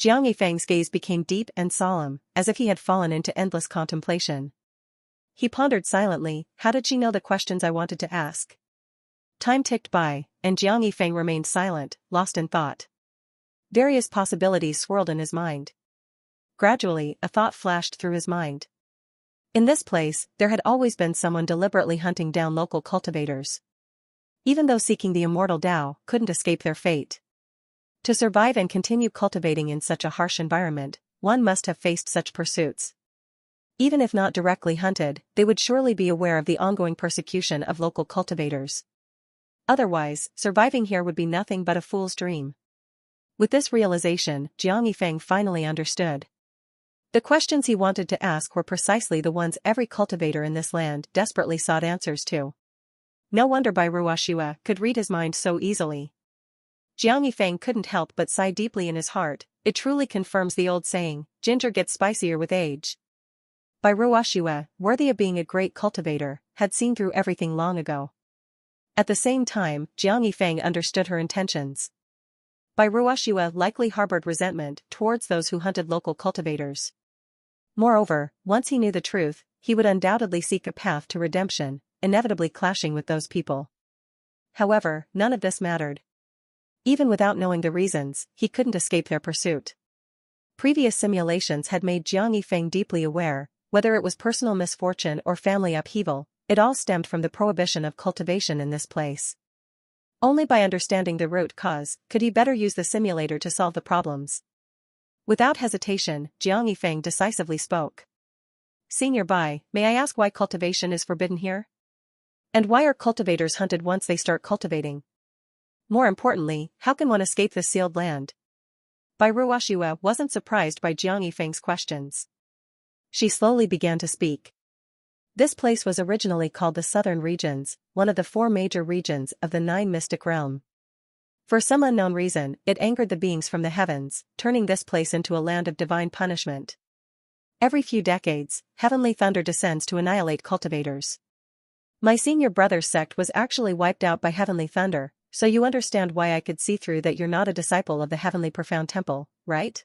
Jiang Yifeng's gaze became deep and solemn, as if he had fallen into endless contemplation. He pondered silently. How did she know the questions I wanted to ask? Time ticked by, and Jiang Yifeng remained silent, lost in thought. Various possibilities swirled in his mind. Gradually, a thought flashed through his mind. In this place, there had always been someone deliberately hunting down local cultivators. Even those seeking the immortal Tao couldn't escape their fate. To survive and continue cultivating in such a harsh environment, one must have faced such pursuits. Even if not directly hunted, they would surely be aware of the ongoing persecution of local cultivators. Otherwise, surviving here would be nothing but a fool's dream. With this realization, Jiang Yifeng finally understood. The questions he wanted to ask were precisely the ones every cultivator in this land desperately sought answers to. No wonder Bai Ruoxue could read his mind so easily. Jiang Yifeng couldn't help but sigh deeply in his heart. It truly confirms the old saying, ginger gets spicier with age. Bai Ruoxue, worthy of being a great cultivator, had seen through everything long ago. At the same time, Jiang Yifeng understood her intentions. Bai Ruoxue likely harbored resentment towards those who hunted local cultivators. Moreover, once he knew the truth, he would undoubtedly seek a path to redemption, inevitably clashing with those people. However, none of this mattered. Even without knowing the reasons, he couldn't escape their pursuit. Previous simulations had made Jiang Yifeng deeply aware, whether it was personal misfortune or family upheaval, it all stemmed from the prohibition of cultivation in this place. Only by understanding the root cause could he better use the simulator to solve the problems. Without hesitation, Jiang Yifeng decisively spoke. Senior Bai, may I ask why cultivation is forbidden here? And why are cultivators hunted once they start cultivating? More importantly, how can one escape this sealed land? Bai Ruoxue wasn't surprised by Jiang Yifeng's questions. She slowly began to speak. This place was originally called the Southern Regions, one of the 4 major regions of the 9 mystic realm. For some unknown reason, it angered the beings from the heavens, turning this place into a land of divine punishment. Every few decades, heavenly thunder descends to annihilate cultivators. My senior brother's sect was actually wiped out by heavenly thunder, so you understand why I could see through that you're not a disciple of the heavenly profound temple, right?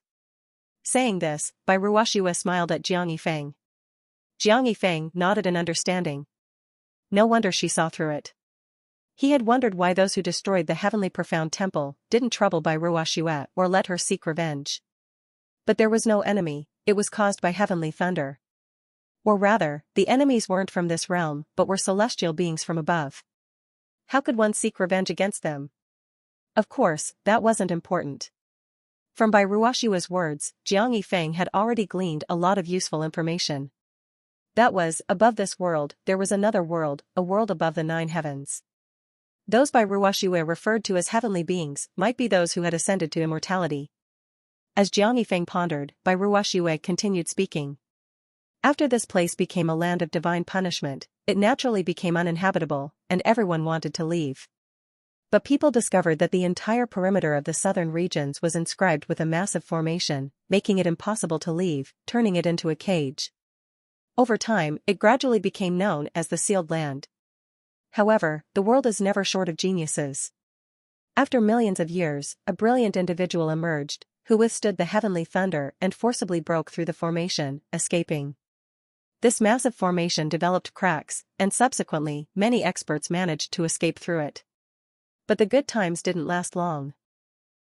Saying this, Bai Ruoxue smiled at Jiang Yifeng. Jiang Yifeng nodded in understanding. No wonder she saw through it. He had wondered why those who destroyed the heavenly profound temple didn't trouble Bai Ruoxue or let her seek revenge. But there was no enemy, it was caused by heavenly thunder. Or rather, the enemies weren't from this realm but were celestial beings from above. How could one seek revenge against them? Of course, that wasn't important. From Bai Ruoxue's words, Jiang Yifeng had already gleaned a lot of useful information. That was, above this world, there was another world, a world above the 9 heavens. Those Bai Ruoxue referred to as heavenly beings might be those who had ascended to immortality. As Jiang Yifeng pondered, Bai Ruoxue continued speaking. After this place became a land of divine punishment, it naturally became uninhabitable, and everyone wanted to leave. But people discovered that the entire perimeter of the southern regions was inscribed with a massive formation, making it impossible to leave, turning it into a cage. Over time, it gradually became known as the Sealed Land. However, the world is never short of geniuses. After millions of years, a brilliant individual emerged, who withstood the heavenly thunder and forcibly broke through the formation, escaping. This massive formation developed cracks, and subsequently, many experts managed to escape through it. But the good times didn't last long.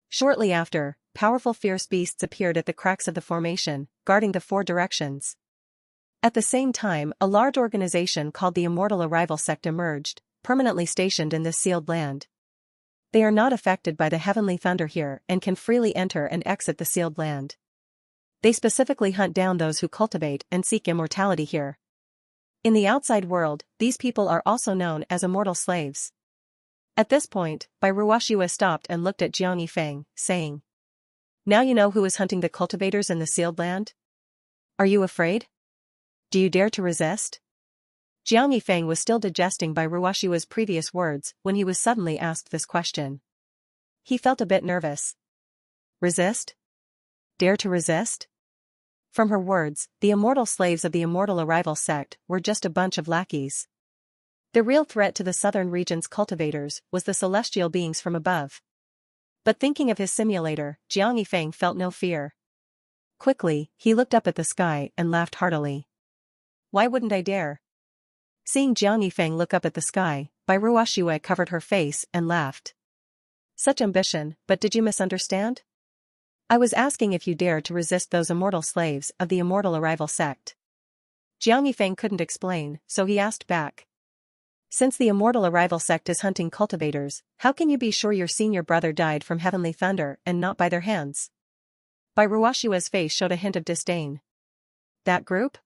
Shortly after, powerful fierce beasts appeared at the cracks of the formation, guarding the 4 directions. At the same time, a large organization called the Immortal Arrival Sect emerged, permanently stationed in this sealed land. They are not affected by the heavenly thunder here and can freely enter and exit the sealed land. They specifically hunt down those who cultivate and seek immortality here. In the outside world, these people are also known as immortal slaves. At this point, Bai Ruoxue stopped and looked at Jiang Yifeng, saying, Now you know who is hunting the cultivators in the sealed land? Are you afraid? Do you dare to resist? Jiang Yifeng was still digesting Bai Ruoxue's previous words when he was suddenly asked this question. He felt a bit nervous. Resist? Dare to resist? From her words, the immortal slaves of the Immortal Arrival Sect were just a bunch of lackeys. The real threat to the southern region's cultivators was the celestial beings from above. But thinking of his simulator, Jiang Yifeng felt no fear. Quickly, he looked up at the sky and laughed heartily. Why wouldn't I dare? Seeing Jiang Yifeng look up at the sky, Bai Ruoxue covered her face and laughed. Such ambition, but did you misunderstand? I was asking if you dare to resist those immortal slaves of the immortal arrival sect. Jiang Yifeng couldn't explain, so he asked back. Since the immortal arrival sect is hunting cultivators, how can you be sure your senior brother died from heavenly thunder and not by their hands? Bai Ruoxue's face showed a hint of disdain. That group?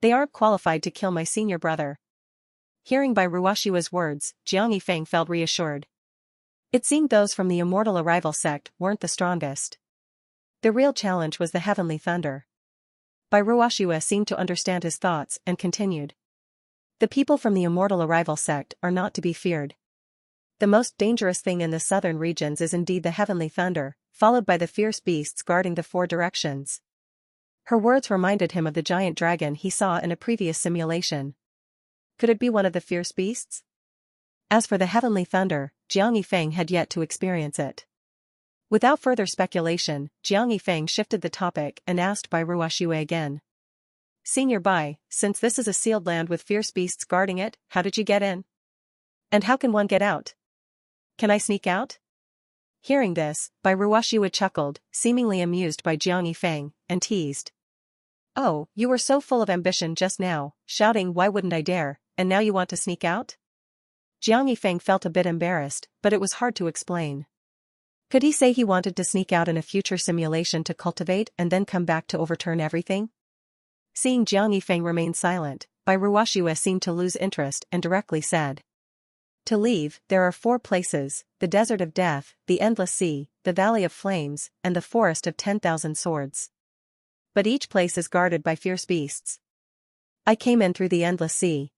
They aren't qualified to kill my senior brother. Hearing Bai Ruoxue's words, Jiang Yifeng felt reassured. It seemed those from the immortal arrival sect weren't the strongest. The real challenge was the heavenly thunder. Bai Ruoxue seemed to understand his thoughts and continued. The people from the immortal arrival sect are not to be feared. The most dangerous thing in the southern regions is indeed the heavenly thunder, followed by the fierce beasts guarding the four directions. Her words reminded him of the giant dragon he saw in a previous simulation. Could it be one of the fierce beasts? As for the heavenly thunder, Jiang Yifeng had yet to experience it. Without further speculation, Jiang Yifeng shifted the topic and asked Bai Ruoxue again. Senior Bai, since this is a sealed land with fierce beasts guarding it, how did you get in? And how can one get out? Can I sneak out? Hearing this, Bai Ruoxue chuckled, seemingly amused by Jiang Yifeng, and teased. Oh, you were so full of ambition just now, shouting why wouldn't I dare, and now you want to sneak out? Jiang Yifeng felt a bit embarrassed, but it was hard to explain. Could he say he wanted to sneak out in a future simulation to cultivate and then come back to overturn everything? Seeing Jiang Yifeng remain silent, Bai Ruoxue seemed to lose interest and directly said. To leave, there are 4 places, the Desert of Death, the Endless Sea, the Valley of Flames, and the Forest of 10,000 Swords. But each place is guarded by fierce beasts. I came in through the Endless Sea.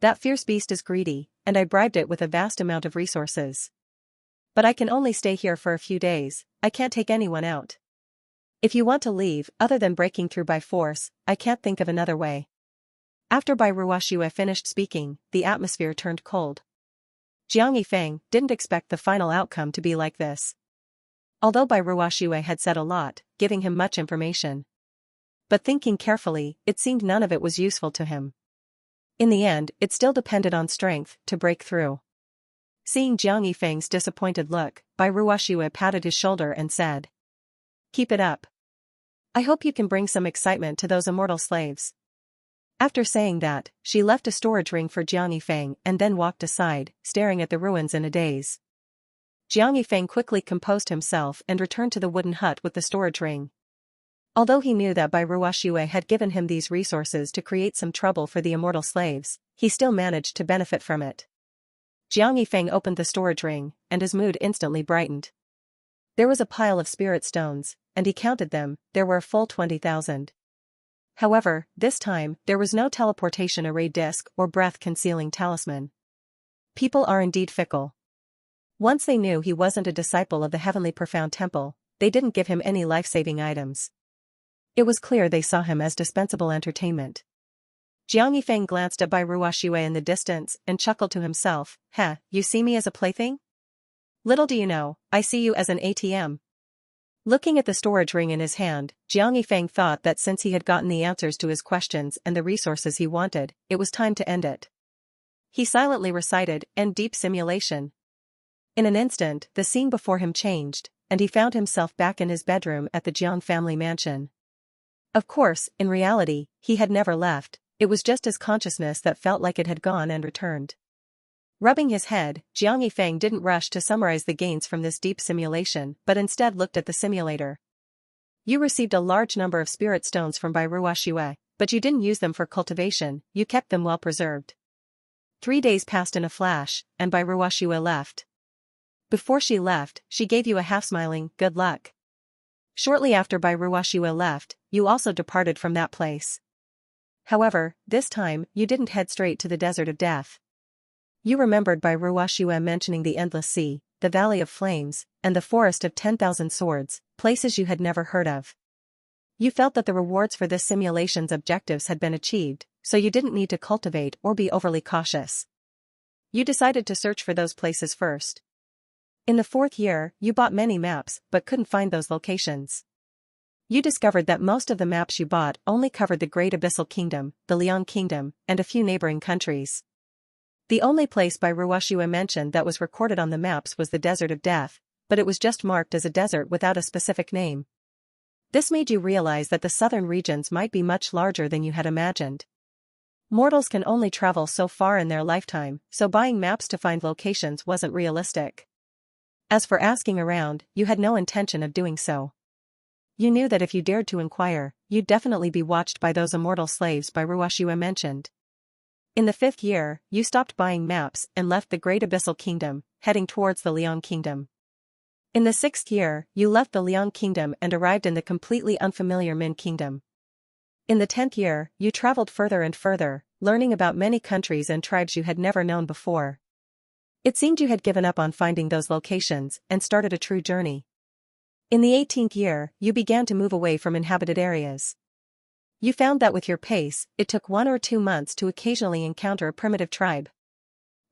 That fierce beast is greedy, and I bribed it with a vast amount of resources. But I can only stay here for a few days, I can't take anyone out. If you want to leave, other than breaking through by force, I can't think of another way. After Bai Ruoxue finished speaking, the atmosphere turned cold. Jiang Yifeng didn't expect the final outcome to be like this. Although Bai Ruoxue had said a lot, giving him much information. But thinking carefully, it seemed none of it was useful to him. In the end, it still depended on strength to break through. Seeing Jiang Yifeng's disappointed look, Bai Ruoxue patted his shoulder and said. Keep it up. I hope you can bring some excitement to those immortal slaves. After saying that, she left a storage ring for Jiang Yifeng and then walked aside, staring at the ruins in a daze. Jiang Yifeng quickly composed himself and returned to the wooden hut with the storage ring. Although he knew that Bai Ruoxue had given him these resources to create some trouble for the immortal slaves, he still managed to benefit from it. Jiang Yifeng opened the storage ring, and his mood instantly brightened. There was a pile of spirit stones, and he counted them, there were a full 20,000. However, this time, there was no teleportation array disc or breath-concealing talisman. People are indeed fickle. Once they knew he wasn't a disciple of the Heavenly Profound Temple, they didn't give him any life-saving items. It was clear they saw him as dispensable entertainment. Jiang Yifeng glanced at Bai Ruoxue in the distance and chuckled to himself, you see me as a plaything? Little do you know, I see you as an ATM. Looking at the storage ring in his hand, Jiang Yifeng thought that since he had gotten the answers to his questions and the resources he wanted, it was time to end it. He silently recited, "End deep simulation." In an instant, the scene before him changed, and he found himself back in his bedroom at the Jiang family mansion. Of course, in reality, he had never left, it was just his consciousness that felt like it had gone and returned. Rubbing his head, Jiang Yifeng didn't rush to summarize the gains from this deep simulation but instead looked at the simulator. You received a large number of spirit stones from Bai Ruoxue, but you didn't use them for cultivation, you kept them well preserved. 3 days passed in a flash, and Bai Ruoxue left. Before she left, she gave you a half-smiling, "Good luck." Shortly after Bai Ruoxue left, you also departed from that place. However, this time, you didn't head straight to the Desert of Death. You remembered Bai Ruoxue mentioning the Endless Sea, the Valley of Flames, and the Forest of 10,000 Swords, places you had never heard of. You felt that the rewards for this simulation's objectives had been achieved, so you didn't need to cultivate or be overly cautious. You decided to search for those places first. In the 4th year, you bought many maps but couldn't find those locations. You discovered that most of the maps you bought only covered the Great Abyssal Kingdom, the Liang Kingdom, and a few neighboring countries. The only place by Ruoshua mentioned that was recorded on the maps was the Desert of Death, but it was just marked as a desert without a specific name. This made you realize that the southern regions might be much larger than you had imagined. Mortals can only travel so far in their lifetime, so buying maps to find locations wasn't realistic. As for asking around, you had no intention of doing so. You knew that if you dared to inquire, you'd definitely be watched by those immortal slaves by Ruoshua mentioned. In the 5th year, you stopped buying maps and left the Great Abyssal Kingdom, heading towards the Liang Kingdom. In the 6th year, you left the Liang Kingdom and arrived in the completely unfamiliar Min Kingdom. In the 10th year, you traveled further and further, learning about many countries and tribes you had never known before. It seemed you had given up on finding those locations and started a true journey. In the 18th year, you began to move away from inhabited areas. You found that with your pace, it took 1 or 2 months to occasionally encounter a primitive tribe.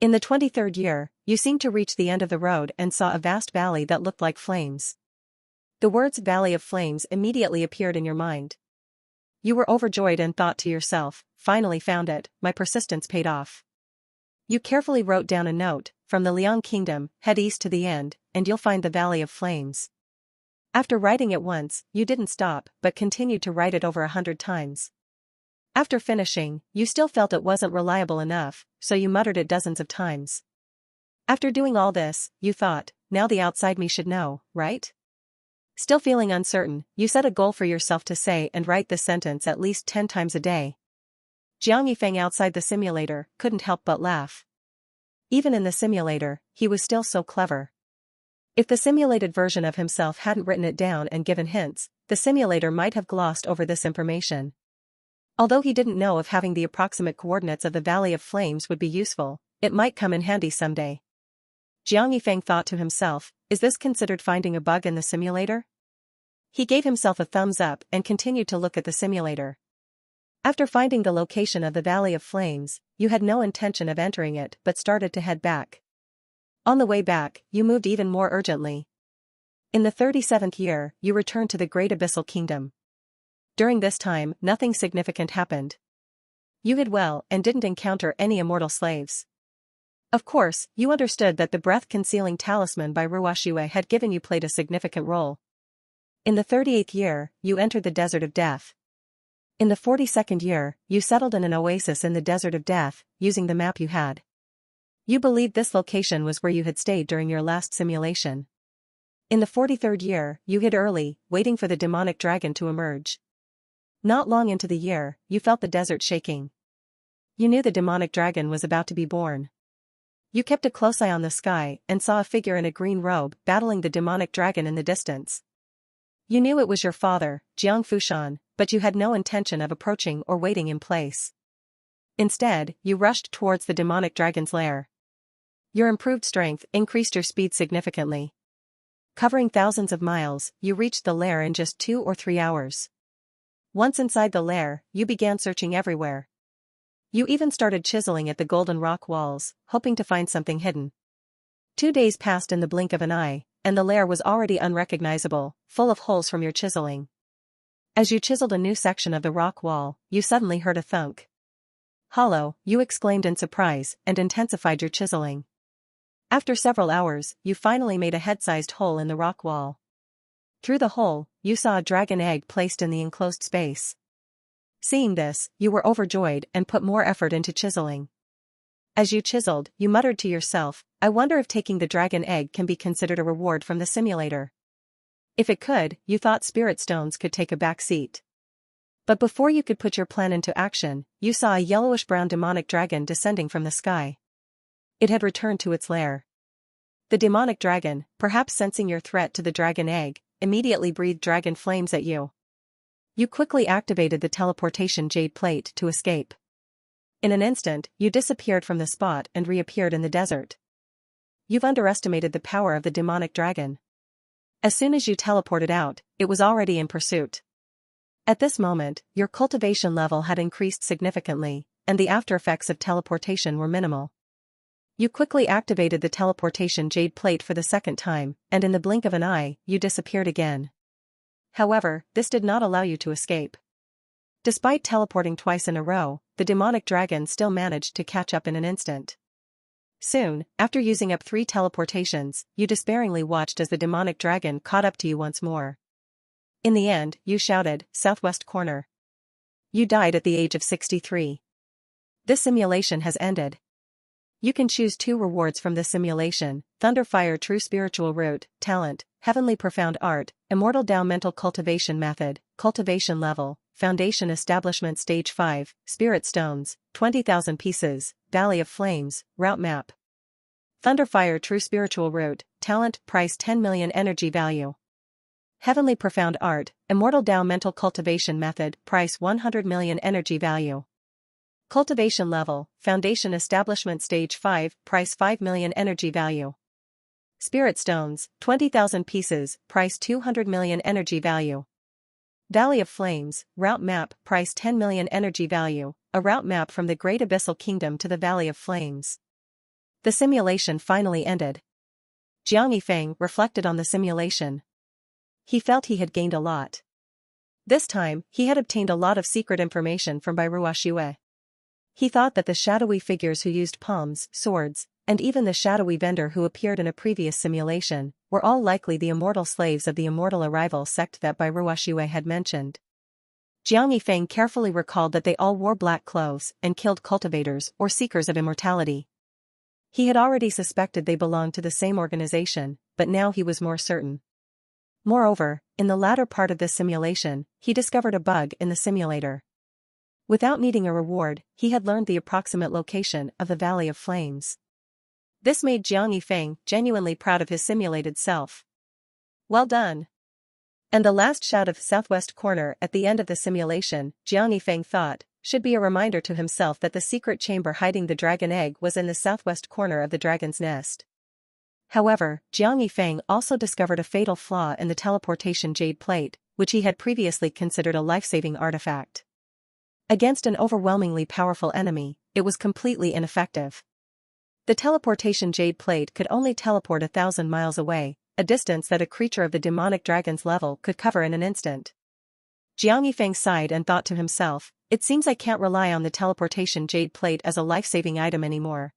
In the 23rd year, you seemed to reach the end of the road and saw a vast valley that looked like flames. The words Valley of Flames immediately appeared in your mind. You were overjoyed and thought to yourself, finally found it, my persistence paid off. You carefully wrote down a note, from the Liang Kingdom, head east to the end, and you'll find the Valley of Flames. After writing it once, you didn't stop, but continued to write it over 100 times. After finishing, you still felt it wasn't reliable enough, so you muttered it dozens of times. After doing all this, you thought, now the outside me should know, right? Still feeling uncertain, you set a goal for yourself to say and write this sentence at least 10 times a day. Jiang Yifeng outside the simulator couldn't help but laugh. Even in the simulator, he was still so clever. If the simulated version of himself hadn't written it down and given hints, the simulator might have glossed over this information. Although he didn't know if having the approximate coordinates of the Valley of Flames would be useful, it might come in handy someday. Jiang Yifeng thought to himself, is this considered finding a bug in the simulator? He gave himself a thumbs up and continued to look at the simulator. After finding the location of the Valley of Flames, you had no intention of entering it but started to head back. On the way back, you moved even more urgently. In the 37th year, you returned to the Great Abyssal Kingdom. During this time, nothing significant happened. You hid well and didn't encounter any immortal slaves. Of course, you understood that the breath-concealing talisman by Ruoshua had given you played a significant role. In the 38th year, you entered the Desert of Death. In the 42nd year, you settled in an oasis in the Desert of Death, using the map you had. You believed this location was where you had stayed during your last simulation. In the 43rd year, you hid early, waiting for the demonic dragon to emerge. Not long into the year, you felt the desert shaking. You knew the demonic dragon was about to be born. You kept a close eye on the sky and saw a figure in a green robe battling the demonic dragon in the distance. You knew it was your father, Jiang Fushan, but you had no intention of approaching or waiting in place. Instead, you rushed towards the demonic dragon's lair. Your improved strength increased your speed significantly. Covering thousands of miles, you reached the lair in just 2 or 3 hours. Once inside the lair, you began searching everywhere. You even started chiseling at the golden rock walls, hoping to find something hidden. 2 days passed in the blink of an eye, and the lair was already unrecognizable, full of holes from your chiseling. As you chiseled a new section of the rock wall, you suddenly heard a thunk. Hollow, you exclaimed in surprise and intensified your chiseling. After several hours, you finally made a head-sized hole in the rock wall. Through the hole, you saw a dragon egg placed in the enclosed space. Seeing this, you were overjoyed and put more effort into chiseling. As you chiseled, you muttered to yourself, I wonder if taking the dragon egg can be considered a reward from the simulator. If it could, you thought spirit stones could take a back seat. But before you could put your plan into action, you saw a yellowish-brown demonic dragon descending from the sky. It had returned to its lair. The demonic dragon, perhaps sensing your threat to the dragon egg, immediately breathed dragon flames at you. You quickly activated the teleportation jade plate to escape. In an instant, you disappeared from the spot and reappeared in the desert. You've underestimated the power of the demonic dragon. As soon as you teleported out, it was already in pursuit. At this moment, your cultivation level had increased significantly, and the aftereffects of teleportation were minimal. You quickly activated the teleportation jade plate for the second time, and in the blink of an eye, you disappeared again. However, this did not allow you to escape. Despite teleporting twice in a row, the demonic dragon still managed to catch up in an instant. Soon, after using up 3 teleportations, you despairingly watched as the demonic dragon caught up to you once more. In the end, you shouted, "Southwest corner." You died at the age of 63. This simulation has ended. You can choose 2 rewards from this simulation: Thunderfire True Spiritual Root, Talent, Heavenly Profound Art, Immortal Tao Mental Cultivation Method, Cultivation Level, Foundation Establishment Stage 5, Spirit Stones, 20,000 pieces, Valley of Flames, Route Map. Thunderfire True Spiritual Root, Talent, Price 10 million Energy Value. Heavenly Profound Art, Immortal Tao Mental Cultivation Method, Price 100 million Energy Value. Cultivation Level, Foundation Establishment Stage 5, Price 5 million Energy Value. Spirit Stones, 20,000 pieces, Price 200 million Energy Value. Valley of Flames, Route Map, Price 10 million Energy Value, a route map from the Great Abyssal Kingdom to the Valley of Flames. The simulation finally ended. Jiang Yifeng reflected on the simulation. He felt he had gained a lot. This time, he had obtained a lot of secret information from Bairua Xue. He thought that the shadowy figures who used palms, swords, and even the shadowy vendor who appeared in a previous simulation, were all likely the immortal slaves of the immortal arrival sect that Bairua Xue had mentioned. Jiang Yifeng carefully recalled that they all wore black clothes and killed cultivators or seekers of immortality. He had already suspected they belonged to the same organization, but now he was more certain. Moreover, in the latter part of this simulation, he discovered a bug in the simulator. Without needing a reward, he had learned the approximate location of the Valley of Flames. This made Jiang Yifeng genuinely proud of his simulated self. Well done! And the last shout of Southwest Corner at the end of the simulation, Jiang Yifeng thought, should be a reminder to himself that the secret chamber hiding the dragon egg was in the southwest corner of the dragon's nest. However, Jiang Yifeng also discovered a fatal flaw in the teleportation jade plate, which he had previously considered a life-saving artifact. Against an overwhelmingly powerful enemy, it was completely ineffective. The teleportation jade plate could only teleport 1,000 miles away, a distance that a creature of the demonic dragon's level could cover in an instant. Jiang Yifeng sighed and thought to himself, it seems I can't rely on the teleportation jade plate as a life-saving item anymore.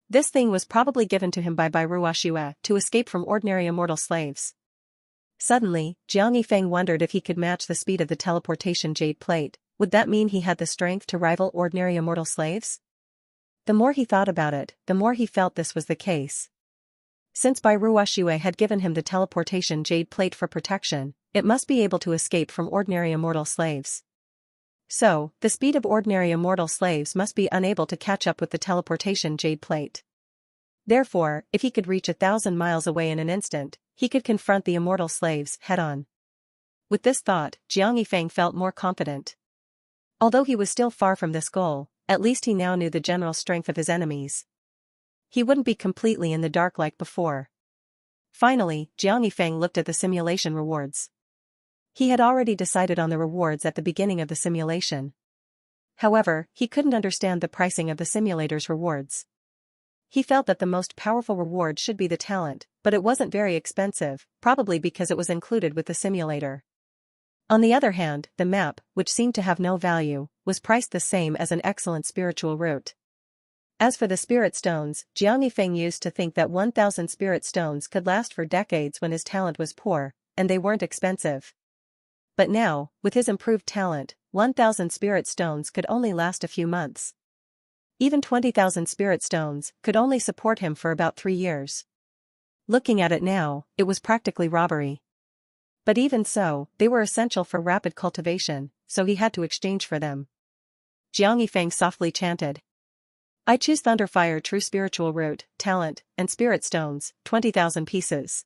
This thing was probably given to him by Bairua Xue to escape from ordinary immortal slaves. Suddenly, Jiang Yifeng wondered if he could match the speed of the teleportation jade plate. Would that mean he had the strength to rival ordinary immortal slaves? The more he thought about it, the more he felt this was the case. Since Bairua Xue had given him the teleportation jade plate for protection, it must be able to escape from ordinary immortal slaves. So, the speed of ordinary immortal slaves must be unable to catch up with the teleportation jade plate. Therefore, if he could reach 1,000 miles away in an instant, he could confront the immortal slaves head-on. With this thought, Jiang Yifeng felt more confident. Although he was still far from this goal, at least he now knew the general strength of his enemies. He wouldn't be completely in the dark like before. Finally, Jiang Yifeng looked at the simulation rewards. He had already decided on the rewards at the beginning of the simulation. However, he couldn't understand the pricing of the simulator's rewards. He felt that the most powerful reward should be the talent, but it wasn't very expensive, probably because it was included with the simulator. On the other hand, the map, which seemed to have no value, was priced the same as an excellent spiritual route. As for the spirit stones, Jiang Yifeng used to think that 1,000 spirit stones could last for decades when his talent was poor, and they weren't expensive. But now, with his improved talent, 1,000 spirit stones could only last a few months. Even 20,000 spirit stones could only support him for about 3 years. Looking at it now, it was practically robbery. But even so, they were essential for rapid cultivation, so he had to exchange for them. Jiang Yifeng softly chanted. I choose Thunderfire True Spiritual Root, Talent, and Spirit Stones, 20,000 pieces.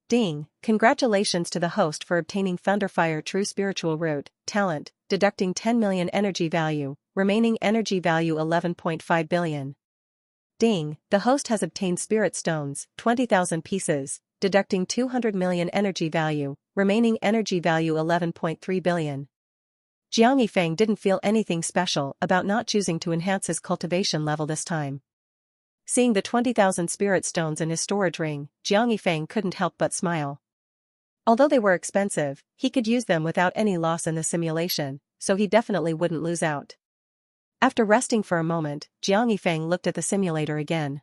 Ding, congratulations to the host for obtaining Thunderfire True Spiritual Root, Talent, deducting 10 million energy value, remaining energy value 11.5 billion. Ding, the host has obtained Spirit Stones, 20,000 pieces, deducting 200 million energy value, remaining energy value 11.3 billion. Jiang Yifeng didn't feel anything special about not choosing to enhance his cultivation level this time. Seeing the 20,000 spirit stones in his storage ring, Jiang Yifeng couldn't help but smile. Although they were expensive, he could use them without any loss in the simulation, so he definitely wouldn't lose out. After resting for a moment, Jiang Yifeng looked at the simulator again.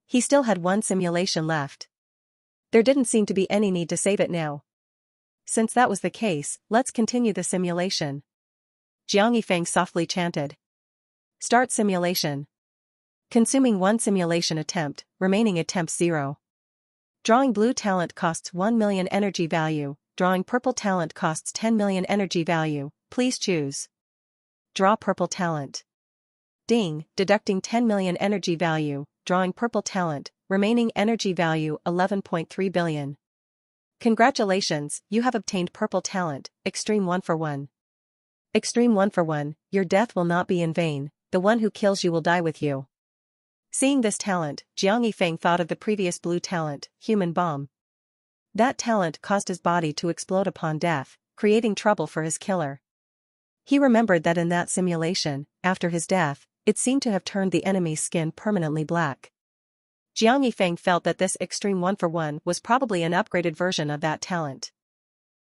He still had one simulation left. There didn't seem to be any need to save it now. Since that was the case, let's continue the simulation. Jiang Yifeng softly chanted. Start simulation. Consuming one simulation attempt, remaining attempts 0. Drawing blue talent costs 1 million energy value, drawing purple talent costs 10 million energy value, please choose. Draw purple talent. Ding, deducting 10 million energy value, drawing purple talent, remaining energy value 11.3 billion. Congratulations, you have obtained purple talent, extreme 1 for 1. Extreme 1 for 1, your death will not be in vain, the one who kills you will die with you. Seeing this talent, Jiang Yifeng thought of the previous blue talent, human bomb. That talent caused his body to explode upon death, creating trouble for his killer. He remembered that in that simulation, after his death, it seemed to have turned the enemy's skin permanently black. Jiang Yifeng felt that this extreme 1 for 1 was probably an upgraded version of that talent.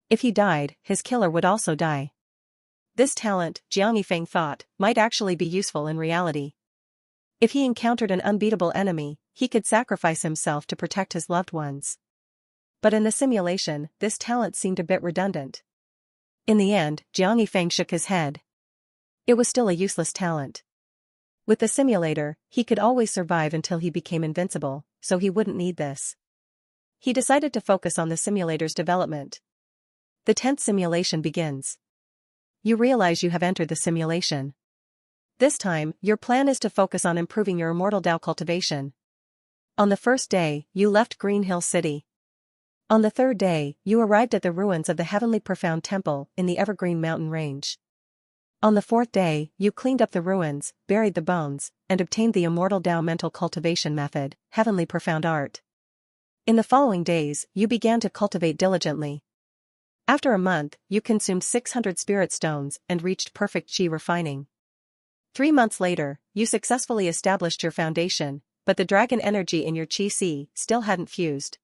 If he died, his killer would also die. This talent, Jiang Yifeng thought, might actually be useful in reality. If he encountered an unbeatable enemy, he could sacrifice himself to protect his loved ones. But in the simulation, this talent seemed a bit redundant. In the end, Jiang Yifeng shook his head. It was still a useless talent. With the simulator, he could always survive until he became invincible, so he wouldn't need this. He decided to focus on the simulator's development. The 10th simulation begins. You realize you have entered the simulation. This time, your plan is to focus on improving your immortal Dao cultivation. On the first day, you left Green Hill City. On the third day, you arrived at the ruins of the Heavenly Profound Temple in the Evergreen Mountain Range. On the fourth day, you cleaned up the ruins, buried the bones, and obtained the immortal Dao mental cultivation method, Heavenly Profound Art. In the following days, you began to cultivate diligently. After a month, you consumed 600 spirit stones and reached perfect chi refining. 3 months later, you successfully established your foundation, but the dragon energy in your chi still hadn't fused.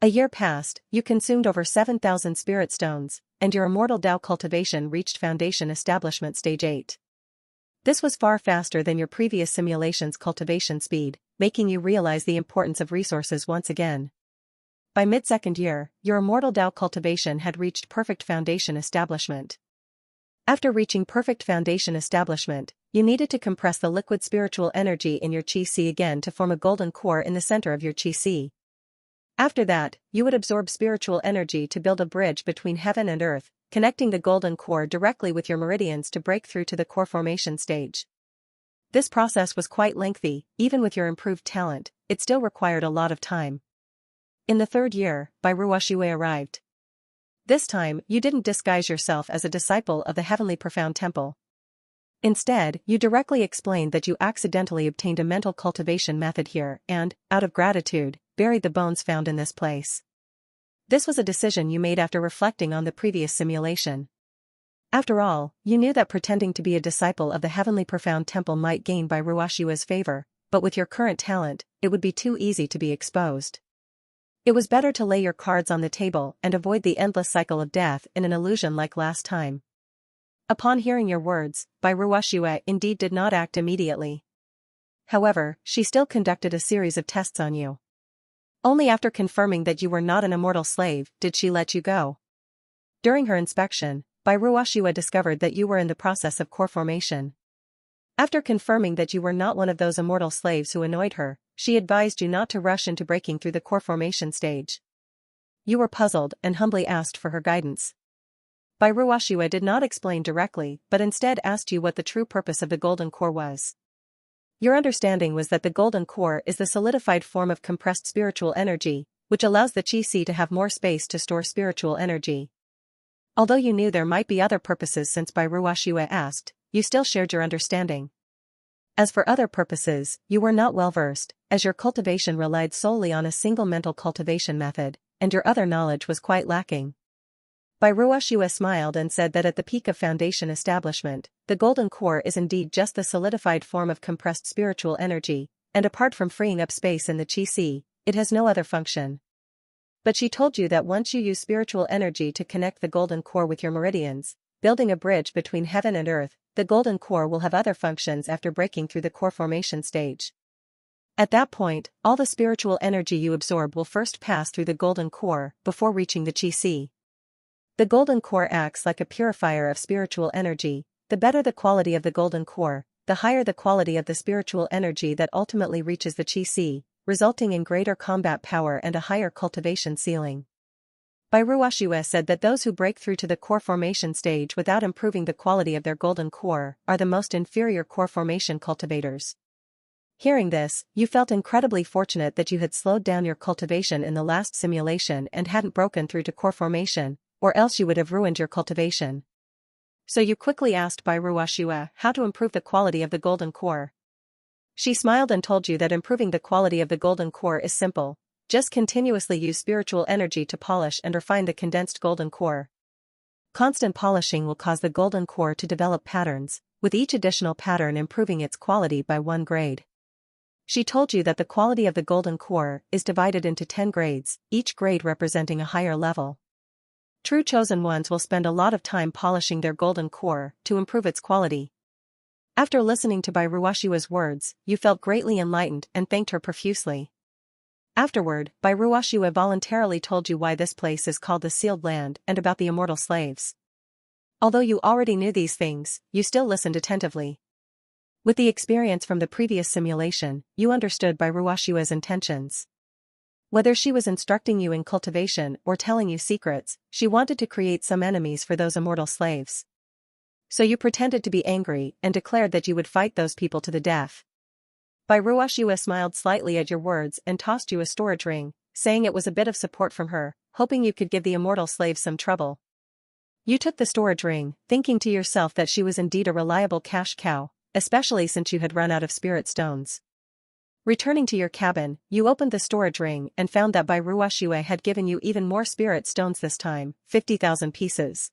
A year passed, you consumed over 7,000 spirit stones, and your immortal Dao cultivation reached foundation establishment stage 8. This was far faster than your previous simulation's cultivation speed, making you realize the importance of resources once again. By mid-second year, your immortal Dao cultivation had reached perfect foundation establishment. After reaching perfect foundation establishment, you needed to compress the liquid spiritual energy in your Qi again to form a golden core in the center of your Qi. After that, you would absorb spiritual energy to build a bridge between heaven and earth, connecting the golden core directly with your meridians to break through to the core formation stage. This process was quite lengthy, even with your improved talent, it still required a lot of time. In the third year, Bai Ruoxue arrived. This time, you didn't disguise yourself as a disciple of the Heavenly Profound Temple. Instead, you directly explained that you accidentally obtained a mental cultivation method here and, out of gratitude, buried the bones found in this place. This was a decision you made after reflecting on the previous simulation. After all, you knew that pretending to be a disciple of the Heavenly Profound Temple might gain Bai Ruoxue's favor, but with your current talent, it would be too easy to be exposed. It was better to lay your cards on the table and avoid the endless cycle of death in an illusion like last time. Upon hearing your words, Bai Ruoxue indeed did not act immediately. However, she still conducted a series of tests on you. Only after confirming that you were not an immortal slave did she let you go. During her inspection, Bai Ruoxue discovered that you were in the process of core formation. After confirming that you were not one of those immortal slaves who annoyed her, she advised you not to rush into breaking through the core formation stage. You were puzzled and humbly asked for her guidance. Bai Ruoxue did not explain directly but instead asked you what the true purpose of the golden core was. Your understanding was that the golden core is the solidified form of compressed spiritual energy, which allows the Qi to have more space to store spiritual energy. Although you knew there might be other purposes since Bai Ruoxue asked, you still shared your understanding. As for other purposes, you were not well versed, as your cultivation relied solely on a single mental cultivation method, and your other knowledge was quite lacking. Bai Ruoxue smiled and said that at the peak of foundation establishment, the golden core is indeed just the solidified form of compressed spiritual energy, and apart from freeing up space in the Qi, it has no other function. But she told you that once you use spiritual energy to connect the golden core with your meridians, building a bridge between heaven and earth, the golden core will have other functions after breaking through the core formation stage. At that point, all the spiritual energy you absorb will first pass through the golden core before reaching the chi. The golden core acts like a purifier of spiritual energy. The better the quality of the golden core, the higher the quality of the spiritual energy that ultimately reaches the chi, resulting in greater combat power and a higher cultivation ceiling. Bai Ruoxue said that those who break through to the core formation stage without improving the quality of their golden core are the most inferior core formation cultivators. Hearing this, you felt incredibly fortunate that you had slowed down your cultivation in the last simulation and hadn't broken through to core formation, or else you would have ruined your cultivation. So you quickly asked Bai Ruoxue how to improve the quality of the golden core. She smiled and told you that improving the quality of the golden core is simple. Just continuously use spiritual energy to polish and refine the condensed golden core. Constant polishing will cause the golden core to develop patterns, with each additional pattern improving its quality by 1 grade. She told you that the quality of the golden core is divided into 10 grades, each grade representing a higher level. True chosen ones will spend a lot of time polishing their golden core to improve its quality. After listening to Bai Ruoxue's words, you felt greatly enlightened and thanked her profusely. Afterward, Bai Ruoxue voluntarily told you why this place is called the Sealed Land and about the immortal slaves. Although you already knew these things, you still listened attentively. With the experience from the previous simulation, you understood Bai Ruoxue's intentions. Whether she was instructing you in cultivation or telling you secrets, she wanted to create some enemies for those immortal slaves. So you pretended to be angry and declared that you would fight those people to the death. Bai Ruoxue smiled slightly at your words and tossed you a storage ring, saying it was a bit of support from her, hoping you could give the immortal slaves some trouble. You took the storage ring, thinking to yourself that she was indeed a reliable cash cow, especially since you had run out of spirit stones. Returning to your cabin, you opened the storage ring and found that Bai Ruoxue had given you even more spirit stones this time, 50,000 pieces.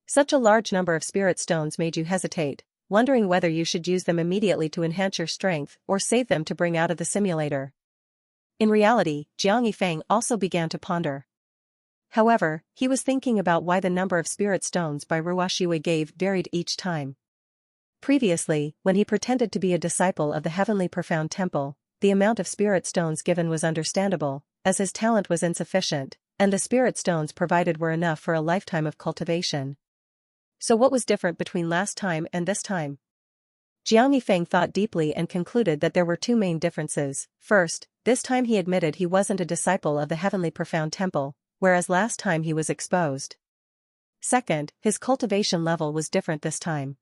Such a large number of spirit stones made you hesitate, wondering whether you should use them immediately to enhance your strength or save them to bring out of the simulator. In reality, Jiang Yifeng also began to ponder. However, he was thinking about why the number of spirit stones Bai Ruoxue gave varied each time. Previously, when he pretended to be a disciple of the Heavenly Profound Temple, the amount of spirit stones given was understandable, as his talent was insufficient, and the spirit stones provided were enough for a lifetime of cultivation. So what was different between last time and this time? Jiang Yifeng thought deeply and concluded that there were 2 main differences. First, this time he admitted he wasn't a disciple of the Heavenly Profound Temple, whereas last time he was exposed. Second, his cultivation level was different this time.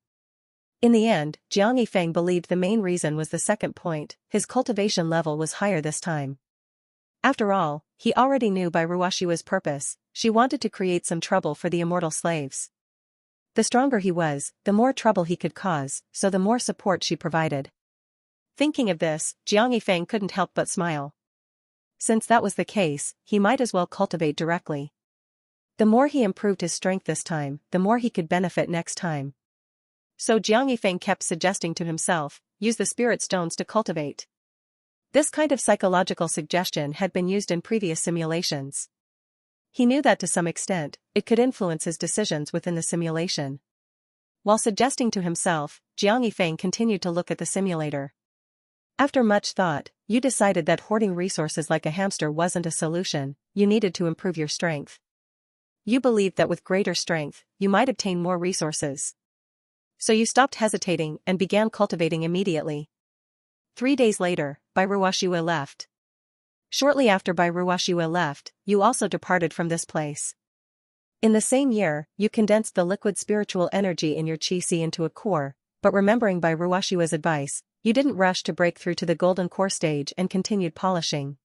In the end, Jiang Yifeng believed the main reason was the second point: his cultivation level was higher this time. After all, he already knew Bai Ruoxue's purpose. She wanted to create some trouble for the immortal slaves. The stronger he was, the more trouble he could cause, so the more support she provided. Thinking of this, Jiang Yifeng couldn't help but smile. Since that was the case, he might as well cultivate directly. The more he improved his strength this time, the more he could benefit next time. So Jiang Yifeng kept suggesting to himself, use the spirit stones to cultivate. This kind of psychological suggestion had been used in previous simulations. He knew that to some extent, it could influence his decisions within the simulation. While suggesting to himself, Jiang Yifeng continued to look at the simulator. After much thought, you decided that hoarding resources like a hamster wasn't a solution. You needed to improve your strength. You believed that with greater strength, you might obtain more resources. So you stopped hesitating and began cultivating immediately. 3 days later, Bai Ruoxue left. Shortly after Bai Ruoxue left, you also departed from this place. In the same year, you condensed the liquid spiritual energy in your chi-si into a core, but remembering Bai Ruoxue's advice, you didn't rush to break through to the golden core stage and continued polishing.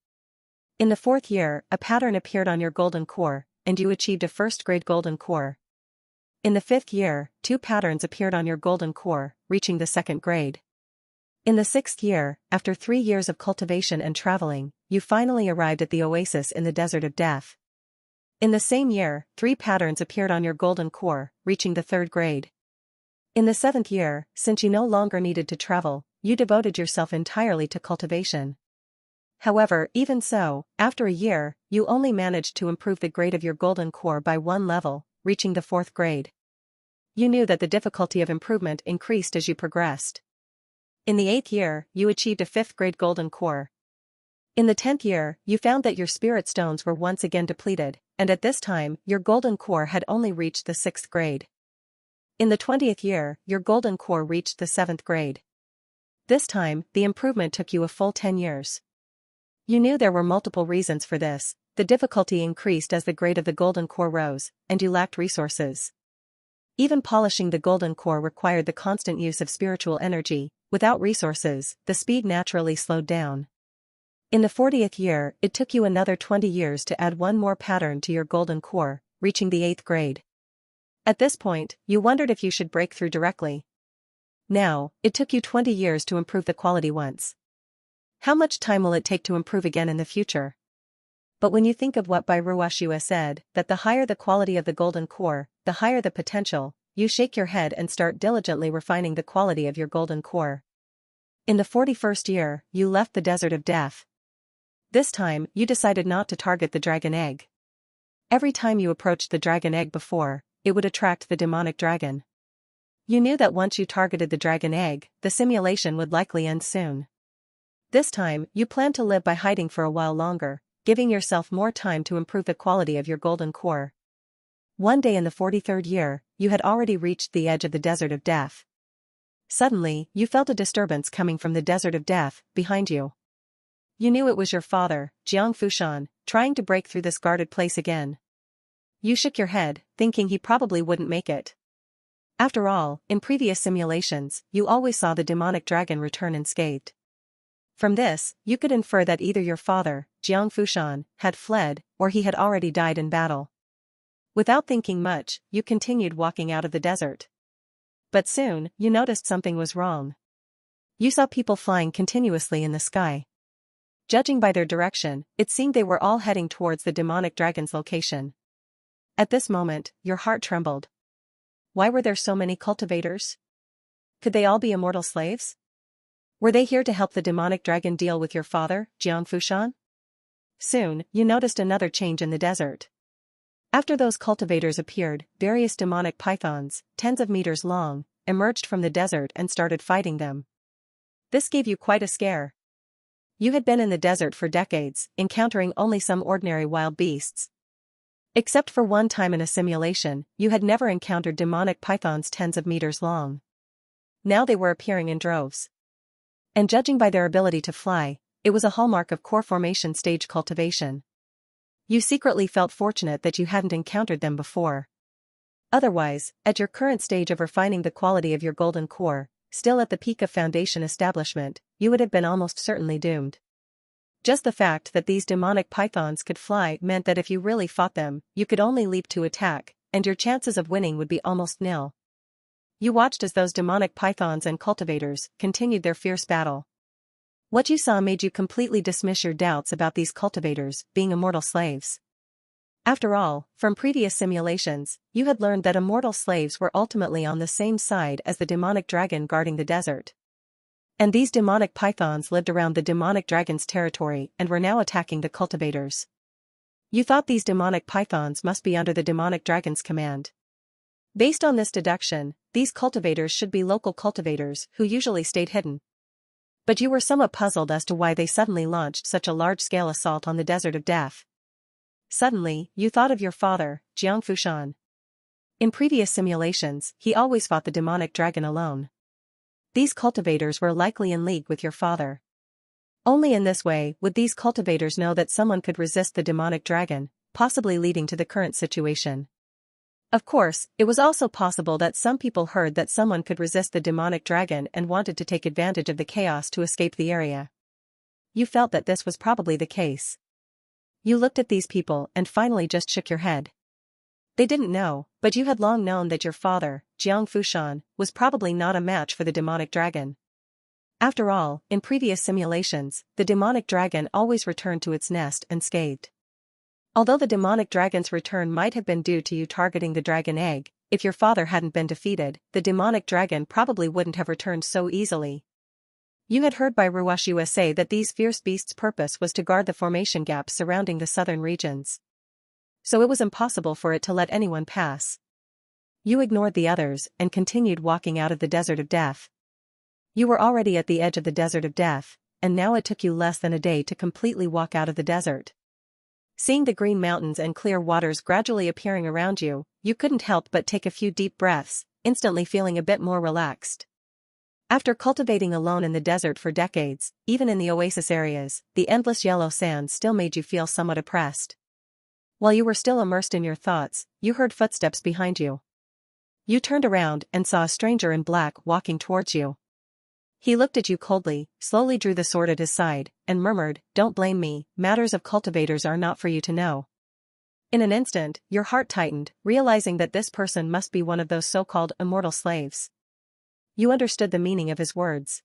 In the 4th year, a pattern appeared on your golden core, and you achieved a first-grade golden core. In the 5th year, 2 patterns appeared on your golden core, reaching the 2nd grade. In the 6th year, after 3 years of cultivation and traveling, you finally arrived at the oasis in the desert of death. In the same year, 3 patterns appeared on your golden core, reaching the 3rd grade. In the 7th year, since you no longer needed to travel, you devoted yourself entirely to cultivation. However, even so, after a year, you only managed to improve the grade of your golden core by one level, reaching the 4th grade. You knew that the difficulty of improvement increased as you progressed. In the 8th year, you achieved a 5th grade golden core. In the 10th year, you found that your spirit stones were once again depleted, and at this time, your golden core had only reached the 6th grade. In the 20th year, your golden core reached the 7th grade. This time, the improvement took you a full 10 years. You knew there were multiple reasons for this. The difficulty increased as the grade of the golden core rose, and you lacked resources. Even polishing the golden core required the constant use of spiritual energy. Without resources, the speed naturally slowed down. In the 40th year, it took you another 20 years to add one more pattern to your golden core, reaching the 8th grade. At this point, you wondered if you should break through directly. Now, it took you 20 years to improve the quality once. How much time will it take to improve again in the future? But when you think of what Bairuashua said, that the higher the quality of the golden core, the higher the potential, you shake your head and start diligently refining the quality of your golden core. In the 41st year, you left the desert of death. This time, you decided not to target the dragon egg. Every time you approached the dragon egg before, it would attract the demonic dragon. You knew that once you targeted the dragon egg, the simulation would likely end soon. This time, you planned to live by hiding for a while longer, giving yourself more time to improve the quality of your golden core. One day in the 43rd year, you had already reached the edge of the desert of death. Suddenly, you felt a disturbance coming from the desert of death, behind you. You knew it was your father, Jiang Fushan, trying to break through this guarded place again. You shook your head, thinking he probably wouldn't make it. After all, in previous simulations, you always saw the demonic dragon return unscathed. From this, you could infer that either your father, Jiang Fushan, had fled, or he had already died in battle. Without thinking much, you continued walking out of the desert. But soon, you noticed something was wrong. You saw people flying continuously in the sky. Judging by their direction, it seemed they were all heading towards the demonic dragon's location. At this moment, your heart trembled. Why were there so many cultivators? Could they all be immortal slaves? Were they here to help the demonic dragon deal with your father, Jiang Fushan? Soon, you noticed another change in the desert. After those cultivators appeared, various demonic pythons, tens of meters long, emerged from the desert and started fighting them. This gave you quite a scare. You had been in the desert for decades, encountering only some ordinary wild beasts. Except for one time in a simulation, you had never encountered demonic pythons tens of meters long. Now they were appearing in droves. And judging by their ability to fly, it was a hallmark of core formation stage cultivation. You secretly felt fortunate that you hadn't encountered them before. Otherwise, at your current stage of refining the quality of your golden core, still at the peak of foundation establishment, you would have been almost certainly doomed. Just the fact that these demonic pythons could fly meant that if you really fought them, you could only leap to attack, and your chances of winning would be almost nil. You watched as those demonic pythons and cultivators continued their fierce battle. What you saw made you completely dismiss your doubts about these cultivators being immortal slaves. After all, from previous simulations, you had learned that immortal slaves were ultimately on the same side as the demonic dragon guarding the desert. And these demonic pythons lived around the demonic dragon's territory and were now attacking the cultivators. You thought these demonic pythons must be under the demonic dragon's command. Based on this deduction, these cultivators should be local cultivators who usually stayed hidden. But you were somewhat puzzled as to why they suddenly launched such a large-scale assault on the desert of death. Suddenly, you thought of your father, Jiang Fushan. In previous simulations, he always fought the demonic dragon alone. These cultivators were likely in league with your father. Only in this way would these cultivators know that someone could resist the demonic dragon, possibly leading to the current situation. Of course, it was also possible that some people heard that someone could resist the demonic dragon and wanted to take advantage of the chaos to escape the area. You felt that this was probably the case. You looked at these people and finally just shook your head. They didn't know, but you had long known that your father, Jiang Fushan, was probably not a match for the demonic dragon. After all, in previous simulations, the demonic dragon always returned to its nest unscathed. Although the demonic dragon's return might have been due to you targeting the dragon egg, if your father hadn't been defeated, the demonic dragon probably wouldn't have returned so easily. You had heard by Ruashua say that these fierce beasts' purpose was to guard the formation gaps surrounding the southern regions. So it was impossible for it to let anyone pass. You ignored the others and continued walking out of the desert of death. You were already at the edge of the desert of death, and now it took you less than a day to completely walk out of the desert. Seeing the green mountains and clear waters gradually appearing around you, you couldn't help but take a few deep breaths, instantly feeling a bit more relaxed. After cultivating alone in the desert for decades, even in the oasis areas, the endless yellow sand still made you feel somewhat oppressed. While you were still immersed in your thoughts, you heard footsteps behind you. You turned around and saw a stranger in black walking towards you. He looked at you coldly, slowly drew the sword at his side, and murmured, "Don't blame me, matters of cultivators are not for you to know." In an instant, your heart tightened, realizing that this person must be one of those so-called immortal slaves. You understood the meaning of his words.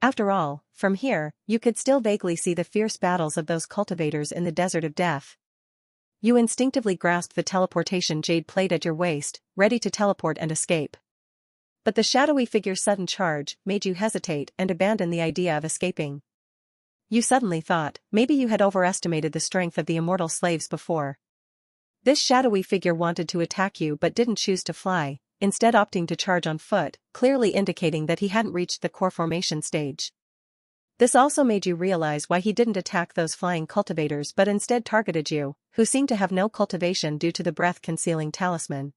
After all, from here, you could still vaguely see the fierce battles of those cultivators in the desert of death. You instinctively grasped the teleportation jade plate at your waist, ready to teleport and escape. But the shadowy figure's sudden charge made you hesitate and abandon the idea of escaping. You suddenly thought, maybe you had overestimated the strength of the immortal slaves before. This shadowy figure wanted to attack you but didn't choose to fly, instead opting to charge on foot, clearly indicating that he hadn't reached the core formation stage. This also made you realize why he didn't attack those flying cultivators but instead targeted you, who seemed to have no cultivation due to the breath-concealing talisman.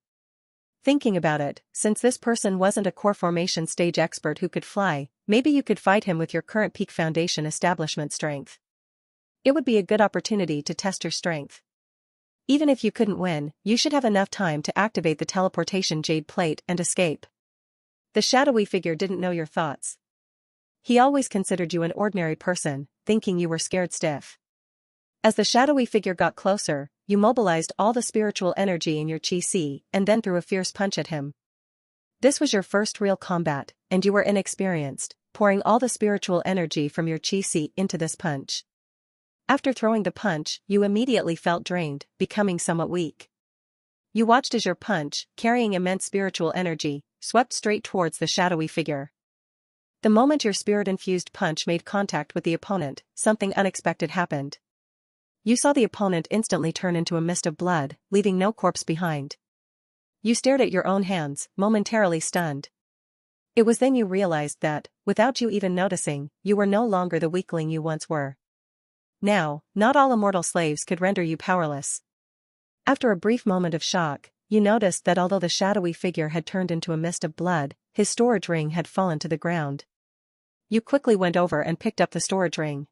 Thinking about it, since this person wasn't a core formation stage expert who could fly, maybe you could fight him with your current peak foundation establishment strength. It would be a good opportunity to test your strength. Even if you couldn't win, you should have enough time to activate the teleportation jade plate and escape. The shadowy figure didn't know your thoughts. He always considered you an ordinary person, thinking you were scared stiff. As the shadowy figure got closer, you mobilized all the spiritual energy in your chi and then threw a fierce punch at him. This was your first real combat, and you were inexperienced, pouring all the spiritual energy from your chi into this punch. After throwing the punch, you immediately felt drained, becoming somewhat weak. You watched as your punch, carrying immense spiritual energy, swept straight towards the shadowy figure. The moment your spirit-infused punch made contact with the opponent, something unexpected happened. You saw the opponent instantly turn into a mist of blood, leaving no corpse behind. You stared at your own hands, momentarily stunned. It was then you realized that, without you even noticing, you were no longer the weakling you once were. Now, not all immortal slaves could render you powerless. After a brief moment of shock, you noticed that although the shadowy figure had turned into a mist of blood, his storage ring had fallen to the ground. You quickly went over and picked up the storage ring.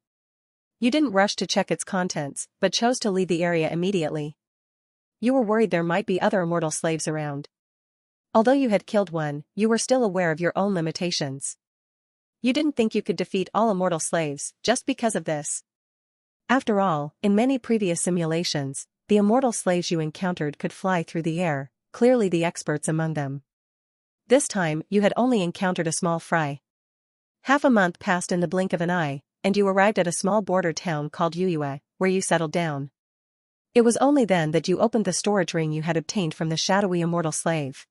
You didn't rush to check its contents, but chose to leave the area immediately. You were worried there might be other immortal slaves around. Although you had killed one, you were still aware of your own limitations. You didn't think you could defeat all immortal slaves, just because of this. After all, in many previous simulations, the immortal slaves you encountered could fly through the air, clearly the experts among them. This time, you had only encountered a small fry. Half a month passed in the blink of an eye, and you arrived at a small border town called Uyue, where you settled down. It was only then that you opened the storage ring you had obtained from the shadowy immortal slave.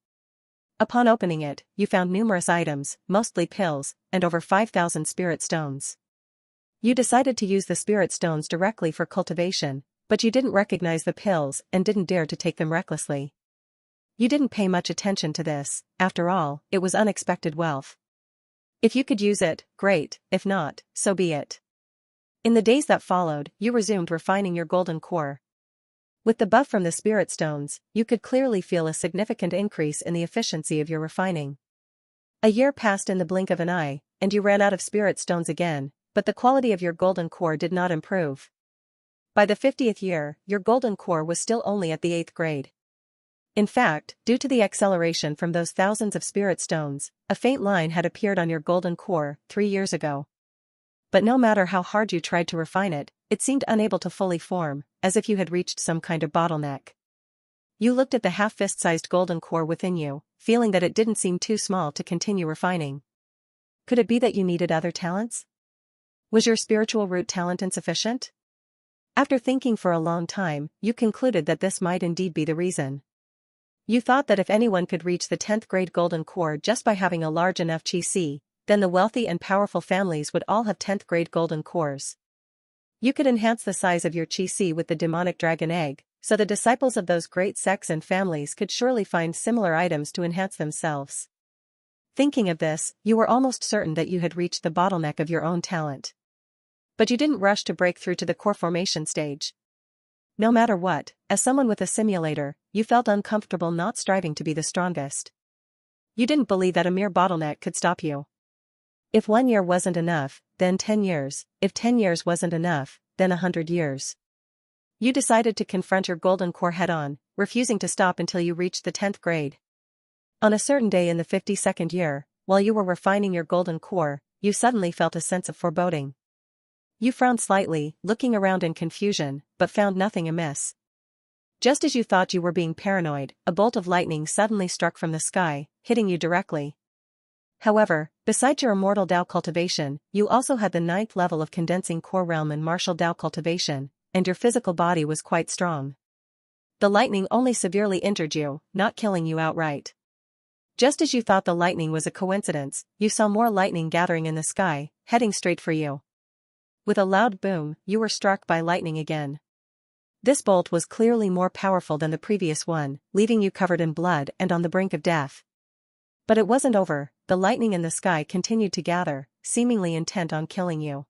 Upon opening it, you found numerous items, mostly pills, and over 5,000 spirit stones. You decided to use the spirit stones directly for cultivation, but you didn't recognize the pills and didn't dare to take them recklessly. You didn't pay much attention to this, after all, it was unexpected wealth. If you could use it, great, if not, so be it. In the days that followed, you resumed refining your golden core. With the buff from the spirit stones, you could clearly feel a significant increase in the efficiency of your refining. A year passed in the blink of an eye, and you ran out of spirit stones again, but the quality of your golden core did not improve. By the 50th year, your golden core was still only at the 8th grade. In fact, due to the acceleration from those thousands of spirit stones, a faint line had appeared on your golden core 3 years ago. But no matter how hard you tried to refine it, it seemed unable to fully form, as if you had reached some kind of bottleneck. You looked at the half-fist-sized golden core within you, feeling that it didn't seem too small to continue refining. Could it be that you needed other talents? Was your spiritual root talent insufficient? After thinking for a long time, you concluded that this might indeed be the reason. You thought that if anyone could reach the 10th grade golden core just by having a large enough chi, then the wealthy and powerful families would all have 10th grade golden cores. You could enhance the size of your chi with the demonic dragon egg, so the disciples of those great sects and families could surely find similar items to enhance themselves. Thinking of this, you were almost certain that you had reached the bottleneck of your own talent. But you didn't rush to break through to the core formation stage. No matter what, as someone with a simulator, you felt uncomfortable not striving to be the strongest. You didn't believe that a mere bottleneck could stop you. If 1 year wasn't enough, then 10 years, if 10 years wasn't enough, then 100 years. You decided to confront your golden core head-on, refusing to stop until you reached the 10th grade. On a certain day in the 52nd year, while you were refining your golden core, you suddenly felt a sense of foreboding. You frowned slightly, looking around in confusion, but found nothing amiss. Just as you thought you were being paranoid, a bolt of lightning suddenly struck from the sky, hitting you directly. However, besides your immortal Tao cultivation, you also had the 9th level of condensing core realm and martial Tao cultivation, and your physical body was quite strong. The lightning only severely injured you, not killing you outright. Just as you thought the lightning was a coincidence, you saw more lightning gathering in the sky, heading straight for you. With a loud boom, you were struck by lightning again. This bolt was clearly more powerful than the previous one, leaving you covered in blood and on the brink of death. But it wasn't over. The lightning in the sky continued to gather, seemingly intent on killing you.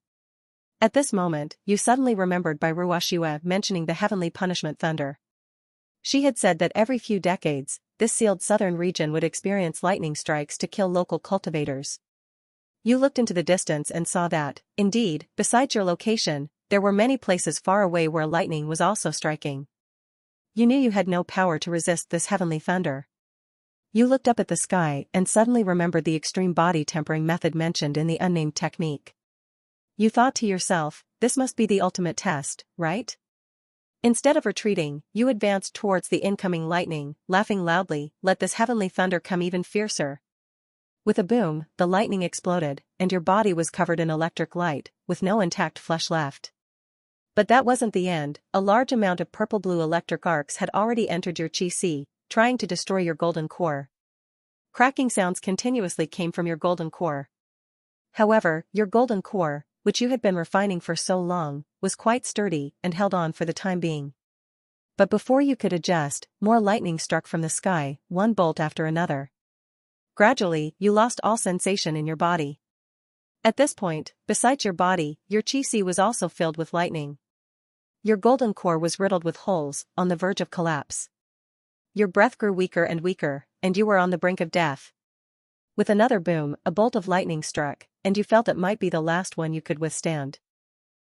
At this moment, you suddenly remembered by Ruoshua mentioning the heavenly punishment thunder. She had said that every few decades, this sealed southern region would experience lightning strikes to kill local cultivators. You looked into the distance and saw that, indeed, besides your location, there were many places far away where lightning was also striking. You knew you had no power to resist this heavenly thunder. You looked up at the sky and suddenly remembered the extreme body tempering method mentioned in the unnamed technique. You thought to yourself, this must be the ultimate test, right? Instead of retreating, you advanced towards the incoming lightning, laughing loudly, let this heavenly thunder come even fiercer. With a boom, the lightning exploded, and your body was covered in electric light, with no intact flesh left. But that wasn't the end. A large amount of purple-blue electric arcs had already entered your chi, trying to destroy your golden core. Cracking sounds continuously came from your golden core. However, your golden core, which you had been refining for so long, was quite sturdy and held on for the time being. But before you could adjust, more lightning struck from the sky, one bolt after another. Gradually, you lost all sensation in your body. At this point, besides your body, your chi was also filled with lightning. Your golden core was riddled with holes, on the verge of collapse. Your breath grew weaker and weaker, and you were on the brink of death. With another boom, a bolt of lightning struck, and you felt it might be the last one you could withstand.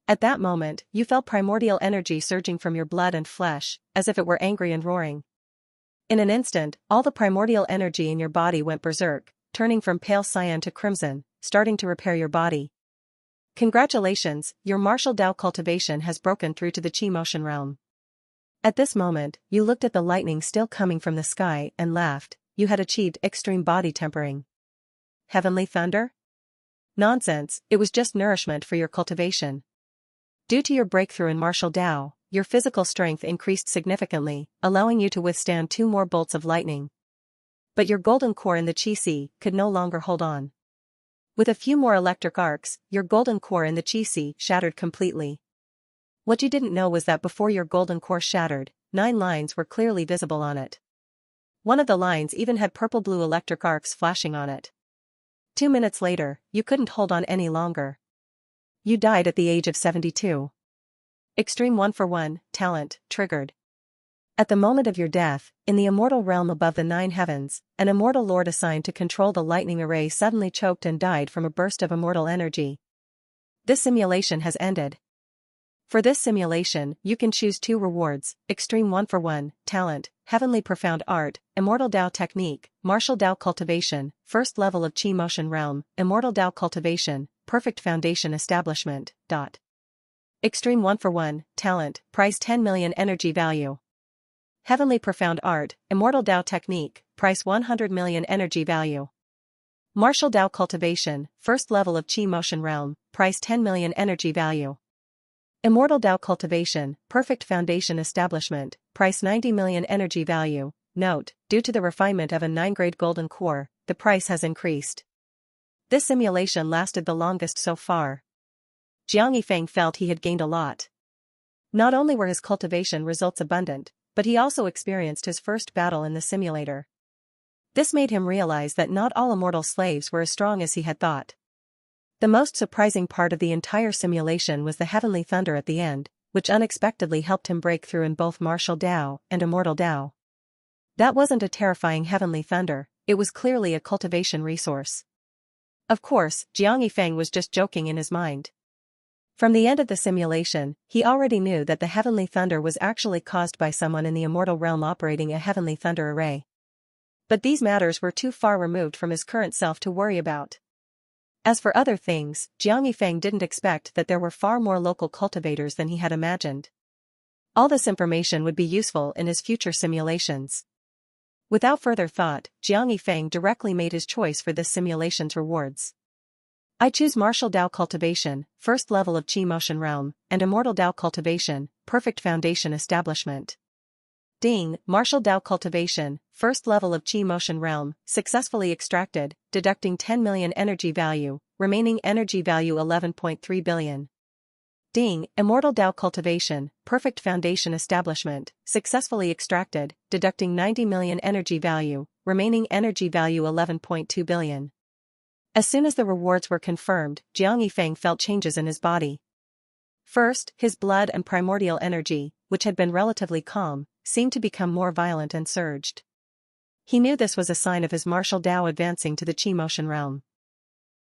At that moment, you felt primordial energy surging from your blood and flesh, as if it were angry and roaring. In an instant, all the primordial energy in your body went berserk, turning from pale cyan to crimson, starting to repair your body. Congratulations, your martial Tao cultivation has broken through to the chi motion realm. At this moment, you looked at the lightning still coming from the sky and laughed. You had achieved extreme body tempering. Heavenly thunder? Nonsense, it was just nourishment for your cultivation. Due to your breakthrough in martial Tao, your physical strength increased significantly, allowing you to withstand 2 more bolts of lightning. But your golden core in the chi could no longer hold on. With a few more electric arcs, your golden core in the chi shattered completely. What you didn't know was that before your golden core shattered, 9 lines were clearly visible on it. One of the lines even had purple-blue electric arcs flashing on it. 2 minutes later, you couldn't hold on any longer. You died at the age of 72. Extreme 1-for-1 talent triggered. At the moment of your death, in the immortal realm above the 9 heavens, an immortal lord assigned to control the lightning array suddenly choked and died from a burst of immortal energy. This simulation has ended. For this simulation, you can choose 2 rewards: Extreme 1-for-1 talent, Heavenly Profound Art, Immortal Tao Technique, Martial Tao Cultivation, First Level of Chi Motion Realm, Immortal Tao Cultivation, Perfect Foundation Establishment. Extreme 1-for-1 talent, price 10 million energy value. Heavenly Profound Art, Immortal Tao Technique, price 100 million energy value. Martial Tao Cultivation, First Level of Chi Motion Realm, price 10 million energy value. Immortal Tao Cultivation, Perfect Foundation Establishment, price 90 million energy value. Note, due to the refinement of a 9-grade golden core, the price has increased. This simulation lasted the longest so far. Jiang Yifeng felt he had gained a lot. Not only were his cultivation results abundant, but he also experienced his first battle in the simulator. This made him realize that not all immortal slaves were as strong as he had thought. The most surprising part of the entire simulation was the heavenly thunder at the end, which unexpectedly helped him break through in both martial Dao and immortal Dao. That wasn't a terrifying heavenly thunder, it was clearly a cultivation resource. Of course, Jiang Yifeng was just joking in his mind. From the end of the simulation, he already knew that the heavenly thunder was actually caused by someone in the immortal realm operating a heavenly thunder array. But these matters were too far removed from his current self to worry about. As for other things, Jiang Yifeng didn't expect that there were far more local cultivators than he had imagined. All this information would be useful in his future simulations. Without further thought, Jiang Yifeng directly made his choice for this simulation's rewards. I choose Martial Dao Cultivation, first level of Qi Motion Realm, and Immortal Dao Cultivation, Perfect Foundation Establishment. Ding, Martial Dao Cultivation, first level of Qi Motion Realm, successfully extracted, deducting 10 million energy value, remaining energy value 11.3 billion. Ding, Immortal Dao Cultivation, Perfect Foundation Establishment, successfully extracted, deducting 90 million energy value, remaining energy value 11.2 billion. As soon as the rewards were confirmed, Jiang Yifeng felt changes in his body. First, his blood and primordial energy, which had been relatively calm, seemed to become more violent and surged. He knew this was a sign of his martial Dao advancing to the Qi Motion Realm.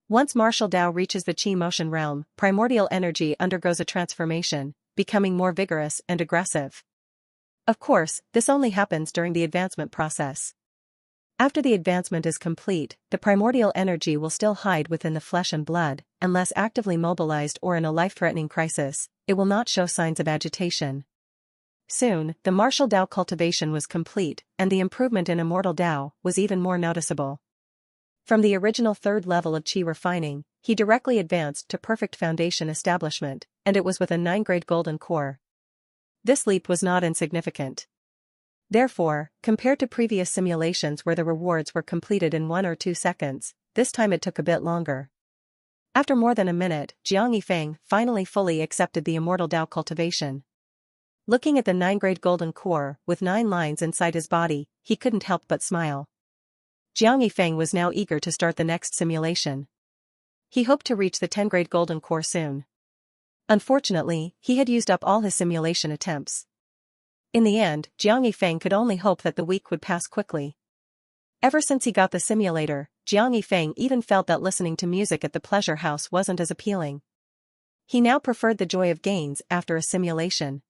Once martial Dao reaches the Qi Motion Realm, primordial energy undergoes a transformation, becoming more vigorous and aggressive. Of course, this only happens during the advancement process. After the advancement is complete, the primordial energy will still hide within the flesh and blood, unless actively mobilized or in a life-threatening crisis, it will not show signs of agitation. Soon, the martial Dao cultivation was complete, and the improvement in immortal Dao was even more noticeable. From the original third level of Qi refining, he directly advanced to perfect foundation establishment, and it was with a 9-grade golden core. This leap was not insignificant. Therefore, compared to previous simulations where the rewards were completed in 1 or 2 seconds, this time it took a bit longer. After more than a minute, Jiang Yifeng finally fully accepted the immortal Dao cultivation. Looking at the 9-grade golden core, with 9 lines inside his body, he couldn't help but smile. Jiang Yifeng was now eager to start the next simulation. He hoped to reach the 10-grade golden core soon. Unfortunately, he had used up all his simulation attempts. In the end, Jiang Yifeng could only hope that the week would pass quickly. Ever since he got the simulator, Jiang Yifeng even felt that listening to music at the pleasure house wasn't as appealing. He now preferred the joy of gains after a simulation.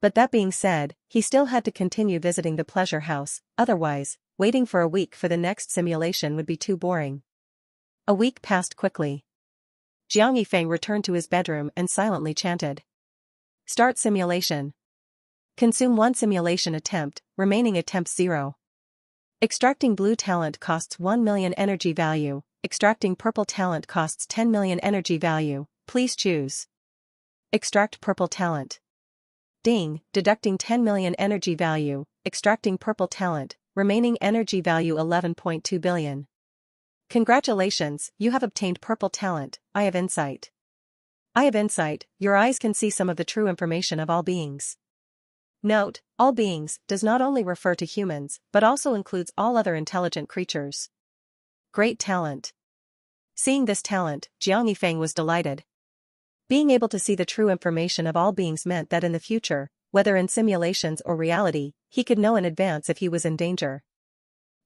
But that being said, he still had to continue visiting the pleasure house, otherwise, waiting for a week for the next simulation would be too boring. A week passed quickly. Jiang Yifeng returned to his bedroom and silently chanted. Start simulation. Consume 1 simulation attempt, remaining attempts 0. Extracting blue talent costs 1 million energy value, extracting purple talent costs 10 million energy value, please choose. Extract purple talent. Ding, deducting 10 million energy value, extracting purple talent, remaining energy value 11.2 billion. Congratulations, you have obtained purple talent, Eye of Insight. Eye of Insight, your eyes can see some of the true information of all beings. Note, all beings does not only refer to humans, but also includes all other intelligent creatures. Great talent. Seeing this talent, Jiang Yifeng was delighted. Being able to see the true information of all beings meant that in the future, whether in simulations or reality, he could know in advance if he was in danger.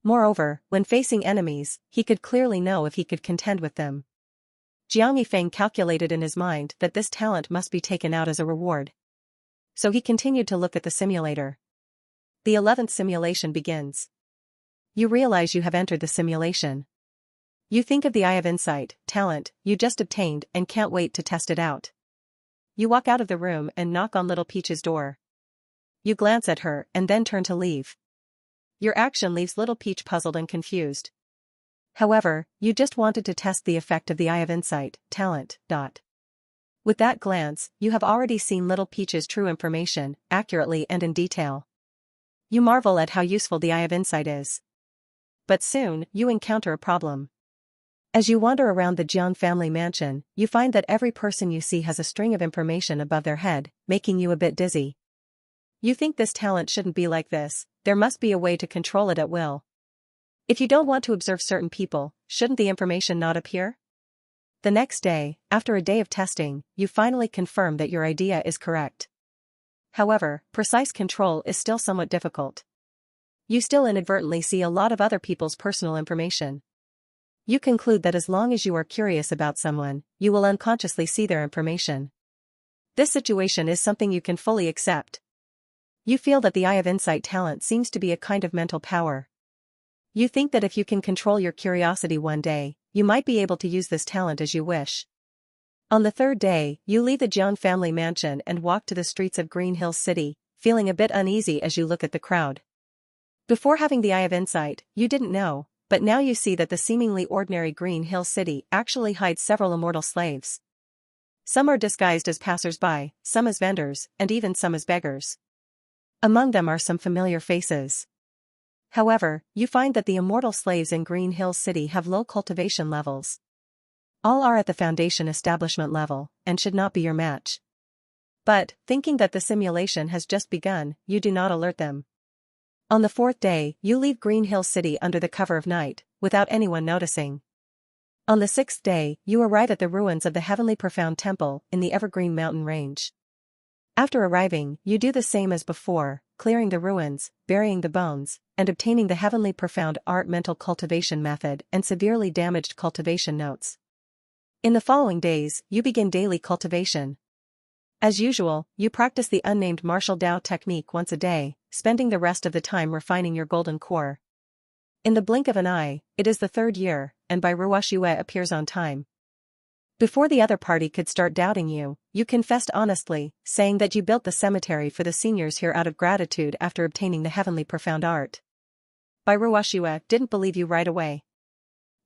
Moreover, when facing enemies, he could clearly know if he could contend with them. Jiang Yifeng calculated in his mind that this talent must be taken out as a reward. So he continued to look at the simulator. The 11th simulation begins. You realize you have entered the simulation. You think of the Eye of Insight, talent, you just obtained and can't wait to test it out. You walk out of the room and knock on Little Peach's door. You glance at her and then turn to leave. Your action leaves Little Peach puzzled and confused. However, you just wanted to test the effect of the Eye of Insight, talent. With that glance, you have already seen Little Peach's true information, accurately and in detail. You marvel at how useful the Eye of Insight is. But soon, you encounter a problem. As you wander around the Jiang family mansion, you find that every person you see has a string of information above their head, making you a bit dizzy. You think this talent shouldn't be like this, there must be a way to control it at will. If you don't want to observe certain people, shouldn't the information not appear? The next day, after a day of testing, you finally confirm that your idea is correct. However, precise control is still somewhat difficult. You still inadvertently see a lot of other people's personal information. You conclude that as long as you are curious about someone, you will unconsciously see their information. This situation is something you can fully accept. You feel that the Eye of Insight talent seems to be a kind of mental power. You think that if you can control your curiosity one day, you might be able to use this talent as you wish. On the third day, you leave the Jiang family mansion and walk to the streets of Green Hills City, feeling a bit uneasy as you look at the crowd. Before having the Eye of Insight, you didn't know, but now you see that the seemingly ordinary Green Hills City actually hides several immortal slaves. Some are disguised as passers-by, some as vendors, and even some as beggars. Among them are some familiar faces. However, you find that the immortal slaves in Green Hills City have low cultivation levels. All are at the foundation establishment level, and should not be your match. But, thinking that the simulation has just begun, you do not alert them. On the fourth day, you leave Green Hills City under the cover of night, without anyone noticing. On the sixth day, you arrive at the ruins of the Heavenly Profound Temple in the Evergreen Mountain Range. After arriving, you do the same as before, clearing the ruins, burying the bones, and obtaining the Heavenly Profound Art Mental Cultivation Method and Severely Damaged Cultivation Notes. In the following days, you begin daily cultivation. As usual, you practice the unnamed martial Dao technique once a day, spending the rest of the time refining your golden core. In the blink of an eye, it is the third year, and Bai Ruoxue appears on time. Before the other party could start doubting you, you confessed honestly, saying that you built the cemetery for the seniors here out of gratitude after obtaining the Heavenly Profound Art. Bai Ruoxue didn't believe you right away.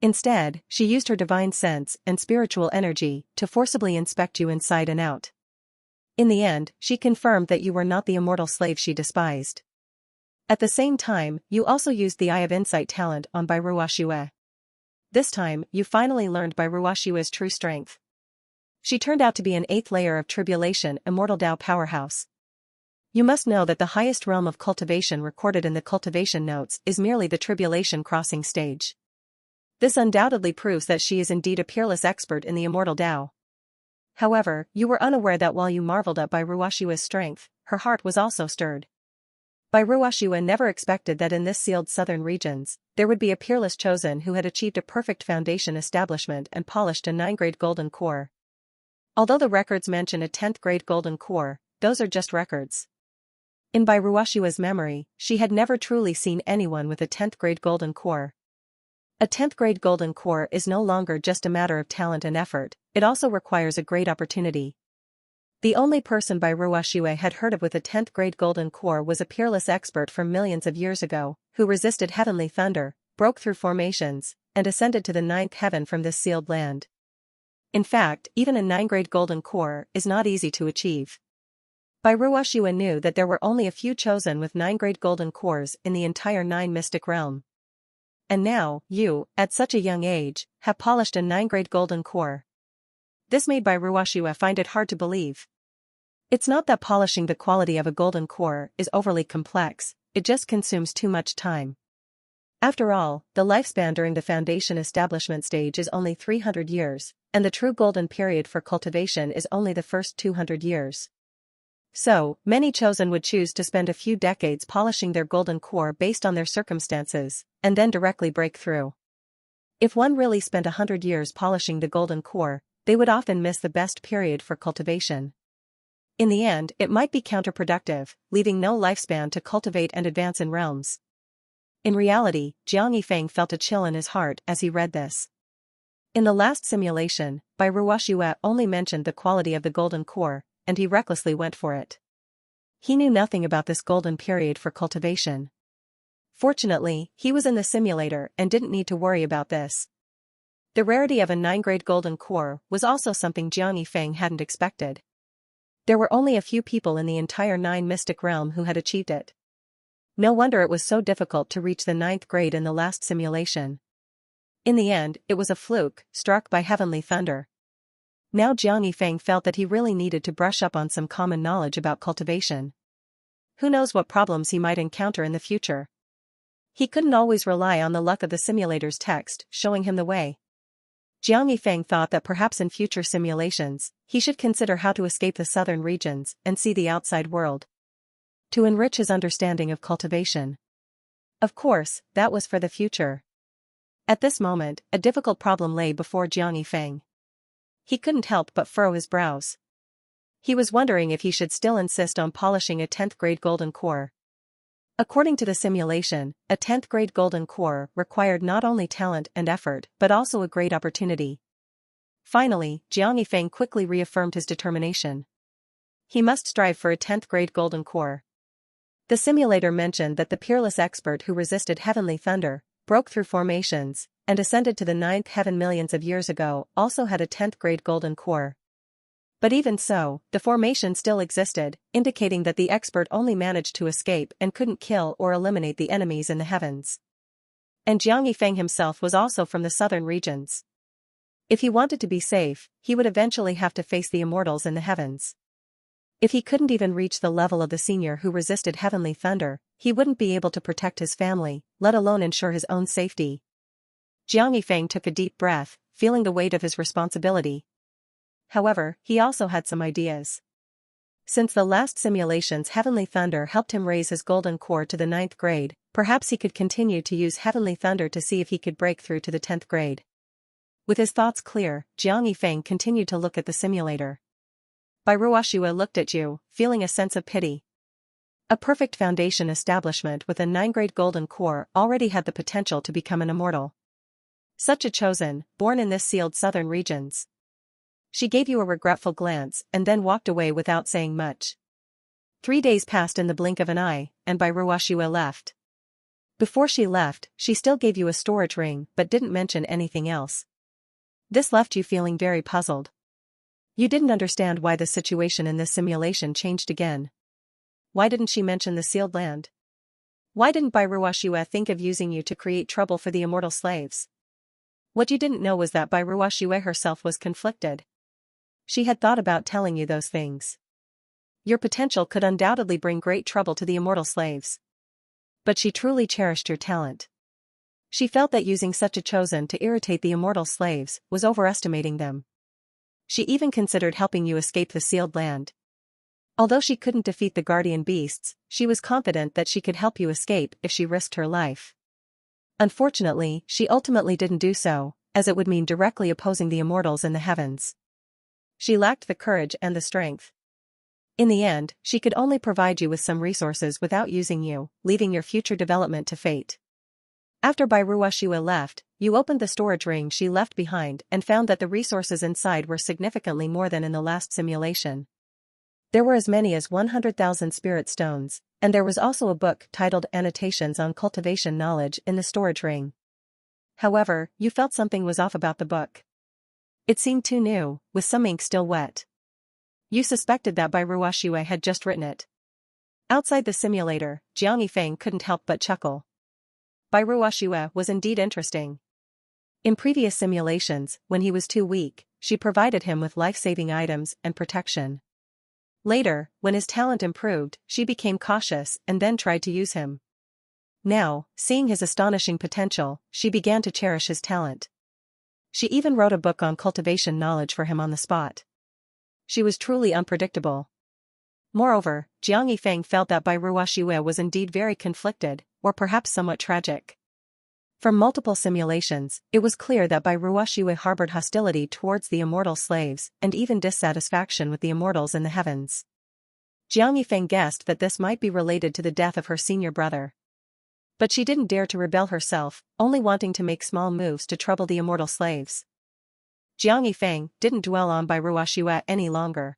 Instead, she used her divine sense and spiritual energy to forcibly inspect you inside and out. In the end, she confirmed that you were not the immortal slave she despised. At the same time, you also used the Eye of Insight talent on Bai Ruoxue. This time, you finally learned Bai Ruoxue's true strength. She turned out to be an 8th layer of Tribulation Immortal Dao powerhouse. You must know that the highest realm of cultivation recorded in the cultivation notes is merely the Tribulation crossing stage. This undoubtedly proves that she is indeed a peerless expert in the Immortal Dao. However, you were unaware that while you marveled at Bai Ruoxue's strength, her heart was also stirred. Bai Ruoxue never expected that in this sealed southern regions, there would be a peerless chosen who had achieved a perfect foundation establishment and polished a 9th-grade golden core. Although the records mention a 10th-grade golden core, those are just records. In Bai Ruoxue's memory, she had never truly seen anyone with a 10th-grade golden core. A 10th-grade golden core is no longer just a matter of talent and effort, it also requires a great opportunity. The only person Bai Ruoxue had heard of with a 10th-grade golden core was a peerless expert from millions of years ago, who resisted heavenly thunder, broke through formations, and ascended to the 9th heaven from this sealed land. In fact, even a 9th-grade golden core is not easy to achieve. Bai Ruoxue knew that there were only a few chosen with 9th-grade golden cores in the entire 9 mystic realm. And now, you, at such a young age, have polished a 9th-grade golden core. This made Bai Ruoxue find it hard to believe. It's not that polishing the quality of a golden core is overly complex, it just consumes too much time. After all, the lifespan during the foundation establishment stage is only 300 years, and the true golden period for cultivation is only the first 200 years. So, many chosen would choose to spend a few decades polishing their golden core based on their circumstances, and then directly break through. If one really spent 100 years polishing the golden core, they would often miss the best period for cultivation. In the end, it might be counterproductive, leaving no lifespan to cultivate and advance in realms. In reality, Jiang Yifeng felt a chill in his heart as he read this. In the last simulation, Bai Ruoxue only mentioned the quality of the golden core, and he recklessly went for it. He knew nothing about this golden period for cultivation. Fortunately, he was in the simulator and didn't need to worry about this. The rarity of a 9th-grade golden core was also something Jiang Yifeng hadn't expected. There were only a few people in the entire 9 mystic realm who had achieved it. No wonder it was so difficult to reach the 9th grade in the last simulation. In the end, it was a fluke, struck by heavenly thunder. Now Jiang Yifeng felt that he really needed to brush up on some common knowledge about cultivation. Who knows what problems he might encounter in the future? He couldn't always rely on the luck of the simulator's text, showing him the way. Jiang Yifeng thought that perhaps in future simulations, he should consider how to escape the southern regions and see the outside world, to enrich his understanding of cultivation. Of course, that was for the future. At this moment, a difficult problem lay before Jiang Yifeng. He couldn't help but furrow his brows. He was wondering if he should still insist on polishing a 10th grade golden core. According to the simulation, a 10th grade golden core required not only talent and effort but also a great opportunity. Finally, Jiang Yifeng quickly reaffirmed his determination. He must strive for a 10th grade golden core. The simulator mentioned that the peerless expert who resisted heavenly thunder, broke through formations, and ascended to the 9th heaven millions of years ago also had a 10th grade golden core. But even so, the formation still existed, indicating that the expert only managed to escape and couldn't kill or eliminate the enemies in the heavens. And Jiang Yifeng himself was also from the southern regions. If he wanted to be safe, he would eventually have to face the immortals in the heavens. If he couldn't even reach the level of the senior who resisted heavenly thunder, he wouldn't be able to protect his family, let alone ensure his own safety. Jiang Yifeng took a deep breath, feeling the weight of his responsibility. However, he also had some ideas. Since the last simulation's heavenly thunder helped him raise his golden core to the 9th grade, perhaps he could continue to use heavenly thunder to see if he could break through to the 10th grade. With his thoughts clear, Jiang Yifeng continued to look at the simulator. Bai Ruoxue looked at you, feeling a sense of pity. A perfect foundation establishment with a 9th-grade golden core already had the potential to become an immortal. Such a chosen, born in this sealed southern regions. She gave you a regretful glance and then walked away without saying much. 3 days passed in the blink of an eye, and Bai Ruoxue left. Before she left, she still gave you a storage ring but didn't mention anything else. This left you feeling very puzzled. You didn't understand why the situation in this simulation changed again. Why didn't she mention the sealed land? Why didn't Bai Ruoxue think of using you to create trouble for the immortal slaves? What you didn't know was that Bai Ruoxue herself was conflicted. She had thought about telling you those things. Your potential could undoubtedly bring great trouble to the immortal slaves. But she truly cherished your talent. She felt that using such a chosen to irritate the immortal slaves was overestimating them. She even considered helping you escape the sealed land. Although she couldn't defeat the guardian beasts, she was confident that she could help you escape if she risked her life. Unfortunately, she ultimately didn't do so, as it would mean directly opposing the immortals in the heavens. She lacked the courage and the strength. In the end, she could only provide you with some resources without using you, leaving your future development to fate. After Bai Ruoxue left, you opened the storage ring she left behind and found that the resources inside were significantly more than in the last simulation. There were as many as 100,000 spirit stones, and there was also a book titled Annotations on Cultivation Knowledge in the storage ring. However, you felt something was off about the book. It seemed too new, with some ink still wet. You suspected that Bai Ruoxue had just written it. Outside the simulator, Jiang Yifeng couldn't help but chuckle. Bai Ruoxue was indeed interesting. In previous simulations, when he was too weak, she provided him with life-saving items and protection. Later, when his talent improved, she became cautious and then tried to use him. Now, seeing his astonishing potential, she began to cherish his talent. She even wrote a book on cultivation knowledge for him on the spot. She was truly unpredictable. Moreover, Jiang Yifeng felt that Bai Ruoxue was indeed very conflicted, or perhaps somewhat tragic. From multiple simulations, it was clear that Bai Ruoxue harbored hostility towards the immortal slaves and even dissatisfaction with the immortals in the heavens. Jiang Yifeng guessed that this might be related to the death of her senior brother. But she didn't dare to rebel herself, only wanting to make small moves to trouble the immortal slaves. Jiang Yifeng didn't dwell on Bai Ruoxue any longer.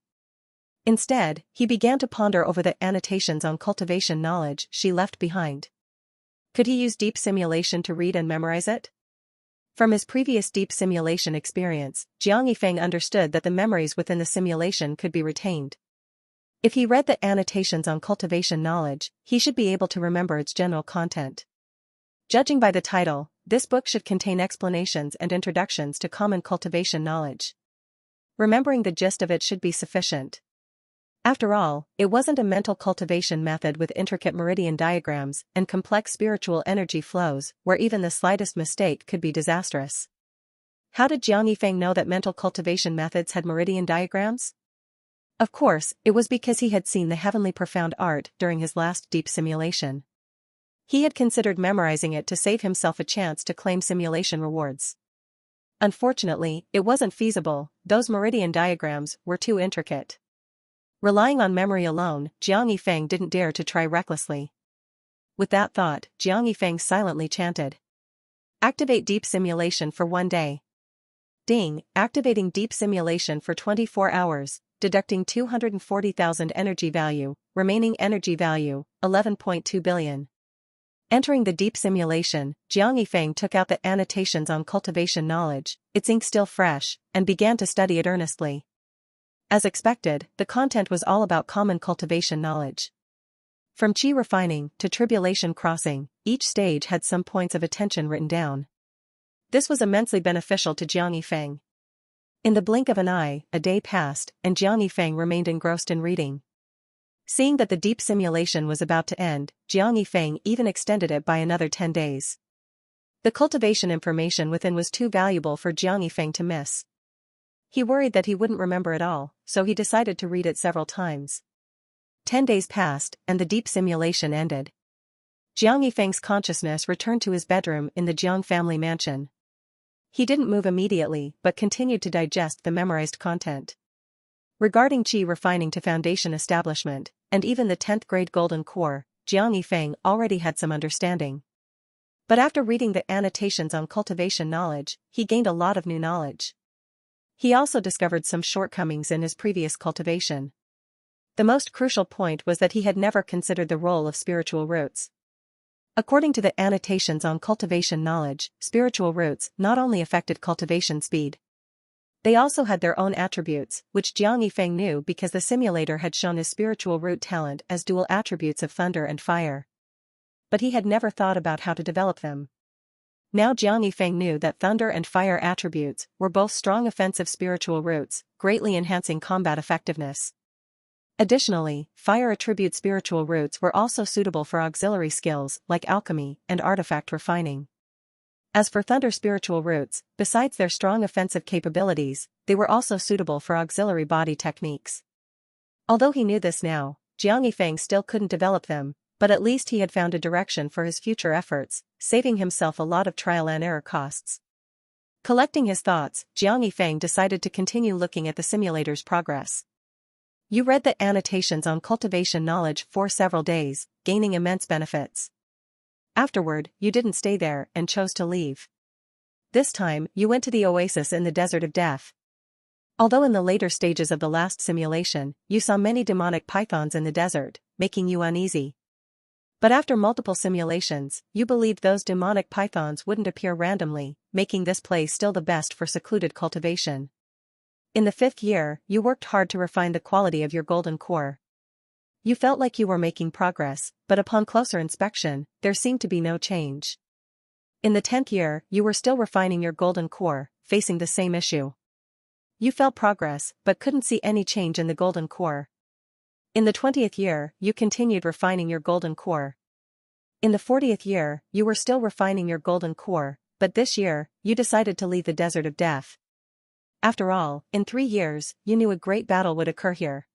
Instead, he began to ponder over the annotations on cultivation knowledge she left behind. Could he use deep simulation to read and memorize it? From his previous deep simulation experience, Jiang Yifeng understood that the memories within the simulation could be retained. If he read the annotations on cultivation knowledge, he should be able to remember its general content. Judging by the title, This book should contain explanations and introductions to common cultivation knowledge. Remembering the gist of it should be sufficient. After all, it wasn't a mental cultivation method with intricate meridian diagrams and complex spiritual energy flows, where even the slightest mistake could be disastrous. How did Jiang Yifeng know that mental cultivation methods had meridian diagrams? Of course, it was because he had seen the heavenly profound art during his last deep simulation. He had considered memorizing it to save himself a chance to claim simulation rewards. Unfortunately, it wasn't feasible, those meridian diagrams were too intricate. Relying on memory alone, Jiang Yifeng didn't dare to try recklessly. With that thought, Jiang Yifeng silently chanted. Activate deep simulation for 1 day. Ding, activating deep simulation for 24 hours, deducting 240,000 energy value, remaining energy value, 11.2 billion. Entering the deep simulation, Jiang Yifeng took out the annotations on cultivation knowledge, its ink still fresh, and began to study it earnestly. As expected, the content was all about common cultivation knowledge. From qi refining to tribulation crossing, each stage had some points of attention written down. This was immensely beneficial to Jiang Yifeng. In the blink of an eye, a day passed, and Jiang Yifeng remained engrossed in reading. Seeing that the deep simulation was about to end, Jiang Yifeng even extended it by another 10 days. The cultivation information within was too valuable for Jiang Yifeng to miss. He worried that he wouldn't remember it all, so he decided to read it several times. 10 days passed, and the deep simulation ended. Jiang Yifeng's consciousness returned to his bedroom in the Jiang family mansion. He didn't move immediately but continued to digest the memorized content. Regarding qi refining to foundation establishment, and even the 10th grade golden core, Jiang Yifeng already had some understanding. But after reading the annotations on cultivation knowledge, he gained a lot of new knowledge. He also discovered some shortcomings in his previous cultivation. The most crucial point was that he had never considered the role of spiritual roots. According to the annotations on cultivation knowledge, spiritual roots not only affected cultivation speed. They also had their own attributes, which Jiang Yifeng knew because the simulator had shown his spiritual root talent as dual attributes of thunder and fire. But he had never thought about how to develop them. Now Jiang Yifeng knew that thunder and fire attributes were both strong offensive spiritual roots, greatly enhancing combat effectiveness. Additionally, fire attribute spiritual roots were also suitable for auxiliary skills like alchemy and artifact refining. As for thunder spiritual roots, besides their strong offensive capabilities, they were also suitable for auxiliary body techniques. Although he knew this now, Jiang Yifeng still couldn't develop them, but at least he had found a direction for his future efforts, saving himself a lot of trial and error costs. Collecting his thoughts, Jiang Yifeng decided to continue looking at the simulator's progress. You read the annotations on cultivation knowledge for several days, gaining immense benefits. Afterward, you didn't stay there and chose to leave. This time, you went to the oasis in the desert of death. Although in the later stages of the last simulation, you saw many demonic pythons in the desert, making you uneasy. But after multiple simulations, you believed those demonic pythons wouldn't appear randomly, making this place still the best for secluded cultivation. In the 5th year, you worked hard to refine the quality of your golden core. You felt like you were making progress, but upon closer inspection, there seemed to be no change. In the 10th year, you were still refining your golden core, facing the same issue. You felt progress, but couldn't see any change in the golden core. In the 20th year, you continued refining your golden core. In the 40th year, you were still refining your golden core, but this year, you decided to leave the desert of death. After all, in 3 years, you knew a great battle would occur here.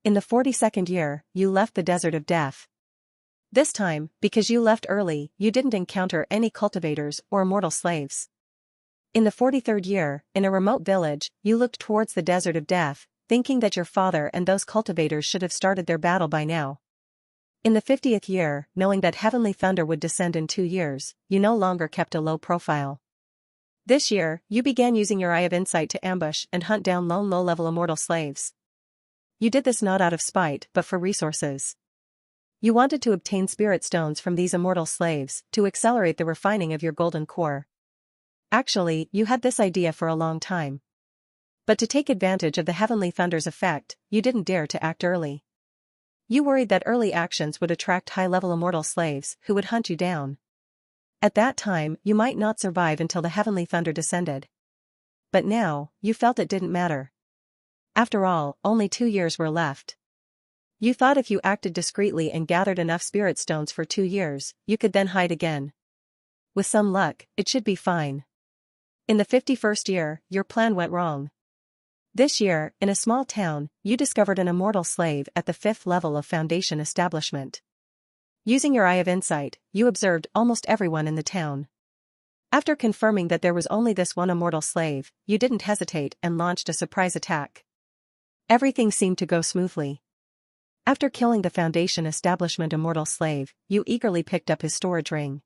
In the 42nd year, you left the desert of death. This time, because you left early, you didn't encounter any cultivators or mortal slaves. In the 43rd year, in a remote village, you looked towards the desert of death, thinking that your father and those cultivators should have started their battle by now. In the 50th year, knowing that heavenly thunder would descend in 2 years, you no longer kept a low profile. This year, you began using your eye of insight to ambush and hunt down lone low-level immortal slaves. You did this not out of spite but for resources. You wanted to obtain spirit stones from these immortal slaves to accelerate the refining of your golden core. Actually, you had this idea for a long time. But to take advantage of the heavenly thunder's effect, you didn't dare to act early. You worried that early actions would attract high-level immortal slaves who would hunt you down. At that time, you might not survive until the heavenly thunder descended. But now, you felt it didn't matter. After all, only 2 years were left. You thought if you acted discreetly and gathered enough spirit stones for 2 years, you could then hide again. With some luck, it should be fine. In the 51st year, your plan went wrong. This year, in a small town, you discovered an immortal slave at the 5th level of Foundation establishment. Using your eye of insight, you observed almost everyone in the town. After confirming that there was only this one immortal slave, you didn't hesitate and launched a surprise attack. Everything seemed to go smoothly. After killing the Foundation establishment immortal slave, you eagerly picked up his storage ring.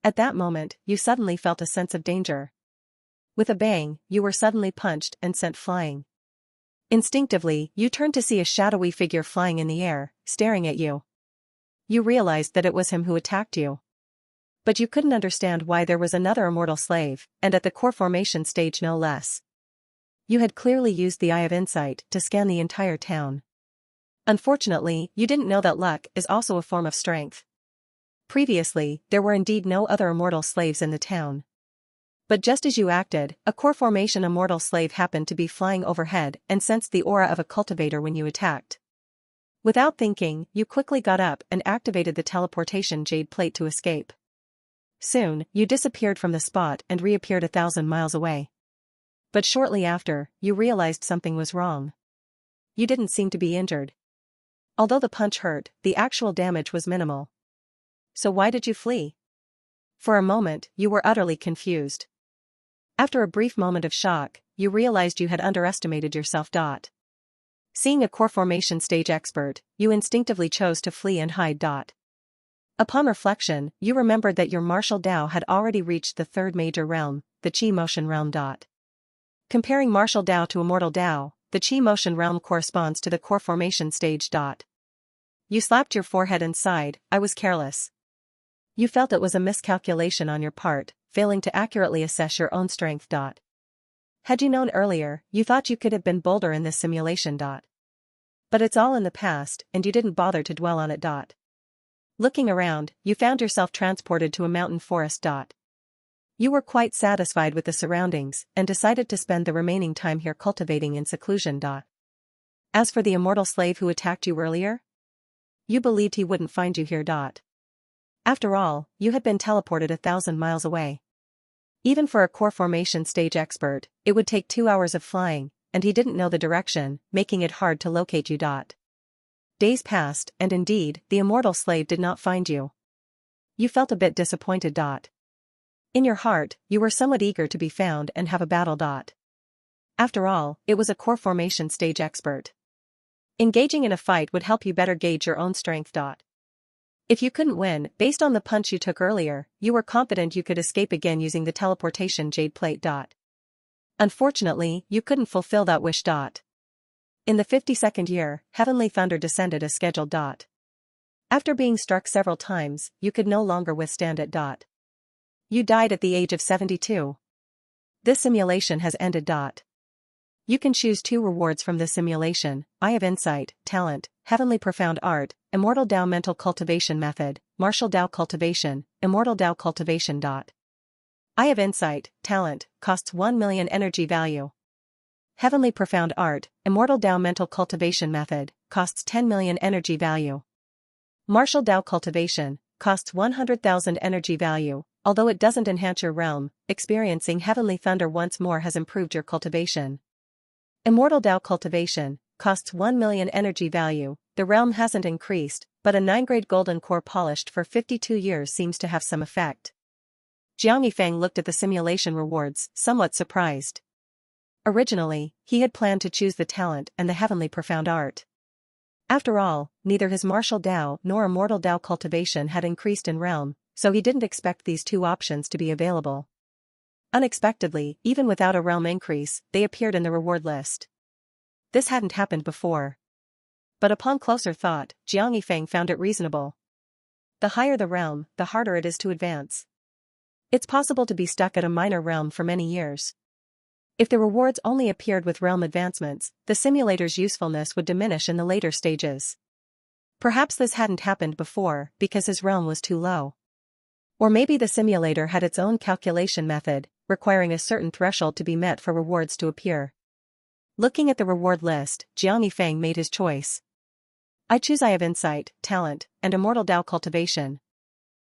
At that moment, you suddenly felt a sense of danger. With a bang, you were suddenly punched and sent flying. Instinctively, you turned to see a shadowy figure flying in the air, staring at you. You realized that it was him who attacked you. But you couldn't understand why there was another immortal slave, and at the core formation stage no less. You had clearly used the eye of insight to scan the entire town. Unfortunately, you didn't know that luck is also a form of strength. Previously, there were indeed no other immortal slaves in the town. But just as you acted, a core formation immortal slave happened to be flying overhead and sensed the aura of a cultivator when you attacked. Without thinking, you quickly got up and activated the teleportation jade plate to escape. Soon, you disappeared from the spot and reappeared 1,000 miles away. But shortly after, you realized something was wrong. You didn't seem to be injured. Although the punch hurt, the actual damage was minimal. So why did you flee? For a moment, you were utterly confused. After a brief moment of shock, you realized you had underestimated yourself. Seeing a core formation stage expert, you instinctively chose to flee and hide. Upon reflection, you remembered that your martial Dao had already reached the 3rd major realm, the Qi motion realm. Comparing martial Dao to immortal Dao, the Qi motion realm corresponds to the core formation stage. You slapped your forehead and sighed, "I was careless." You felt it was a miscalculation on your part, failing to accurately assess your own strength. Had you known earlier, you thought you could have been bolder in this simulation. But it's all in the past, and you didn't bother to dwell on it. Looking around, you found yourself transported to a mountain forest. You were quite satisfied with the surroundings and decided to spend the remaining time here cultivating in seclusion. As for the immortal slave who attacked you earlier, you believed he wouldn't find you here. After all, you had been teleported 1,000 miles away. Even for a core formation stage expert, it would take 2 hours of flying, and he didn't know the direction, making it hard to locate you. Days passed, and indeed, the immortal slave did not find you. You felt a bit disappointed. In your heart, you were somewhat eager to be found and have a battle. After all, it was a core formation stage expert. Engaging in a fight would help you better gauge your own strength. If you couldn't win, based on the punch you took earlier, you were confident you could escape again using the teleportation jade plate. Unfortunately, you couldn't fulfill that wish. In the 52nd year, heavenly thunder descended as scheduled. After being struck several times, you could no longer withstand it. You died at the age of 72. This simulation has ended. You can choose 2 rewards from this simulation: Eye of Insight, Talent, Heavenly Profound Art, Immortal Dao Mental Cultivation Method, Martial Dao Cultivation, Immortal Dao Cultivation. Eye of Insight, Talent, costs 1 million energy value. Heavenly Profound Art, Immortal Dao Mental Cultivation Method, costs 10 million energy value. Martial Dao Cultivation, costs 100,000 energy value. Although it doesn't enhance your realm, experiencing heavenly thunder once more has improved your cultivation. Immortal Dao Cultivation, costs 1 million energy value. The realm hasn't increased, but a 9-grade golden core polished for 52 years seems to have some effect. Jiang Yifeng looked at the simulation rewards, somewhat surprised. Originally, he had planned to choose the talent and the heavenly profound art. After all, neither his martial Dao nor immortal Dao cultivation had increased in realm, so he didn't expect these 2 options to be available. Unexpectedly, even without a realm increase, they appeared in the reward list. This hadn't happened before. But upon closer thought, Jiang Yifeng found it reasonable. The higher the realm, the harder it is to advance. It's possible to be stuck at a minor realm for many years. If the rewards only appeared with realm advancements, the simulator's usefulness would diminish in the later stages. Perhaps this hadn't happened before because his realm was too low. Or maybe the simulator had its own calculation method, requiring a certain threshold to be met for rewards to appear. Looking at the reward list, Jiang Yifeng made his choice. I choose Eye of Insight, Talent, and Immortal Dao Cultivation.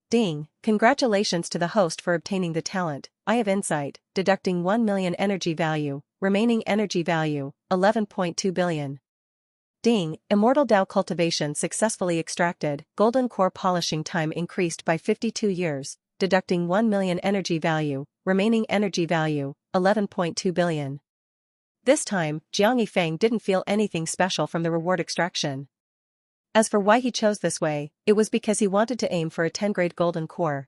Ding, congratulations to the host for obtaining the talent, Eye of Insight, deducting 1 million energy value, remaining energy value, 11.2 billion. Ding, Immortal Dao Cultivation successfully extracted, golden core polishing time increased by 52 years, deducting 1 million energy value, remaining energy value, 11.2 billion. This time, Jiang Yifeng didn't feel anything special from the reward extraction. As for why he chose this way, it was because he wanted to aim for a 10-grade golden core.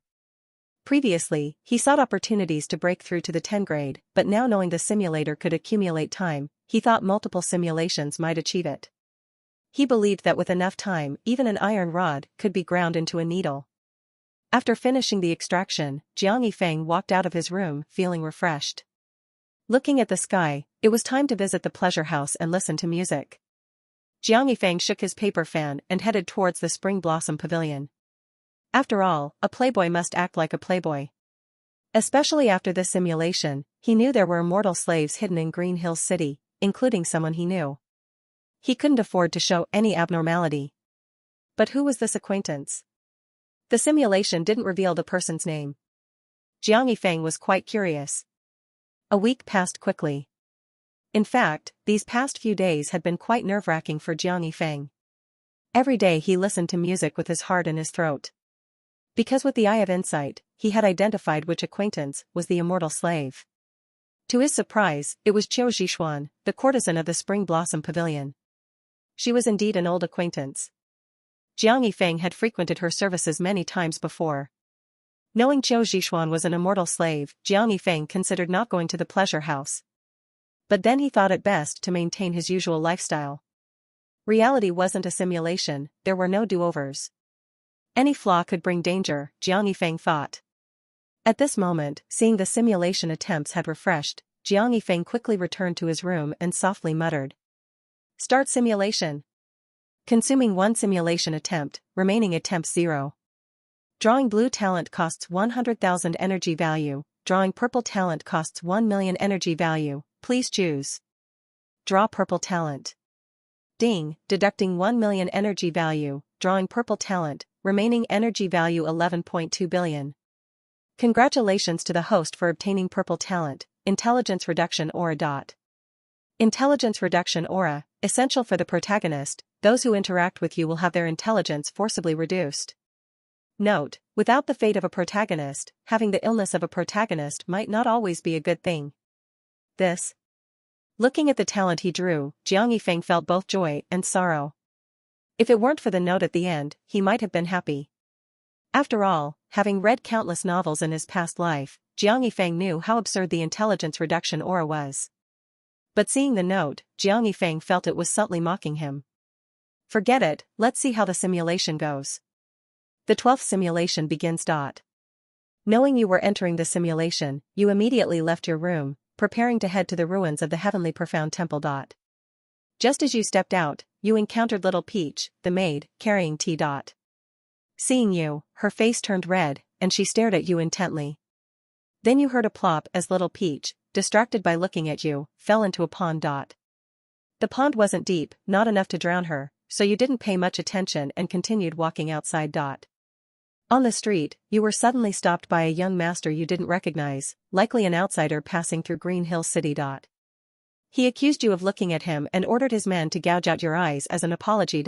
Previously, he sought opportunities to break through to the 10 grade, but now knowing the simulator could accumulate time, he thought multiple simulations might achieve it. He believed that with enough time, even an iron rod could be ground into a needle. After finishing the extraction, Jiang Yifeng walked out of his room, feeling refreshed. Looking at the sky, it was time to visit the pleasure house and listen to music. Jiang Yifeng shook his paper fan and headed towards the Spring Blossom Pavilion. After all, a playboy must act like a playboy. Especially after this simulation, he knew there were immortal slaves hidden in Green Hills City, including someone he knew. He couldn't afford to show any abnormality. But who was this acquaintance? The simulation didn't reveal the person's name. Jiang Yifeng was quite curious. A week passed quickly. In fact, these past few days had been quite nerve-wracking for Jiang Yifeng. Every day he listened to music with his heart in his throat. Because with the Eye of Insight, he had identified which acquaintance was the immortal slave. To his surprise, it was Qiu Zixuan, the courtesan of the Spring Blossom Pavilion. She was indeed an old acquaintance. Jiang Yifeng had frequented her services many times before. Knowing Qiu Zixuan was an immortal slave, Jiang Yifeng considered not going to the pleasure house. But then he thought it best to maintain his usual lifestyle. Reality wasn't a simulation, there were no do-overs. Any flaw could bring danger, Jiang Yifeng thought. At this moment, seeing the simulation attempts had refreshed, Jiang Yifeng quickly returned to his room and softly muttered. Start simulation. Consuming 1 simulation attempt, remaining attempts 0. Drawing blue talent costs 100,000 energy value, drawing purple talent costs 1 million energy value, please choose. Draw purple talent. Ding, deducting 1 million energy value, drawing purple talent, remaining energy value 11.2 billion. Congratulations to the host for obtaining purple talent, intelligence reduction aura. Intelligence reduction aura, essential for the protagonist, those who interact with you will have their intelligence forcibly reduced. Note, without the fate of a protagonist, having the illness of a protagonist might not always be a good thing. This. Looking at the talent he drew, Jiang Yifeng felt both joy and sorrow. If it weren't for the note at the end, he might have been happy. After all, having read countless novels in his past life, Jiang Yifeng knew how absurd the intelligence reduction aura was. But seeing the note, Jiang Yifeng felt it was subtly mocking him. Forget it, let's see how the simulation goes. The 12th simulation begins. Knowing you were entering the simulation, you immediately left your room, preparing to head to the ruins of the Heavenly Profound Temple. Just as you stepped out, you encountered Little Peach, the maid, carrying tea. Seeing you, her face turned red, and she stared at you intently. Then you heard a plop as Little Peach, distracted by looking at you, fell into a pond. The pond wasn't deep, not enough to drown her, so you didn't pay much attention and continued walking outside. On the street, you were suddenly stopped by a young master you didn't recognize, likely an outsider passing through Green Hill City. He accused you of looking at him and ordered his men to gouge out your eyes as an apology.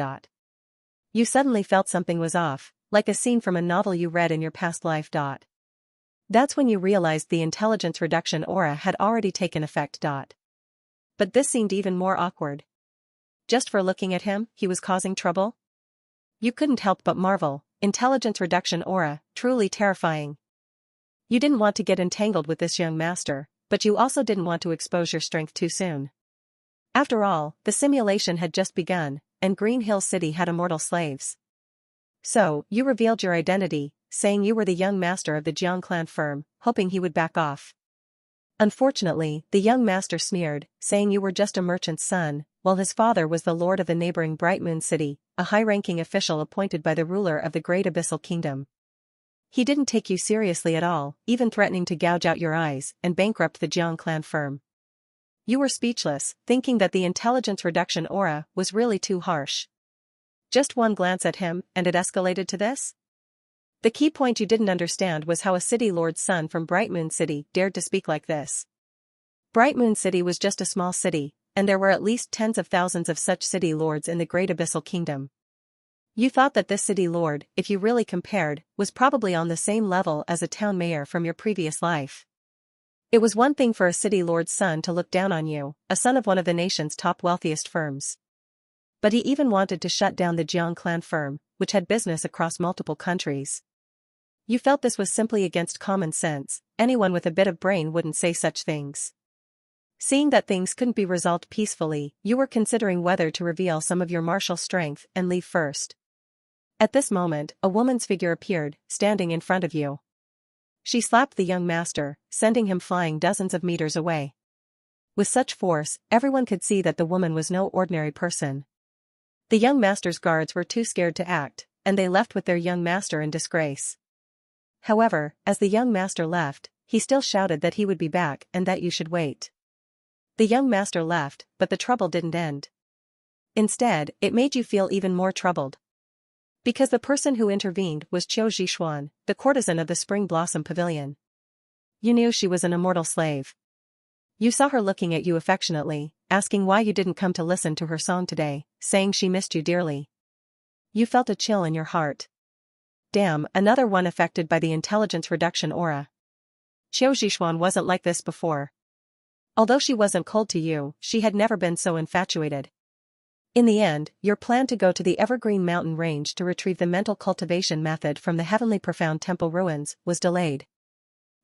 You suddenly felt something was off, like a scene from a novel you read in your past life. That's when you realized the intelligence reduction aura had already taken effect. But this seemed even more awkward. Just for looking at him, he was causing trouble? You couldn't help but marvel, intelligence reduction aura, truly terrifying. You didn't want to get entangled with this young master, but you also didn't want to expose your strength too soon. After all, the simulation had just begun, and Green Hill City had immortal slaves. So, you revealed your identity, saying you were the young master of the Jiang clan firm, hoping he would back off. Unfortunately, the young master sneered, saying you were just a merchant's son, while his father was the lord of the neighboring Bright Moon City, a high-ranking official appointed by the ruler of the Great Abyssal Kingdom. He didn't take you seriously at all, even threatening to gouge out your eyes and bankrupt the Jiang clan firm. You were speechless, thinking that the intelligence reduction aura was really too harsh. Just one glance at him, and it escalated to this? The key point you didn't understand was how a city lord's son from Bright Moon City dared to speak like this. Bright Moon City was just a small city, and there were at least tens of thousands of such city lords in the Great Abyssal Kingdom. You thought that this city lord, if you really compared, was probably on the same level as a town mayor from your previous life. It was one thing for a city lord's son to look down on you, a son of one of the nation's top wealthiest firms. But he even wanted to shut down the Jiang clan firm, which had business across multiple countries. You felt this was simply against common sense. Anyone with a bit of brain wouldn't say such things. Seeing that things couldn't be resolved peacefully, you were considering whether to reveal some of your martial strength and leave first. At this moment, a woman's figure appeared, standing in front of you. She slapped the young master, sending him flying dozens of meters away. With such force, everyone could see that the woman was no ordinary person. The young master's guards were too scared to act, and they left with their young master in disgrace. However, as the young master left, he still shouted that he would be back and that you should wait. The young master left, but the trouble didn't end. Instead, it made you feel even more troubled. Because the person who intervened was Qiu Zhishuan, the courtesan of the Spring Blossom Pavilion. You knew she was an immortal slave. You saw her looking at you affectionately, asking why you didn't come to listen to her song today, saying she missed you dearly. You felt a chill in your heart. Damn, another one affected by the intelligence reduction aura. Qiu Zhishuan wasn't like this before. Although she wasn't cold to you, she had never been so infatuated. In the end, your plan to go to the Evergreen Mountain Range to retrieve the mental cultivation method from the Heavenly Profound Temple ruins was delayed.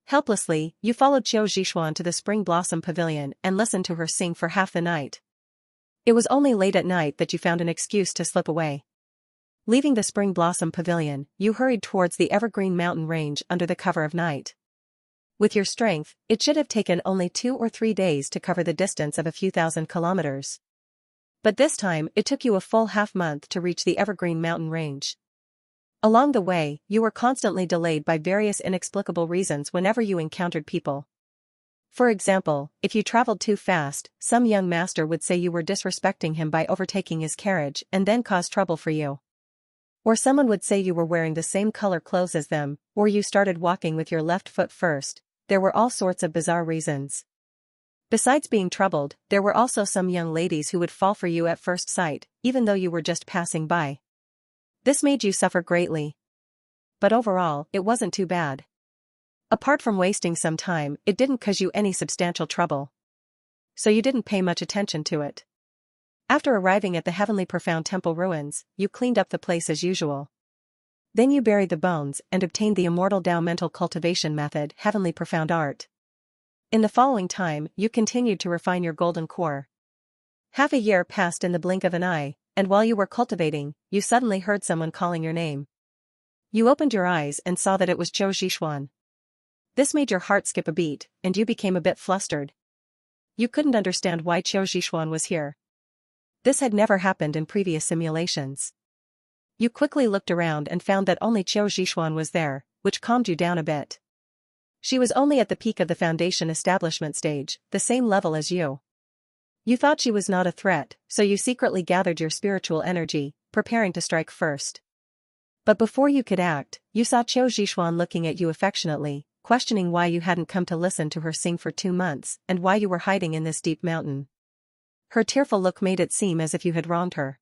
Helplessly, you followed Qiu Zhishuan to the Spring Blossom Pavilion and listened to her sing for half the night. It was only late at night that you found an excuse to slip away. Leaving the Spring Blossom Pavilion, you hurried towards the Evergreen Mountain Range under the cover of night. With your strength, it should have taken only 2 or 3 days to cover the distance of a few thousand kilometers. But this time, it took you a full half-month to reach the Evergreen Mountain Range. Along the way, you were constantly delayed by various inexplicable reasons whenever you encountered people. For example, if you traveled too fast, some young master would say you were disrespecting him by overtaking his carriage and then cause trouble for you. Or someone would say you were wearing the same color clothes as them, or you started walking with your left foot first. There were all sorts of bizarre reasons. Besides being troubled, there were also some young ladies who would fall for you at first sight, even though you were just passing by. This made you suffer greatly. But overall, it wasn't too bad. Apart from wasting some time, it didn't cause you any substantial trouble. So you didn't pay much attention to it. After arriving at the Heavenly Profound Temple ruins, you cleaned up the place as usual. Then you buried the bones and obtained the Immortal Tao mental cultivation method, Heavenly Profound Art. In the following time, you continued to refine your golden core. Half a year passed in the blink of an eye, and while you were cultivating, you suddenly heard someone calling your name. You opened your eyes and saw that it was Qiu Zhishuan. This made your heart skip a beat, and you became a bit flustered. You couldn't understand why Qiu Zhishuan was here. This had never happened in previous simulations. You quickly looked around and found that only Qiu Zhishuan was there, which calmed you down a bit. She was only at the peak of the Foundation establishment stage, the same level as you. You thought she was not a threat, so you secretly gathered your spiritual energy, preparing to strike first. But before you could act, you saw Qiu Zhishuan looking at you affectionately, questioning why you hadn't come to listen to her sing for 2 months and why you were hiding in this deep mountain. Her tearful look made it seem as if you had wronged her.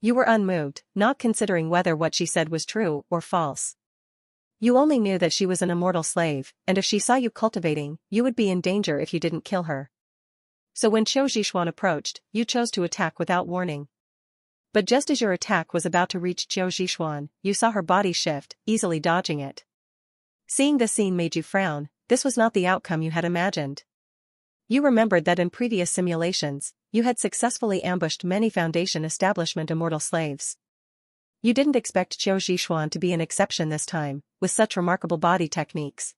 You were unmoved, not considering whether what she said was true or false. You only knew that she was an immortal slave, and if she saw you cultivating, you would be in danger if you didn't kill her. So when Qiu Zhishuan approached, you chose to attack without warning. But just as your attack was about to reach Qiu Zhishuan, you saw her body shift, easily dodging it. Seeing the scene made you frown. This was not the outcome you had imagined. You remembered that in previous simulations, you had successfully ambushed many Foundation establishment immortal slaves. You didn't expect Qiu Zhishuan to be an exception this time, with such remarkable body techniques.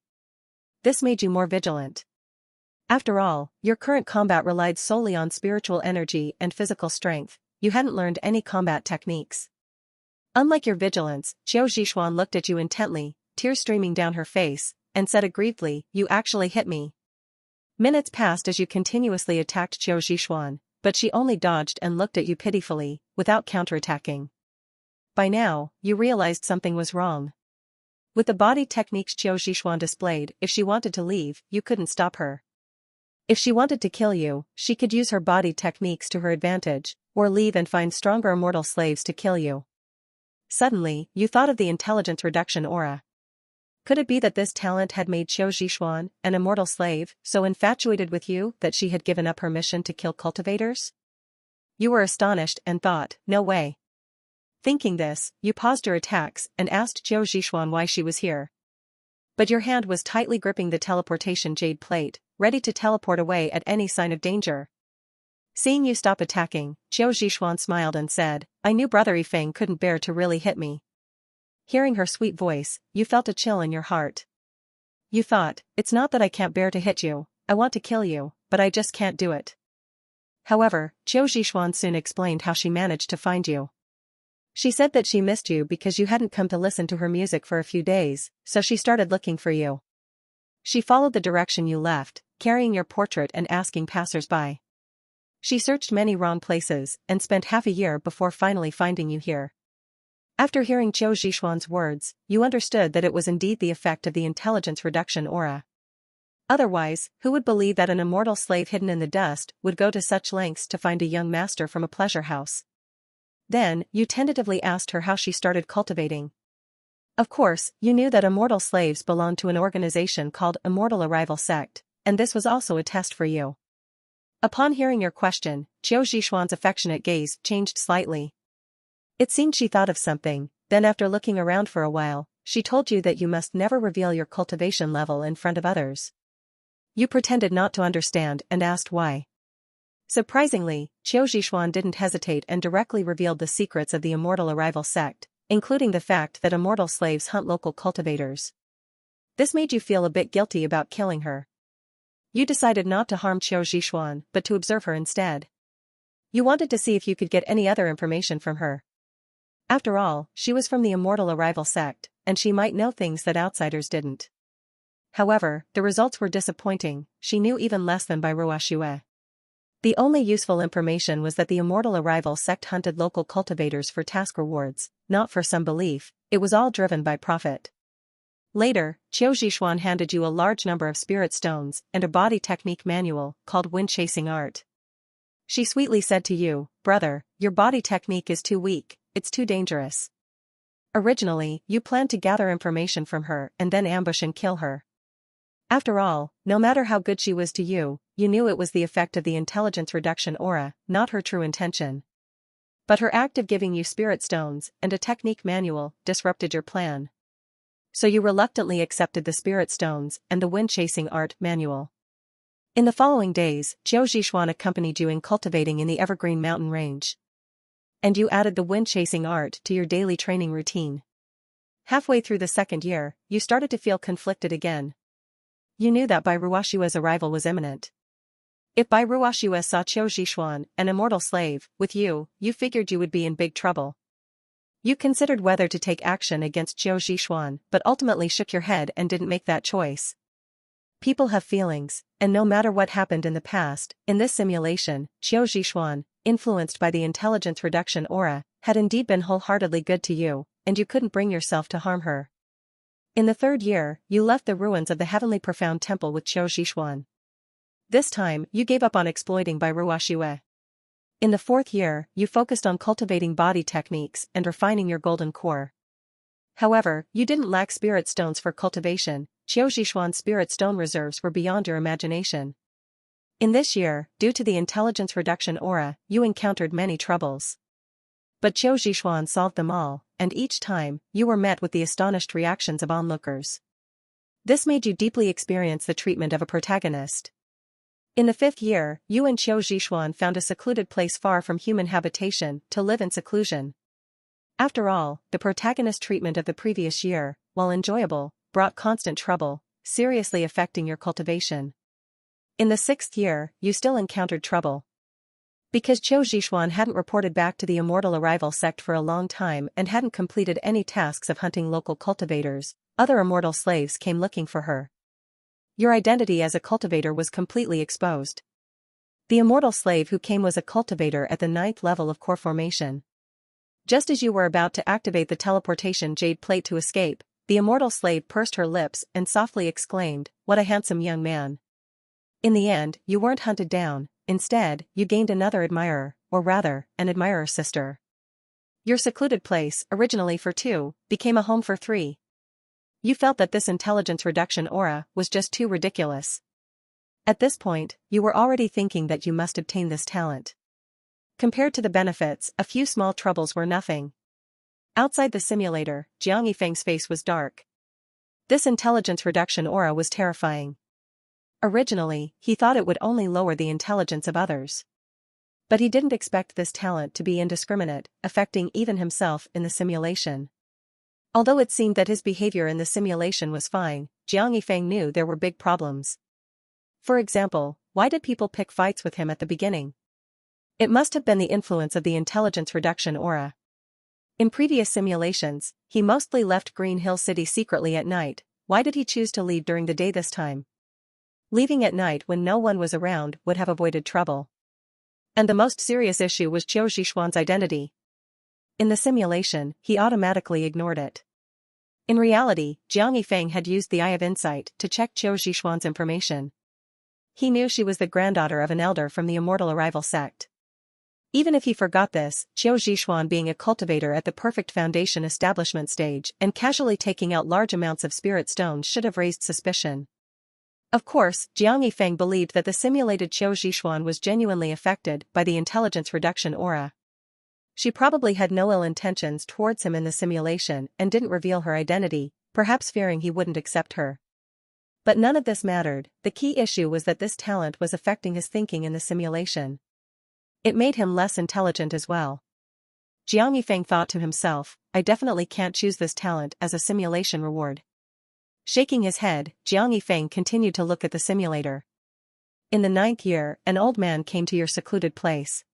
This made you more vigilant. After all, your current combat relied solely on spiritual energy and physical strength. You hadn't learned any combat techniques. Unlike your vigilance, Qiu Zhishuan looked at you intently, tears streaming down her face, and said aggrievedly, "You actually hit me." Minutes passed as you continuously attacked Qiu Zixuan, but she only dodged and looked at you pitifully, without counterattacking. By now, you realized something was wrong. With the body techniques Qiu Zixuan displayed, if she wanted to leave, you couldn't stop her. If she wanted to kill you, she could use her body techniques to her advantage, or leave and find stronger immortal slaves to kill you. Suddenly, you thought of the intelligence reduction aura. Could it be that this talent had made Qiu Zixuan, an immortal slave, so infatuated with you that she had given up her mission to kill cultivators? You were astonished and thought, no way. Thinking this, you paused your attacks and asked Qiu Zixuan why she was here. But your hand was tightly gripping the teleportation jade plate, ready to teleport away at any sign of danger. Seeing you stop attacking, Qiu Zixuan smiled and said, "I knew Brother Yifeng couldn't bear to really hit me." Hearing her sweet voice, you felt a chill in your heart. You thought, "It's not that I can't bear to hit you, I want to kill you, but I just can't do it." However, Qiu Zixuan soon explained how she managed to find you. She said that she missed you because you hadn't come to listen to her music for a few days, so she started looking for you. She followed the direction you left, carrying your portrait and asking passers-by. She searched many wrong places and spent half a year before finally finding you here. After hearing Qiu Zixuan's words, you understood that it was indeed the effect of the intelligence reduction aura. Otherwise, who would believe that an immortal slave hidden in the dust would go to such lengths to find a young master from a pleasure house? Then, you tentatively asked her how she started cultivating. Of course, you knew that immortal slaves belonged to an organization called Immortal Arrival Sect, and this was also a test for you. Upon hearing your question, Qiu Zixuan's affectionate gaze changed slightly. It seemed she thought of something, then after looking around for a while, she told you that you must never reveal your cultivation level in front of others. You pretended not to understand and asked why. Surprisingly, Qiu Zixuan didn't hesitate and directly revealed the secrets of the Immortal Arrival Sect, including the fact that immortal slaves hunt local cultivators. This made you feel a bit guilty about killing her. You decided not to harm Qiu Zixuan but to observe her instead. You wanted to see if you could get any other information from her. After all, she was from the Immortal Arrival Sect, and she might know things that outsiders didn't. However, the results were disappointing. She knew even less than Bai Ruoxue. The only useful information was that the Immortal Arrival Sect hunted local cultivators for task rewards, not for some belief, it was all driven by profit. Later, Qiu Zixuan handed you a large number of spirit stones and a body technique manual called Wind Chasing Art. She sweetly said to you, "Brother, your body technique is too weak, it's too dangerous." Originally, you planned to gather information from her and then ambush and kill her. After all, no matter how good she was to you, you knew it was the effect of the intelligence reduction aura, not her true intention. But her act of giving you spirit stones and a technique manual disrupted your plan. So you reluctantly accepted the spirit stones and the wind chasing art manual. In the following days, Qiu Zixuan accompanied you in cultivating in the Evergreen Mountain Range. And you added the wind chasing art to your daily training routine. Halfway through the second year, you started to feel conflicted again. You knew that Bai Ruoxue's arrival was imminent. If Bai Ruoxue saw Qiu Zixuan, an immortal slave, with you, you figured you would be in big trouble. You considered whether to take action against Qiu Zixuan but ultimately shook your head and didn't make that choice. People have feelings, and no matter what happened in the past, in this simulation, Qiu Zixuan, influenced by the intelligence reduction aura, had indeed been wholeheartedly good to you, and you couldn't bring yourself to harm her. In the third year, you left the ruins of the Heavenly Profound Temple with Qiu Zixuan. This time, you gave up on exploiting Bai Ruoxue. In the fourth year, you focused on cultivating body techniques and refining your golden core. However, you didn't lack spirit stones for cultivation. Qiu Zixuan's spirit stone reserves were beyond your imagination. In this year, due to the intelligence reduction aura, you encountered many troubles. But Qiu Zixuan solved them all, and each time, you were met with the astonished reactions of onlookers. This made you deeply experience the treatment of a protagonist. In the fifth year, you and Qiu Zixuan found a secluded place far from human habitation to live in seclusion. After all, the protagonist treatment of the previous year, while enjoyable, brought constant trouble, seriously affecting your cultivation. In the sixth year, you still encountered trouble. Because Qiu Zixuan hadn't reported back to the Immortal Arrival Sect for a long time and hadn't completed any tasks of hunting local cultivators, other immortal slaves came looking for her. Your identity as a cultivator was completely exposed. The immortal slave who came was a cultivator at the 9th level of core formation. Just as you were about to activate the teleportation jade plate to escape, the immortal slave pursed her lips and softly exclaimed, "What a handsome young man." In the end, you weren't hunted down, instead, you gained another admirer, or rather, an admirer's sister. Your secluded place, originally for 2, became a home for 3. You felt that this intelligence reduction aura was just too ridiculous. At this point, you were already thinking that you must obtain this talent. Compared to the benefits, a few small troubles were nothing. Outside the simulator, Jiang Yifeng's face was dark. This intelligence reduction aura was terrifying. Originally, he thought it would only lower the intelligence of others. But he didn't expect this talent to be indiscriminate, affecting even himself in the simulation. Although it seemed that his behavior in the simulation was fine, Jiang Yifeng knew there were big problems. For example, why did people pick fights with him at the beginning? It must have been the influence of the intelligence reduction aura. In previous simulations, he mostly left Green Hill City secretly at night. Why did he choose to leave during the day this time? Leaving at night when no one was around would have avoided trouble. And the most serious issue was Qiu Zixuan's identity. In the simulation, he automatically ignored it. In reality, Jiang Yifeng had used the Eye of Insight to check Qiu Zixuan's information. He knew she was the granddaughter of an elder from the Immortal Arrival sect. Even if he forgot this, Qiu Zixuan being a cultivator at the perfect foundation establishment stage and casually taking out large amounts of spirit stones should have raised suspicion. Of course, Jiang Yifeng believed that the simulated Qiu Zixuan was genuinely affected by the intelligence reduction aura. She probably had no ill intentions towards him in the simulation and didn't reveal her identity, perhaps fearing he wouldn't accept her. But none of this mattered. The key issue was that this talent was affecting his thinking in the simulation. It made him less intelligent as well. Jiang Yifeng thought to himself, I definitely can't choose this talent as a simulation reward. Shaking his head, Jiang Yifeng continued to look at the simulator. In the 9th year, an old man came to your secluded place.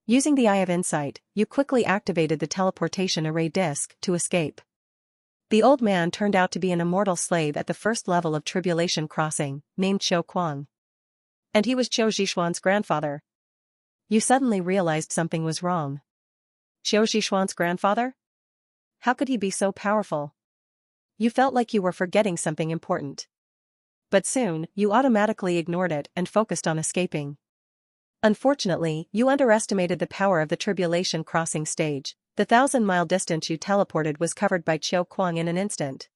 Using the Eye of Insight, you quickly activated the teleportation array disk to escape. The old man turned out to be an immortal slave at the 1st level of Tribulation Crossing, named Qiu Kuang. And he was Qiu Zixuan's grandfather. You suddenly realized something was wrong. Qiu Zixuan's grandfather? How could he be so powerful? You felt like you were forgetting something important. But soon, you automatically ignored it and focused on escaping. Unfortunately, you underestimated the power of the Tribulation Crossing stage. The 1,000-mile distance you teleported was covered by Qiu Kuang in an instant.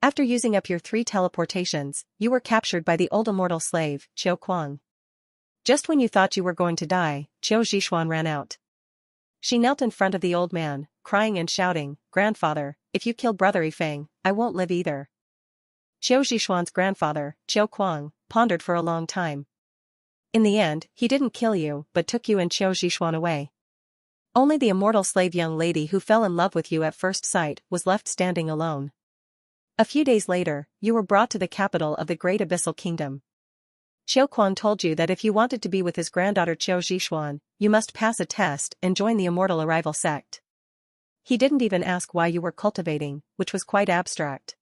After using up your 3 teleportations, you were captured by the old immortal slave, Qiu Kuang. Just when you thought you were going to die, Qiu Zixuan ran out. She knelt in front of the old man, crying and shouting, Grandfather, if you kill Brother Yifeng, I won't live either. Qiu Zixuan's grandfather, Qiu Kuang, pondered for a long time. In the end, he didn't kill you, but took you and Qiu Zixuan away. Only the immortal slave young lady who fell in love with you at first sight was left standing alone. A few days later, you were brought to the capital of the Great Abyssal Kingdom. Qiu Kuang told you that if you wanted to be with his granddaughter Qiu Zixuan, you must pass a test and join the Immortal Arrival sect. He didn't even ask why you were cultivating, which was quite abstract.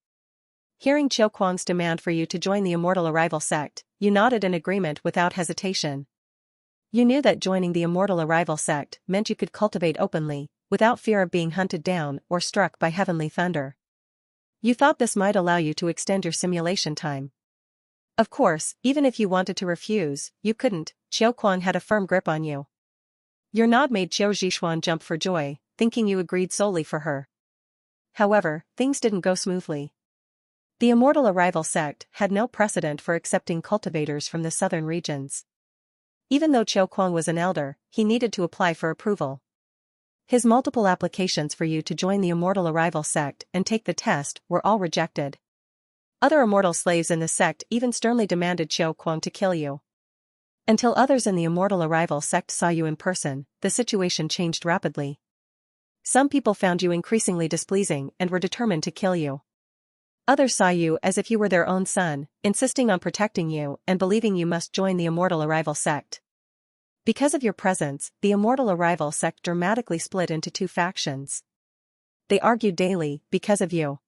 Hearing Qiu Kuang's demand for you to join the Immortal Arrival sect, you nodded in agreement without hesitation. You knew that joining the Immortal Arrival sect meant you could cultivate openly, without fear of being hunted down or struck by heavenly thunder. You thought this might allow you to extend your simulation time. Of course, even if you wanted to refuse, you couldn't. Qiu Kuang had a firm grip on you. Your nod made Qiu Zixuan jump for joy, thinking you agreed solely for her. However, things didn't go smoothly. The Immortal Arrival sect had no precedent for accepting cultivators from the southern regions. Even though Qiu Kuang was an elder, he needed to apply for approval. His multiple applications for you to join the Immortal Arrival sect and take the test were all rejected. Other immortal slaves in the sect even sternly demanded Qiu Kuang to kill you. Until others in the Immortal Arrival sect saw you in person, the situation changed rapidly. Some people found you increasingly displeasing and were determined to kill you. Others saw you as if you were their own son, insisting on protecting you and believing you must join the Immortal Arrival sect. Because of your presence, the Immortal Arrival sect dramatically split into 2 factions. They argued daily, because of you.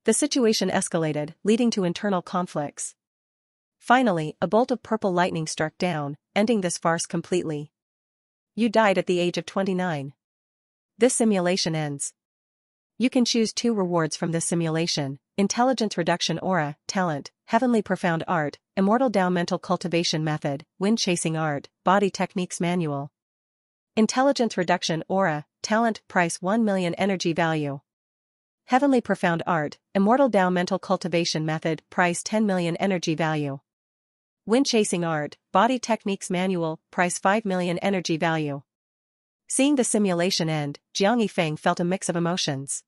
The situation escalated, leading to internal conflicts. Finally, a bolt of purple lightning struck down, ending this farce completely. You died at the age of 29. This simulation ends. You can choose 2 rewards from this simulation: Intelligence Reduction Aura, Talent, Heavenly Profound Art, Immortal Tao Mental Cultivation Method, Wind Chasing Art, Body Techniques Manual. Intelligence Reduction Aura, Talent, Price 1 million Energy Value. Heavenly Profound Art, Immortal Tao Mental Cultivation Method, Price 10 million Energy Value. Wind Chasing Art, Body Techniques Manual, Price 5 million Energy Value. Seeing the simulation end, Jiang Yifeng felt a mix of emotions.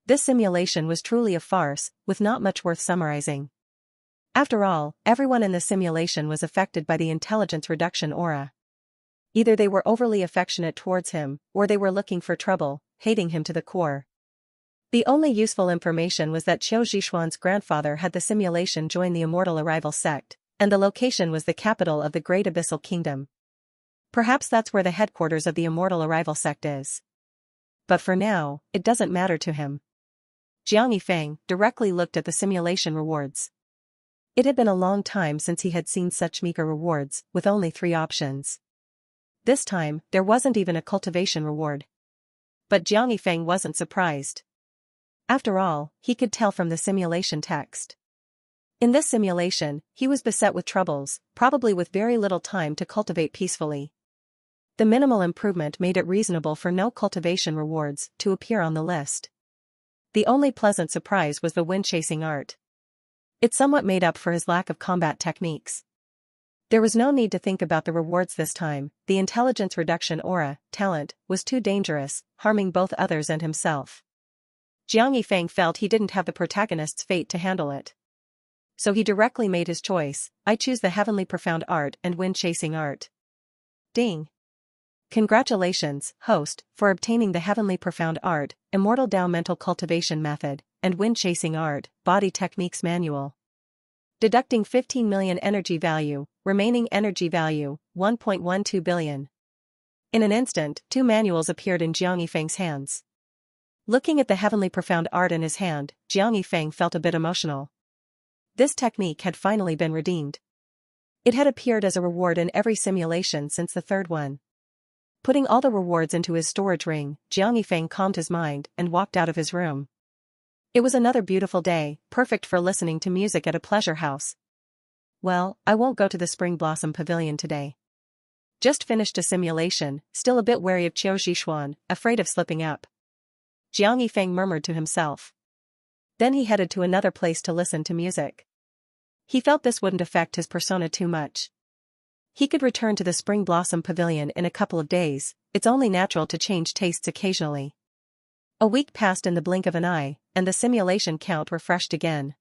This simulation was truly a farce, with not much worth summarizing. After all, everyone in the simulation was affected by the intelligence reduction aura. Either they were overly affectionate towards him, or they were looking for trouble, hating him to the core. The only useful information was that Qiu Zhishuan's grandfather had the simulation join the Immortal Arrival sect, and the location was the capital of the Great Abyssal Kingdom. Perhaps that's where the headquarters of the Immortal Arrival sect is. But for now, it doesn't matter to him. Jiang Yifeng directly looked at the simulation rewards. It had been a long time since he had seen such meager rewards, with only 3 options. This time, there wasn't even a cultivation reward. But Jiang Yifeng wasn't surprised. After all, he could tell from the simulation text. In this simulation, he was beset with troubles, probably with very little time to cultivate peacefully. The minimal improvement made it reasonable for no cultivation rewards to appear on the list. The only pleasant surprise was the wind-chasing art. It somewhat made up for his lack of combat techniques. There was no need to think about the rewards this time. The intelligence reduction aura, talent, was too dangerous, harming both others and himself. Jiang Yifeng felt he didn't have the protagonist's fate to handle it. So he directly made his choice: I choose the heavenly profound art and wind-chasing art. Ding! Congratulations, host, for obtaining the heavenly profound art, Immortal Tao Mental Cultivation Method, and wind-chasing art, Body Techniques Manual. Deducting 15 million energy value, remaining energy value, 1.12 billion. In an instant, 2 manuals appeared in Jiang Yifeng's hands. Looking at the heavenly profound art in his hand, Jiang Yifeng felt a bit emotional. This technique had finally been redeemed. It had appeared as a reward in every simulation since the 3rd one. Putting all the rewards into his storage ring, Jiang Yifeng calmed his mind and walked out of his room. It was another beautiful day, perfect for listening to music at a pleasure house. Well, I won't go to the Spring Blossom Pavilion today. Just finished a simulation, still a bit wary of Qiu Zhishuan, afraid of slipping up. Jiang Yifeng murmured to himself. Then he headed to another place to listen to music. He felt this wouldn't affect his persona too much. He could return to the Spring Blossom Pavilion in a couple of days. It's only natural to change tastes occasionally. A week passed in the blink of an eye, and the simulation count refreshed again.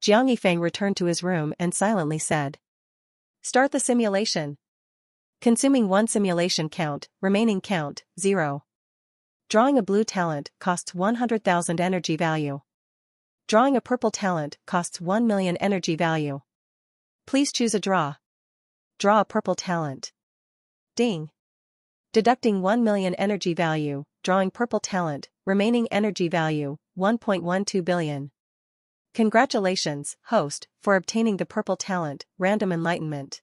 Jiang Yifeng returned to his room and silently said, "Start the simulation." Consuming 1 simulation count, remaining count, 0. Drawing a blue talent costs 100,000 energy value. Drawing a purple talent costs 1 million energy value. Please choose a draw. Draw a purple talent. Ding. Deducting 1 million energy value, drawing purple talent, remaining energy value, 1.12 billion. Congratulations, host, for obtaining the purple talent, Random Enlightenment.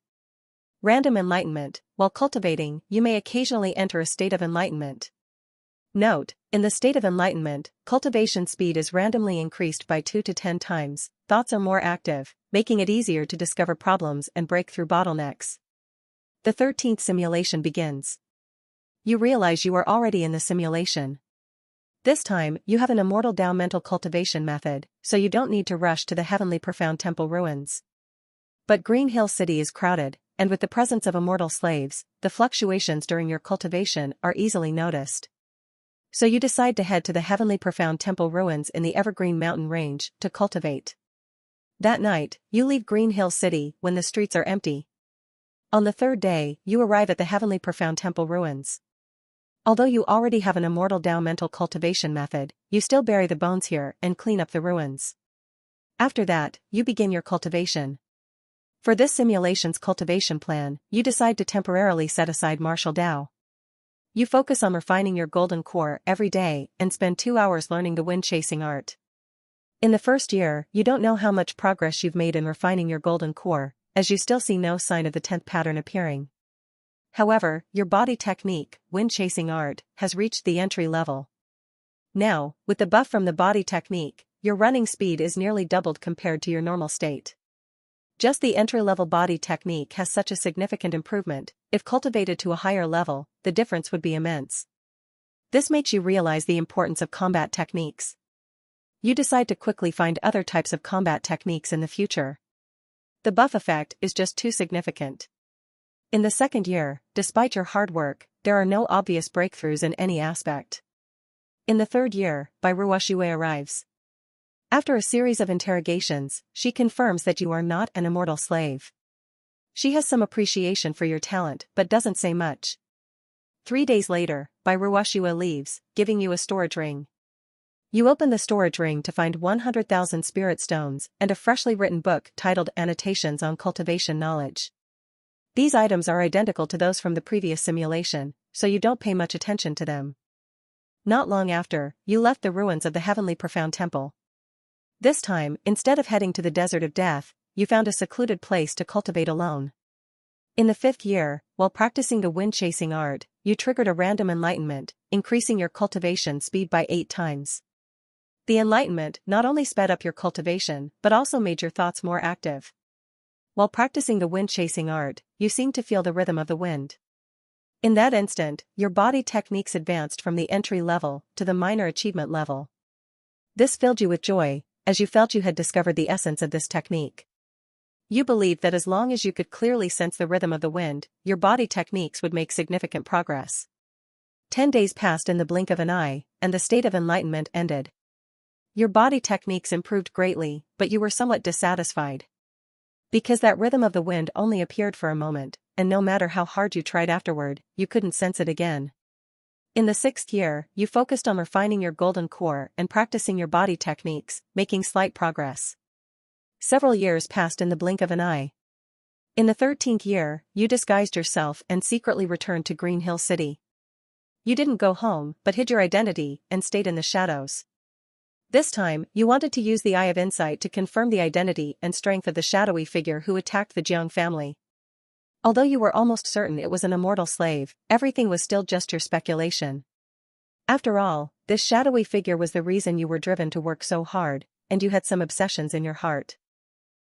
Random Enlightenment, while cultivating, you may occasionally enter a state of enlightenment. Note, in the state of enlightenment, cultivation speed is randomly increased by 2 to 10 times, thoughts are more active, making it easier to discover problems and break through bottlenecks. The 13th simulation begins. You realize you are already in the simulation. This time, you have an Immortal Tao Mental Cultivation Method, so you don't need to rush to the Heavenly Profound Temple ruins. But Green Hill City is crowded, and with the presence of immortal slaves, the fluctuations during your cultivation are easily noticed. So you decide to head to the Heavenly Profound Temple ruins in the Evergreen Mountain Range to cultivate. That night, you leave Green Hill City when the streets are empty. On the 3rd day, you arrive at the Heavenly Profound Temple ruins. Although you already have an Immortal Tao Mental Cultivation Method, you still bury the bones here and clean up the ruins. After that, you begin your cultivation. For this simulation's cultivation plan, you decide to temporarily set aside martial Tao. You focus on refining your golden core every day and spend 2 hours learning the wind-chasing art. In the first year, you don't know how much progress you've made in refining your golden core, as you still see no sign of the 10th pattern appearing. However, your body technique, wind-chasing art, has reached the entry level. Now, with the buff from the body technique, your running speed is nearly doubled compared to your normal state. Just the entry-level body technique has such a significant improvement. If cultivated to a higher level, the difference would be immense. This makes you realize the importance of combat techniques. You decide to quickly find other types of combat techniques in the future. The buff effect is just too significant. In the second year, despite your hard work, there are no obvious breakthroughs in any aspect. In the third year, Bairuoshue arrives. After a series of interrogations, she confirms that you are not an immortal slave. She has some appreciation for your talent but doesn't say much. 3 days later, Bairuoshue leaves, giving you a storage ring. You open the storage ring to find 100,000 spirit stones and a freshly written book titled Annotations on Cultivation Knowledge. These items are identical to those from the previous simulation, so you don't pay much attention to them. Not long after, you left the ruins of the Heavenly Profound Temple. This time, instead of heading to the Desert of Death, you found a secluded place to cultivate alone. In the 5th year, while practicing the wind-chasing art, you triggered a random enlightenment, increasing your cultivation speed by 8 times. The enlightenment not only sped up your cultivation but also made your thoughts more active. While practicing the wind-chasing art, you seemed to feel the rhythm of the wind. In that instant, your body techniques advanced from the entry level to the minor achievement level. This filled you with joy, as you felt you had discovered the essence of this technique. You believed that as long as you could clearly sense the rhythm of the wind, your body techniques would make significant progress. 10 days passed in the blink of an eye, and the state of enlightenment ended. Your body techniques improved greatly, but you were somewhat dissatisfied. Because that rhythm of the wind only appeared for a moment, and no matter how hard you tried afterward, you couldn't sense it again. In the 6th year, you focused on refining your golden core and practicing your body techniques, making slight progress. Several years passed in the blink of an eye. In the 13th year, you disguised yourself and secretly returned to Green Hill City. You didn't go home, but hid your identity and stayed in the shadows. This time, you wanted to use the Eye of Insight to confirm the identity and strength of the shadowy figure who attacked the Jiang family. Although you were almost certain it was an immortal slave, everything was still just your speculation. After all, this shadowy figure was the reason you were driven to work so hard, and you had some obsessions in your heart.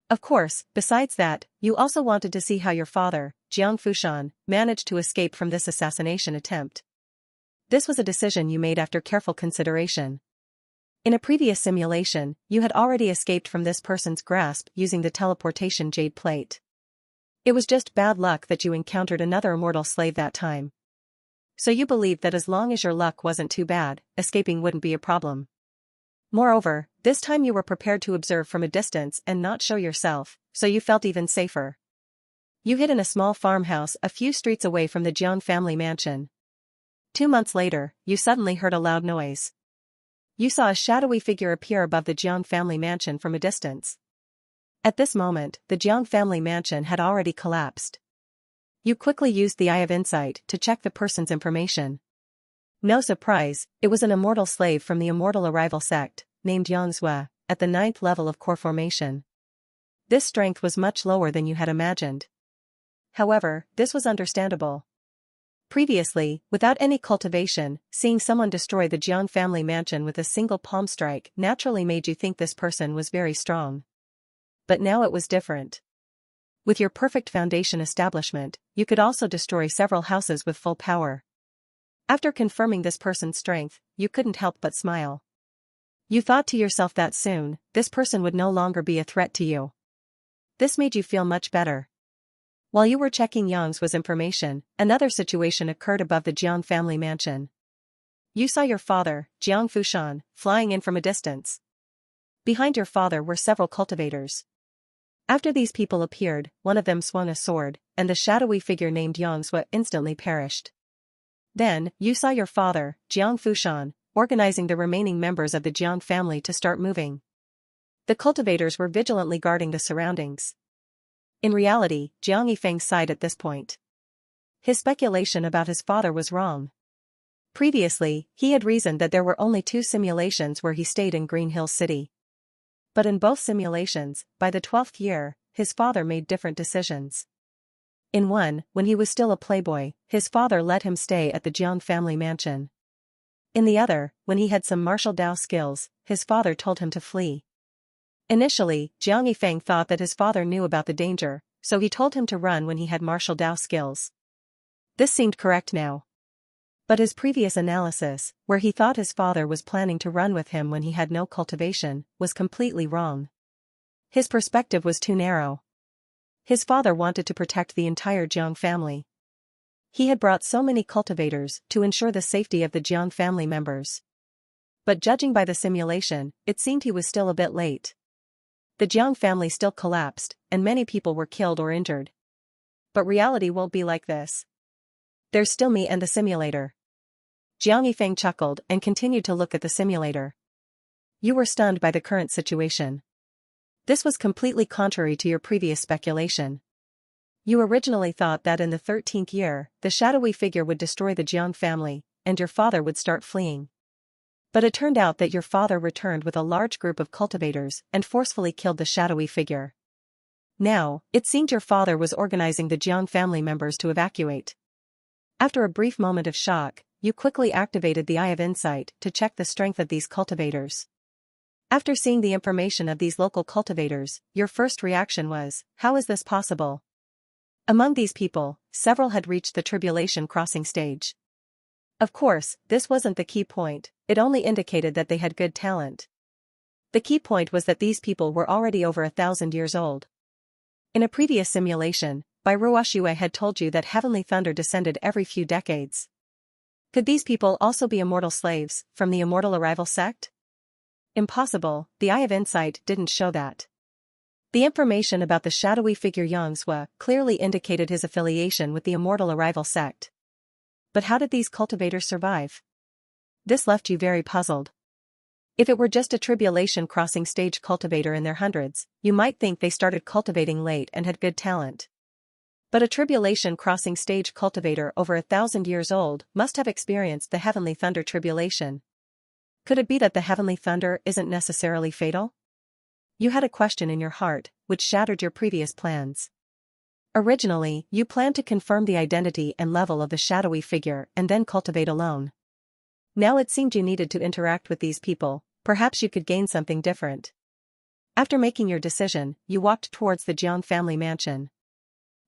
Of course, besides that, you also wanted to see how your father, Jiang Fushan, managed to escape from this assassination attempt. This was a decision you made after careful consideration. In a previous simulation, you had already escaped from this person's grasp using the teleportation jade plate. It was just bad luck that you encountered another immortal slave that time. So you believed that as long as your luck wasn't too bad, escaping wouldn't be a problem. Moreover, this time you were prepared to observe from a distance and not show yourself, so you felt even safer. You hid in a small farmhouse a few streets away from the Jiang family mansion. 2 months later, you suddenly heard a loud noise. You saw a shadowy figure appear above the Jiang family mansion from a distance. At this moment, the Jiang family mansion had already collapsed. You quickly used the Eye of Insight to check the person's information. No surprise, it was an immortal slave from the Immortal Arrival sect, named Yangzue, at the 9th level of core formation. This strength was much lower than you had imagined. However, this was understandable. Previously, without any cultivation, seeing someone destroy the Jiang family mansion with a single palm strike naturally made you think this person was very strong. But now it was different. With your perfect foundation establishment, you could also destroy several houses with full power. After confirming this person's strength, you couldn't help but smile. You thought to yourself that soon, this person would no longer be a threat to you. This made you feel much better. While you were checking Yang's information, another situation occurred above the Jiang family mansion. You saw your father, Jiang Fushan, flying in from a distance. Behind your father were several cultivators. After these people appeared, one of them swung a sword, and the shadowy figure named Yangzue instantly perished. Then, you saw your father, Jiang Fushan, organizing the remaining members of the Jiang family to start moving. The cultivators were vigilantly guarding the surroundings. In reality, Jiang Yifeng sighed at this point. His speculation about his father was wrong. Previously, he had reasoned that there were only 2 simulations where he stayed in Green Hill City. But in both simulations, by the 12th year, his father made different decisions. In one, when he was still a playboy, his father let him stay at the Jiang family mansion. In the other, when he had some martial Dao skills, his father told him to flee. Initially, Jiang Yifeng thought that his father knew about the danger, so he told him to run when he had martial Dao skills. This seemed correct now. But his previous analysis, where he thought his father was planning to run with him when he had no cultivation, was completely wrong. His perspective was too narrow. His father wanted to protect the entire Jiang family. He had brought so many cultivators to ensure the safety of the Jiang family members. But judging by the simulation, it seemed he was still a bit late. The Jiang family still collapsed, and many people were killed or injured. But reality won't be like this. There's still me and the simulator. Jiang Yifeng chuckled and continued to look at the simulator. You were stunned by the current situation. This was completely contrary to your previous speculation. You originally thought that in the 13th year, the shadowy figure would destroy the Jiang family, and your father would start fleeing. But it turned out that your father returned with a large group of cultivators and forcefully killed the shadowy figure. Now, it seemed your father was organizing the Jiang family members to evacuate. After a brief moment of shock, you quickly activated the Eye of Insight to check the strength of these cultivators. After seeing the information of these local cultivators, your first reaction was, how is this possible? Among these people, several had reached the tribulation crossing stage. Of course, this wasn't the key point, it only indicated that they had good talent. The key point was that these people were already over 1,000 years old. In a previous simulation, Bai Ruoxue had told you that heavenly thunder descended every few decades. Could these people also be immortal slaves, from the immortal arrival sect? Impossible, the Eye of Insight didn't show that. The information about the shadowy figure Yang Zhe clearly indicated his affiliation with the immortal arrival sect. But how did these cultivators survive? This left you very puzzled. If it were just a tribulation crossing stage cultivator in their hundreds, you might think they started cultivating late and had good talent. But a tribulation crossing stage cultivator over 1,000 years old must have experienced the heavenly thunder tribulation. Could it be that the heavenly thunder isn't necessarily fatal? You had a question in your heart, which shattered your previous plans. Originally, you planned to confirm the identity and level of the shadowy figure and then cultivate alone. Now it seemed you needed to interact with these people, perhaps you could gain something different. After making your decision, you walked towards the Jiang family mansion.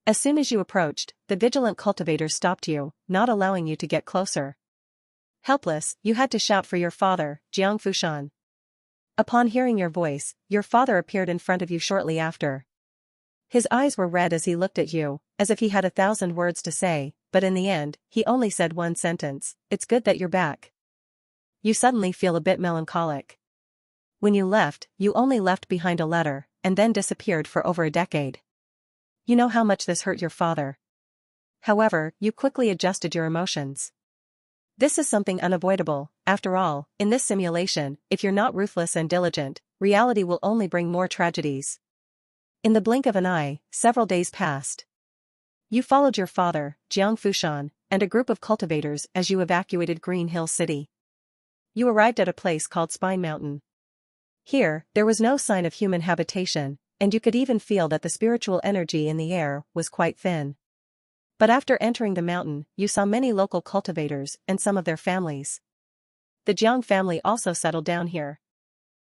As soon as you approached, the vigilant cultivators stopped you, not allowing you to get closer. Helpless, you had to shout for your father, Jiang Fushan. Upon hearing your voice, your father appeared in front of you shortly after. His eyes were red as he looked at you, as if he had 1,000 words to say, but in the end, he only said one sentence, "It's good that you're back." You suddenly feel a bit melancholic. When you left, you only left behind a letter, and then disappeared for over a decade. You know how much this hurt your father. However, you quickly adjusted your emotions. This is something unavoidable, after all, in this simulation, if you're not ruthless and diligent, reality will only bring more tragedies. In the blink of an eye, several days passed. You followed your father, Jiang Fushan, and a group of cultivators as you evacuated Green Hill City. You arrived at a place called Spine Mountain. Here, there was no sign of human habitation, and you could even feel that the spiritual energy in the air was quite thin. But after entering the mountain, you saw many local cultivators and some of their families. The Jiang family also settled down here.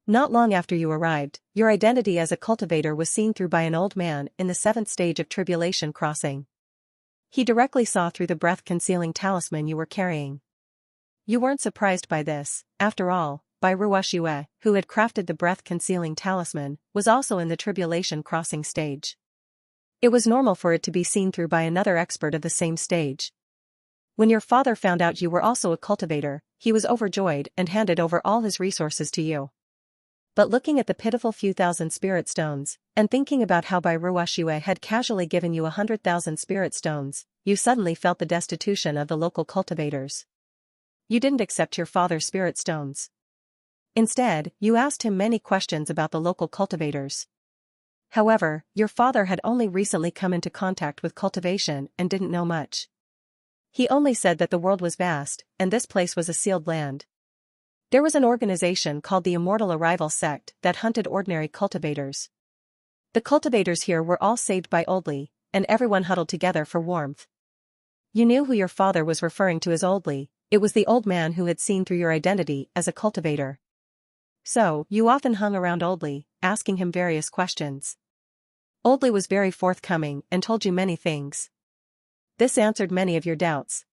Not long after you arrived, your identity as a cultivator was seen through by an old man in the 7th stage of tribulation crossing. He directly saw through the breath-concealing talisman you were carrying. You weren't surprised by this, after all, Bai Ruoxue, who had crafted the breath-concealing talisman, was also in the tribulation crossing stage. It was normal for it to be seen through by another expert of the same stage. When your father found out you were also a cultivator, he was overjoyed and handed over all his resources to you. But looking at the pitiful few thousand spirit stones, and thinking about how Bai Ruoxue had casually given you 100,000 spirit stones, you suddenly felt the destitution of the local cultivators. You didn't accept your father's spirit stones. Instead, you asked him many questions about the local cultivators. However, your father had only recently come into contact with cultivation and didn't know much. He only said that the world was vast, and this place was a sealed land. There was an organization called the Immortal Arrival Sect that hunted ordinary cultivators. The cultivators here were all saved by Oldly, and everyone huddled together for warmth. You knew who your father was referring to as Oldly. It was the old man who had seen through your identity as a cultivator. So, you often hung around Oldly, asking him various questions. Oldly was very forthcoming and told you many things. This answered many of your doubts.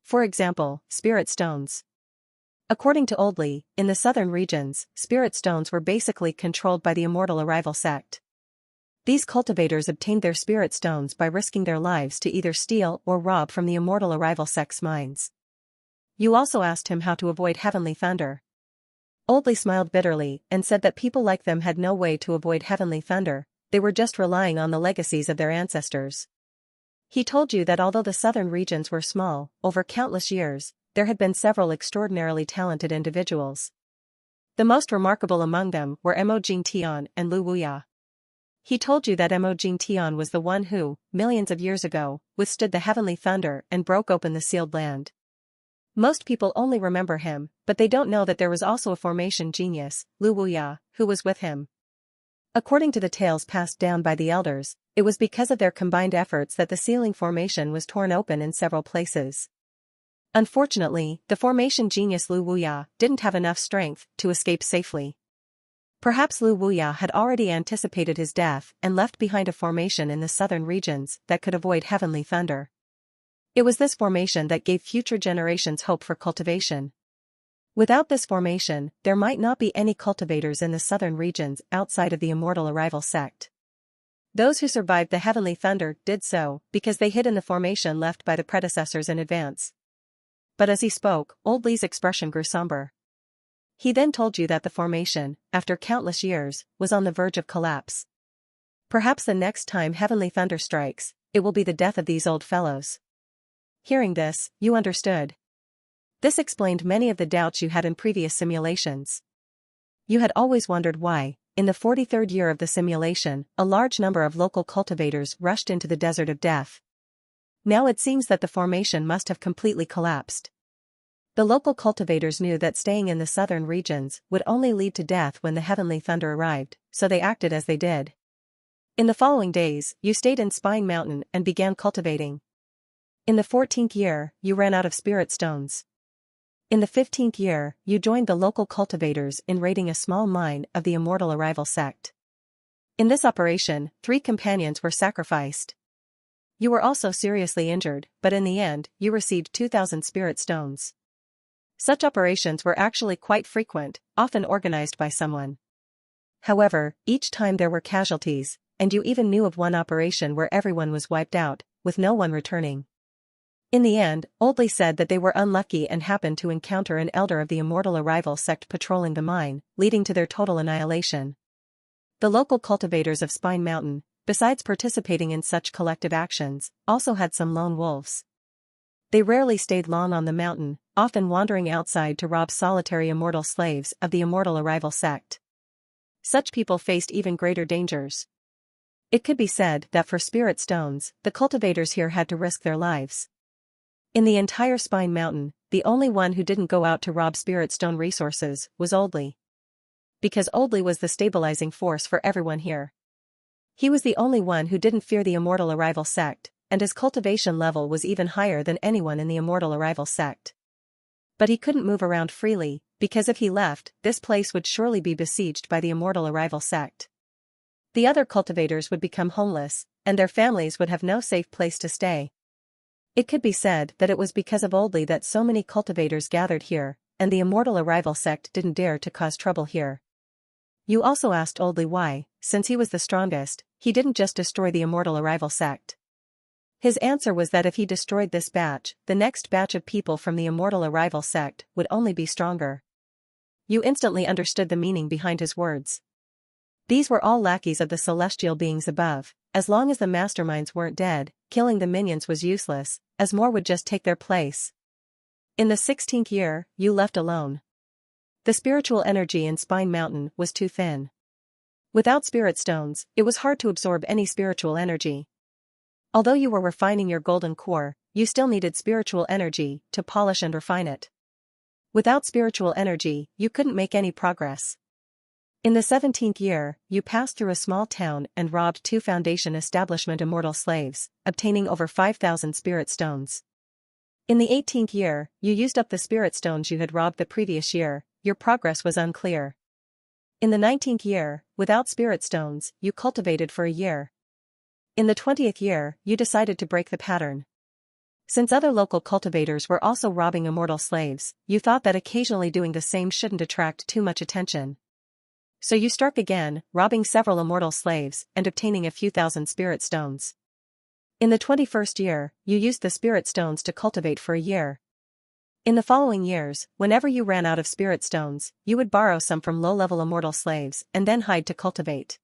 For example, spirit stones. According to Oldly, in the southern regions, spirit stones were basically controlled by the Immortal Arrival Sect. These cultivators obtained their spirit stones by risking their lives to either steal or rob from the Immortal Arrival Sect's mines. You also asked him how to avoid heavenly thunder. Oldly smiled bitterly and said that people like them had no way to avoid heavenly thunder, they were just relying on the legacies of their ancestors. He told you that although the southern regions were small, over countless years, there had been several extraordinarily talented individuals. The most remarkable among them were Mo Jingtian and Lu Wuya. He told you that Mo Jingtian was the one who, millions of years ago, withstood the heavenly thunder and broke open the sealed land. Most people only remember him, but they don't know that there was also a formation genius, Lu Wuya, who was with him. According to the tales passed down by the elders, it was because of their combined efforts that the sealing formation was torn open in several places. Unfortunately, the formation genius Lu Wuya didn't have enough strength to escape safely. Perhaps Lu Wuya had already anticipated his death and left behind a formation in the southern regions that could avoid heavenly thunder. It was this formation that gave future generations hope for cultivation. Without this formation, there might not be any cultivators in the southern regions outside of the Immortal Arrival Sect. Those who survived the heavenly thunder did so because they hid in the formation left by the predecessors in advance. But as he spoke, Oldly's expression grew somber. He then told you that the formation, after countless years, was on the verge of collapse. Perhaps the next time heavenly thunder strikes, it will be the death of these old fellows. Hearing this, you understood. This explained many of the doubts you had in previous simulations. You had always wondered why, in the 43rd year of the simulation, a large number of local cultivators rushed into the desert of death. Now it seems that the formation must have completely collapsed. The local cultivators knew that staying in the southern regions would only lead to death when the heavenly thunder arrived, so they acted as they did. In the following days, you stayed in Spine Mountain and began cultivating. In the 14th year, you ran out of spirit stones. In the 15th year, you joined the local cultivators in raiding a small mine of the Immortal Arrival Sect. In this operation, 3 companions were sacrificed. You were also seriously injured, but in the end, you received 2,000 spirit stones. Such operations were actually quite frequent, often organized by someone. However, each time there were casualties, and you even knew of one operation where everyone was wiped out, with no one returning. In the end, Oldly said that they were unlucky and happened to encounter an elder of the Immortal Arrival Sect patrolling the mine, leading to their total annihilation. The local cultivators of Spine Mountain, besides participating in such collective actions, also had some lone wolves. They rarely stayed long on the mountain, often wandering outside to rob solitary immortal slaves of the Immortal Arrival Sect. Such people faced even greater dangers. It could be said that for spirit stones, the cultivators here had to risk their lives. In the entire Spine Mountain, the only one who didn't go out to rob spirit stone resources was Oldly. Because Oldly was the stabilizing force for everyone here. He was the only one who didn't fear the Immortal Arrival Sect, and his cultivation level was even higher than anyone in the Immortal Arrival Sect. But he couldn't move around freely, because if he left, this place would surely be besieged by the Immortal Arrival Sect. The other cultivators would become homeless, and their families would have no safe place to stay. It could be said that it was because of Oldly that so many cultivators gathered here, and the Immortal Arrival Sect didn't dare to cause trouble here. You also asked Oldly why, since he was the strongest, he didn't just destroy the Immortal Arrival Sect. His answer was that if he destroyed this batch, the next batch of people from the Immortal Arrival Sect would only be stronger. You instantly understood the meaning behind his words. These were all lackeys of the celestial beings above. As long as the masterminds weren't dead, killing the minions was useless, as more would just take their place. In the 16th year, you left alone. The spiritual energy in Spine Mountain was too thin. Without spirit stones, it was hard to absorb any spiritual energy. Although you were refining your golden core, you still needed spiritual energy to polish and refine it. Without spiritual energy, you couldn't make any progress. In the 17th year, you passed through a small town and robbed 2 Foundation establishment immortal slaves, obtaining over 5,000 spirit stones. In the 18th year, you used up the spirit stones you had robbed the previous year. Your progress was unclear. In the 19th year, without spirit stones, you cultivated for a year. In the 20th year, you decided to break the pattern. Since other local cultivators were also robbing immortal slaves, you thought that occasionally doing the same shouldn't attract too much attention. So you struck again, robbing several immortal slaves and obtaining a few thousand spirit stones. In the 21st year, you used the spirit stones to cultivate for a year. In the following years, whenever you ran out of spirit stones, you would borrow some from low-level immortal slaves and then hide to cultivate.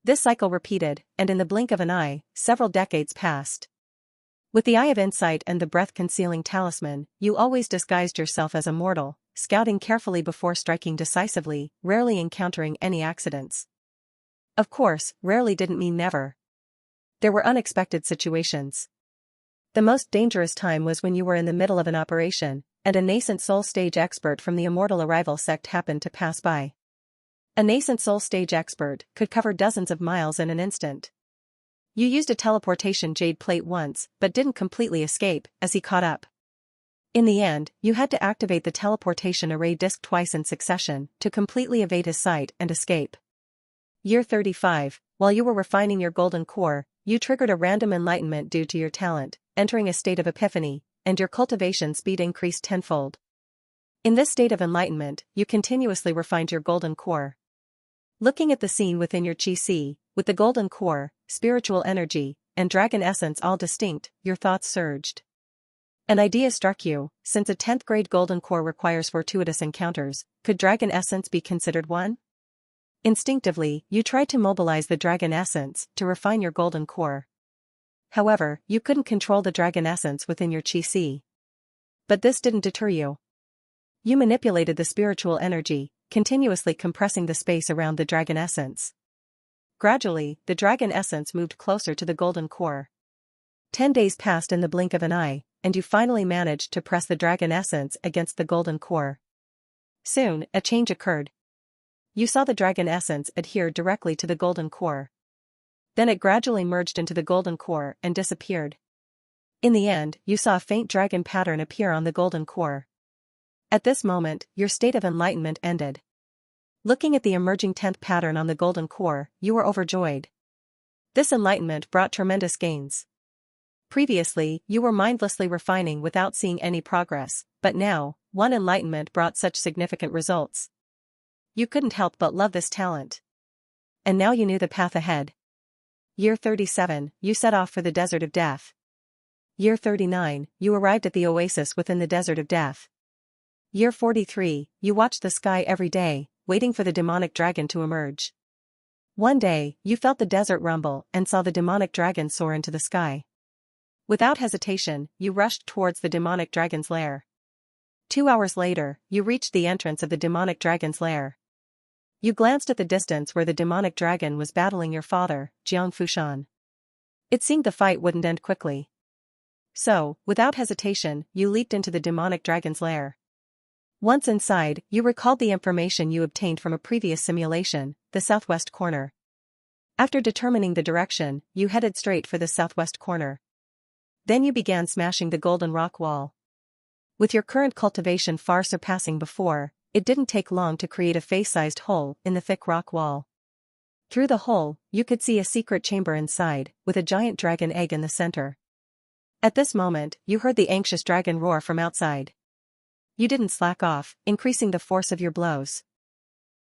This cycle repeated, and in the blink of an eye, several decades passed. With the eye of insight and the breath-concealing talisman, you always disguised yourself as a mortal, scouting carefully before striking decisively, rarely encountering any accidents. Of course, rarely didn't mean never. There were unexpected situations. The most dangerous time was when you were in the middle of an operation, and a nascent soul stage expert from the Immortal Arrival sect happened to pass by. A nascent soul stage expert could cover dozens of miles in an instant. You used a teleportation jade plate once, but didn't completely escape, as he caught up. In the end, you had to activate the teleportation array disk twice in succession to completely evade his sight and escape. Year 35, while you were refining your golden core, you triggered a random enlightenment due to your talent, entering a state of epiphany, and your cultivation speed increased tenfold. In this state of enlightenment, you continuously refined your golden core. Looking at the scene within your chi-si, with the golden core, spiritual energy, and dragon essence all distinct, your thoughts surged. An idea struck you: since a 10th grade golden core requires fortuitous encounters, could dragon essence be considered one? Instinctively, you tried to mobilize the dragon essence to refine your golden core. However, you couldn't control the dragon essence within your chi-si. But this didn't deter you. You manipulated the spiritual energy, continuously compressing the space around the dragon essence. Gradually, the dragon essence moved closer to the golden core. 10 days passed in the blink of an eye, and you finally managed to press the dragon essence against the golden core. Soon, a change occurred. You saw the dragon essence adhere directly to the golden core. Then it gradually merged into the golden core and disappeared. In the end, you saw a faint dragon pattern appear on the golden core. At this moment, your state of enlightenment ended. Looking at the emerging 10th pattern on the golden core, you were overjoyed. This enlightenment brought tremendous gains. Previously, you were mindlessly refining without seeing any progress, but now, one enlightenment brought such significant results. You couldn't help but love this talent. And now you knew the path ahead. Year 37, you set off for the Desert of Death. Year 39, you arrived at the oasis within the Desert of Death. Year 43, you watched the sky every day, waiting for the demonic dragon to emerge. One day, you felt the desert rumble and saw the demonic dragon soar into the sky. Without hesitation, you rushed towards the demonic dragon's lair. 2 hours later, you reached the entrance of the demonic dragon's lair. You glanced at the distance where the demonic dragon was battling your father, Jiang Fushan. It seemed the fight wouldn't end quickly. So, without hesitation, you leaped into the demonic dragon's lair. Once inside, you recalled the information you obtained from a previous simulation, the southwest corner. After determining the direction, you headed straight for the southwest corner. Then you began smashing the golden rock wall. With your current cultivation far surpassing before, it didn't take long to create a face-sized hole in the thick rock wall. Through the hole, you could see a secret chamber inside, with a giant dragon egg in the center. At this moment, you heard the anxious dragon roar from outside. You didn't slack off, increasing the force of your blows.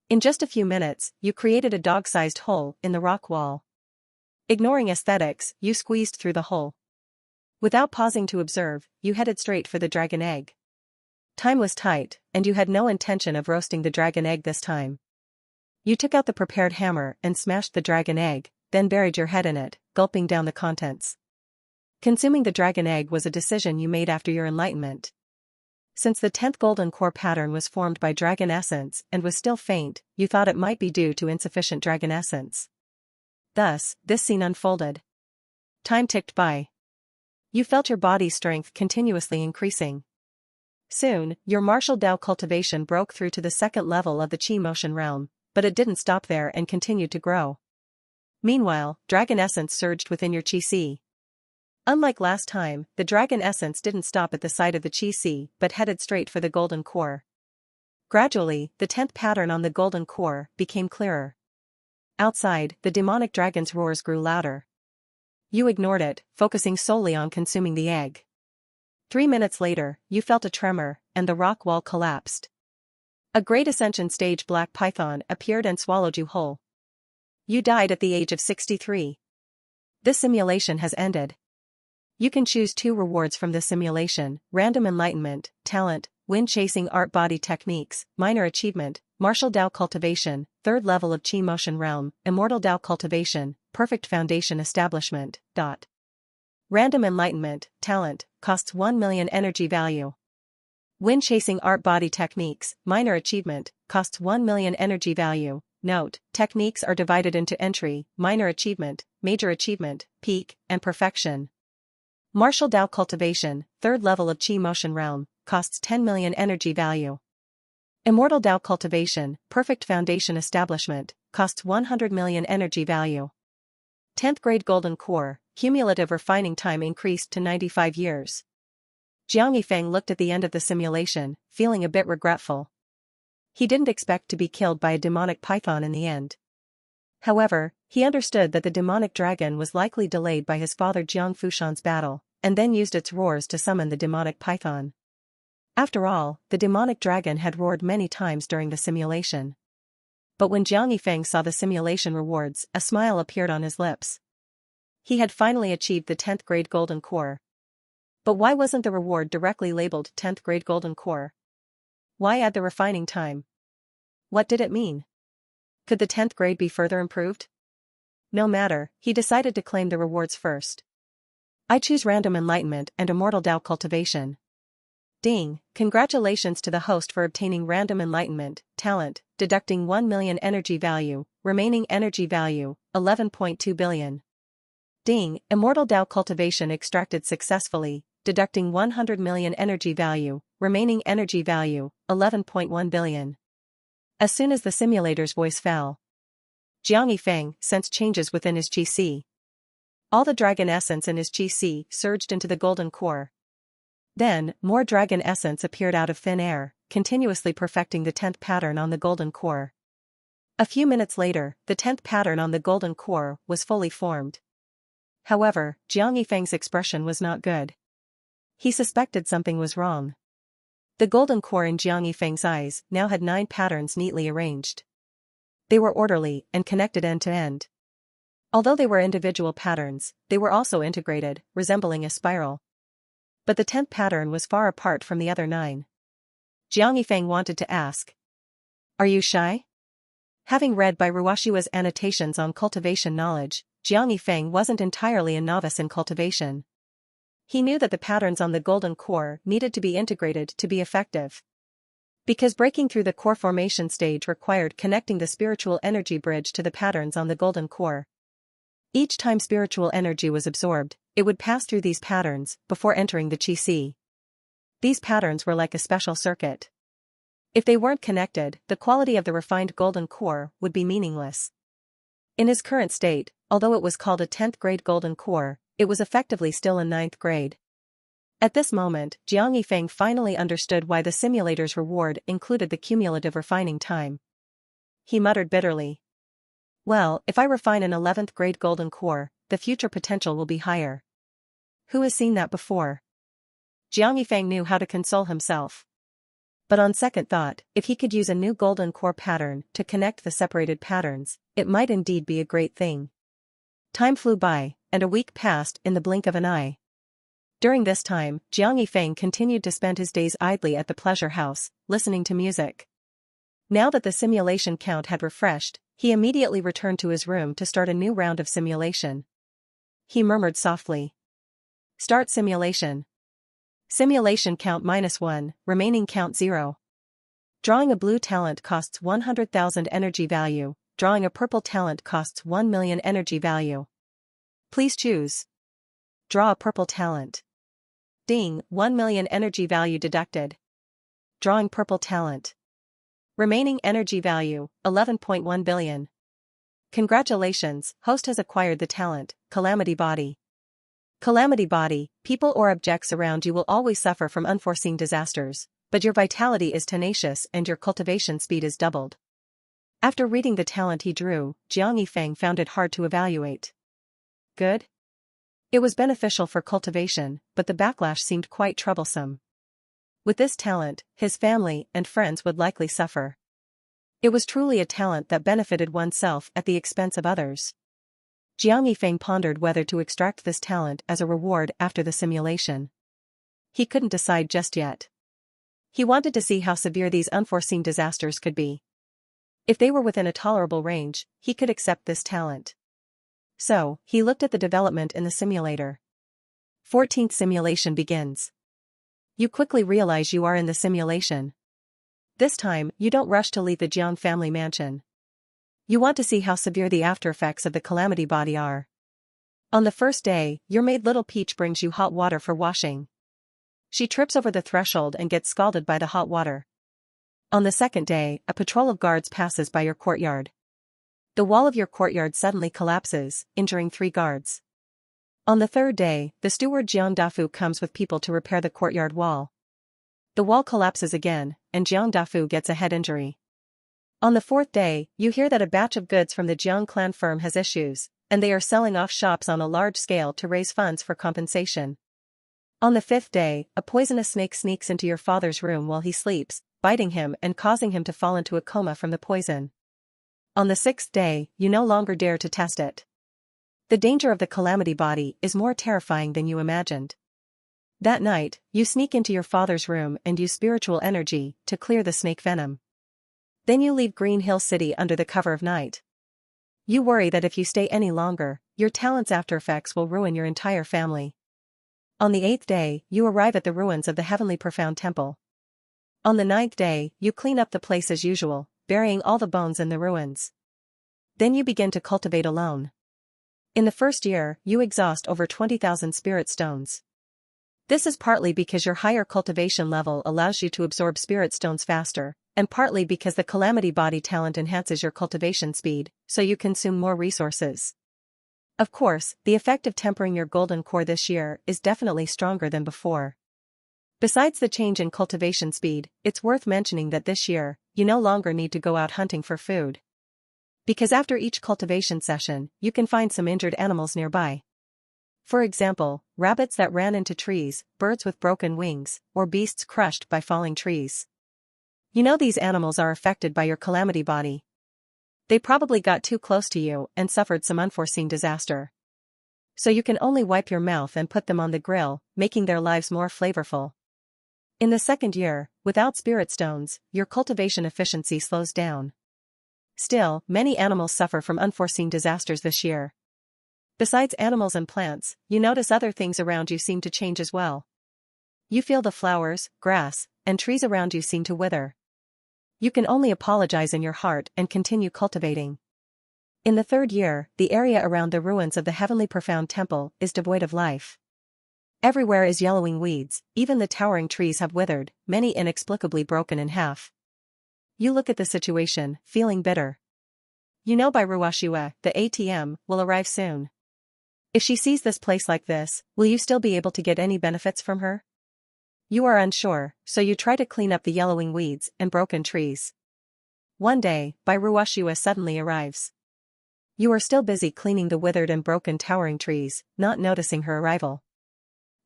In just a few minutes, you created a dog-sized hole in the rock wall. Ignoring aesthetics, you squeezed through the hole. Without pausing to observe, you headed straight for the dragon egg. Time was tight, and you had no intention of roasting the dragon egg this time. You took out the prepared hammer and smashed the dragon egg, then buried your head in it, gulping down the contents. Consuming the dragon egg was a decision you made after your enlightenment. Since the 10th golden core pattern was formed by dragon essence and was still faint, you thought it might be due to insufficient dragon essence. Thus, this scene unfolded. Time ticked by. You felt your body's strength continuously increasing. Soon, your martial Dao cultivation broke through to the second level of the Qi motion realm, but it didn't stop there and continued to grow. Meanwhile, dragon essence surged within your Qi Si. Unlike last time, the dragon essence didn't stop at the site of the Qi Si but headed straight for the golden core. Gradually, the 10th pattern on the golden core became clearer. Outside, the demonic dragon's roars grew louder. You ignored it, focusing solely on consuming the egg. 3 minutes later, you felt a tremor, and the rock wall collapsed. A great ascension stage black python appeared and swallowed you whole. You died at the age of 63. This simulation has ended. You can choose 2 rewards from this simulation: random enlightenment, talent, wind chasing art body techniques, minor achievement, martial Dao cultivation, 3rd level of Qi motion realm, immortal Dao cultivation, perfect foundation establishment. Random enlightenment, talent, costs 1 million energy value. Wind chasing art body techniques, minor achievement, costs 1 million energy value. Note, techniques are divided into entry, minor achievement, major achievement, peak, and perfection. Martial Dao cultivation, 3rd level of Qi motion realm, costs 10 million energy value. Immortal Dao cultivation, perfect foundation establishment, costs 100 million energy value. 10th grade golden core, cumulative refining time increased to 95 years. Jiang Yifeng looked at the end of the simulation, feeling a bit regretful. He didn't expect to be killed by a demonic python in the end. However, he understood that the demonic dragon was likely delayed by his father Jiang Fushan's battle, and then used its roars to summon the demonic python. After all, the demonic dragon had roared many times during the simulation. But when Jiang Yifeng saw the simulation rewards, a smile appeared on his lips. He had finally achieved the 10th grade golden core. But why wasn't the reward directly labeled 10th grade golden core? Why add the refining time? What did it mean? Could the 10th grade be further improved? No matter, he decided to claim the rewards first. I choose random enlightenment and immortal Dao cultivation. Ding, congratulations to the host for obtaining random enlightenment, talent, deducting 1 million energy value, remaining energy value, 11.2 billion. Ding, immortal Dao cultivation extracted successfully, deducting 100 million energy value, remaining energy value, 11.1 billion. As soon as the simulator's voice fell, Jiang Yifeng sensed changes within his Qi Si. All the dragon essence in his Qi Si surged into the golden core. Then, more dragon essence appeared out of thin air, continuously perfecting the 10th pattern on the golden core. A few minutes later, the 10th pattern on the golden core was fully formed. However, Jiang Yifeng's expression was not good. He suspected something was wrong. The golden core in Jiang Yifeng's eyes now had 9 patterns neatly arranged. They were orderly and connected end to end. Although they were individual patterns, they were also integrated, resembling a spiral. But the 10th pattern was far apart from the other 9. Jiang Yifeng wanted to ask, "Are you shy?" Having read by Ruashiwa's annotations on cultivation knowledge, Jiang Yifeng wasn't entirely a novice in cultivation. He knew that the patterns on the golden core needed to be integrated to be effective. Because breaking through the core formation stage required connecting the spiritual energy bridge to the patterns on the golden core. Each time spiritual energy was absorbed, it would pass through these patterns before entering the Qi Si. These patterns were like a special circuit. If they weren't connected, the quality of the refined golden core would be meaningless. In his current state, although it was called a 10th grade golden core, it was effectively still a 9th grade. At this moment, Jiang Yifeng finally understood why the simulator's reward included the cumulative refining time. He muttered bitterly, "Well, if I refine an 11th grade golden core, the future potential will be higher. Who has seen that before?" Jiang Yifeng knew how to console himself. But on second thought, if he could use a new golden core pattern to connect the separated patterns, it might indeed be a great thing. Time flew by, and a week passed in the blink of an eye. During this time, Jiang Yifeng continued to spend his days idly at the pleasure house, listening to music. Now that the simulation count had refreshed, he immediately returned to his room to start a new round of simulation. He murmured softly, "Start simulation. Simulation count -1, remaining count 0. Drawing a blue talent costs 100,000 energy value, drawing a purple talent costs 1 million energy value. Please choose. Draw a purple talent. Ding, 1 million energy value deducted. drawing purple talent. Remaining energy value, 11.1 billion. Congratulations, host has acquired the talent, Calamity Body. Calamity Body, people or objects around you will always suffer from unforeseen disasters, but your vitality is tenacious and your cultivation speed is doubled. After reading the talent he drew, Jiang Yifeng found it hard to evaluate. Good? It was beneficial for cultivation, but the backlash seemed quite troublesome. With this talent, his family and friends would likely suffer. It was truly a talent that benefited oneself at the expense of others. Jiang Yifeng pondered whether to extract this talent as a reward after the simulation. He couldn't decide just yet. He wanted to see how severe these unforeseen disasters could be. If they were within a tolerable range, he could accept this talent. So, he looked at the development in the simulator. 14th simulation begins. You quickly realize you are in the simulation. This time, you don't rush to leave the Jiang family mansion. You want to see how severe the after-effects of the Calamity Body are. On the first day, your maid Little Peach brings you hot water for washing. She trips over the threshold and gets scalded by the hot water. On the second day, a patrol of guards passes by your courtyard. The wall of your courtyard suddenly collapses, injuring 3 guards. On the third day, the steward Jiang Dafu comes with people to repair the courtyard wall. The wall collapses again, and Jiang Dafu gets a head injury. On the fourth day, you hear that a batch of goods from the Jiang clan firm has issues, and they are selling off shops on a large scale to raise funds for compensation. On the fifth day, a poisonous snake sneaks into your father's room while he sleeps, biting him and causing him to fall into a coma from the poison. On the sixth day, you no longer dare to test it. The danger of the Calamity Body is more terrifying than you imagined. That night, you sneak into your father's room and use spiritual energy to clear the snake venom. Then you leave Green Hill City under the cover of night. You worry that if you stay any longer, your talent's after-effects will ruin your entire family. On the 8th day, you arrive at the ruins of the Heavenly Profound Temple. On the 9th day, you clean up the place as usual, burying all the bones in the ruins. Then you begin to cultivate alone. In the first year, you exhaust over 20,000 spirit stones. This is partly because your higher cultivation level allows you to absorb spirit stones faster, and partly because the Calamity Body talent enhances your cultivation speed, so you consume more resources. Of course, the effect of tempering your golden core this year is definitely stronger than before. Besides the change in cultivation speed, it's worth mentioning that this year, you no longer need to go out hunting for food. Because after each cultivation session, you can find some injured animals nearby. For example, rabbits that ran into trees, birds with broken wings, or beasts crushed by falling trees. You know these animals are affected by your Calamity Body. They probably got too close to you and suffered some unforeseen disaster. So you can only wipe your mouth and put them on the grill, making their lives more flavorful. In the second year, without spirit stones, your cultivation efficiency slows down. Still, many animals suffer from unforeseen disasters this year. Besides animals and plants, you notice other things around you seem to change as well. You feel the flowers, grass, and trees around you seem to wither. You can only apologize in your heart and continue cultivating. In the third year, the area around the ruins of the Heavenly Profound Temple is devoid of life. Everywhere is yellowing weeds, even the towering trees have withered, many inexplicably broken in half. You look at the situation, feeling bitter. You know Bai Ruoxue, the ATM, will arrive soon. If she sees this place like this, will you still be able to get any benefits from her? You are unsure, so you try to clean up the yellowing weeds and broken trees. One day, Bai Ruoxue suddenly arrives. You are still busy cleaning the withered and broken towering trees, not noticing her arrival.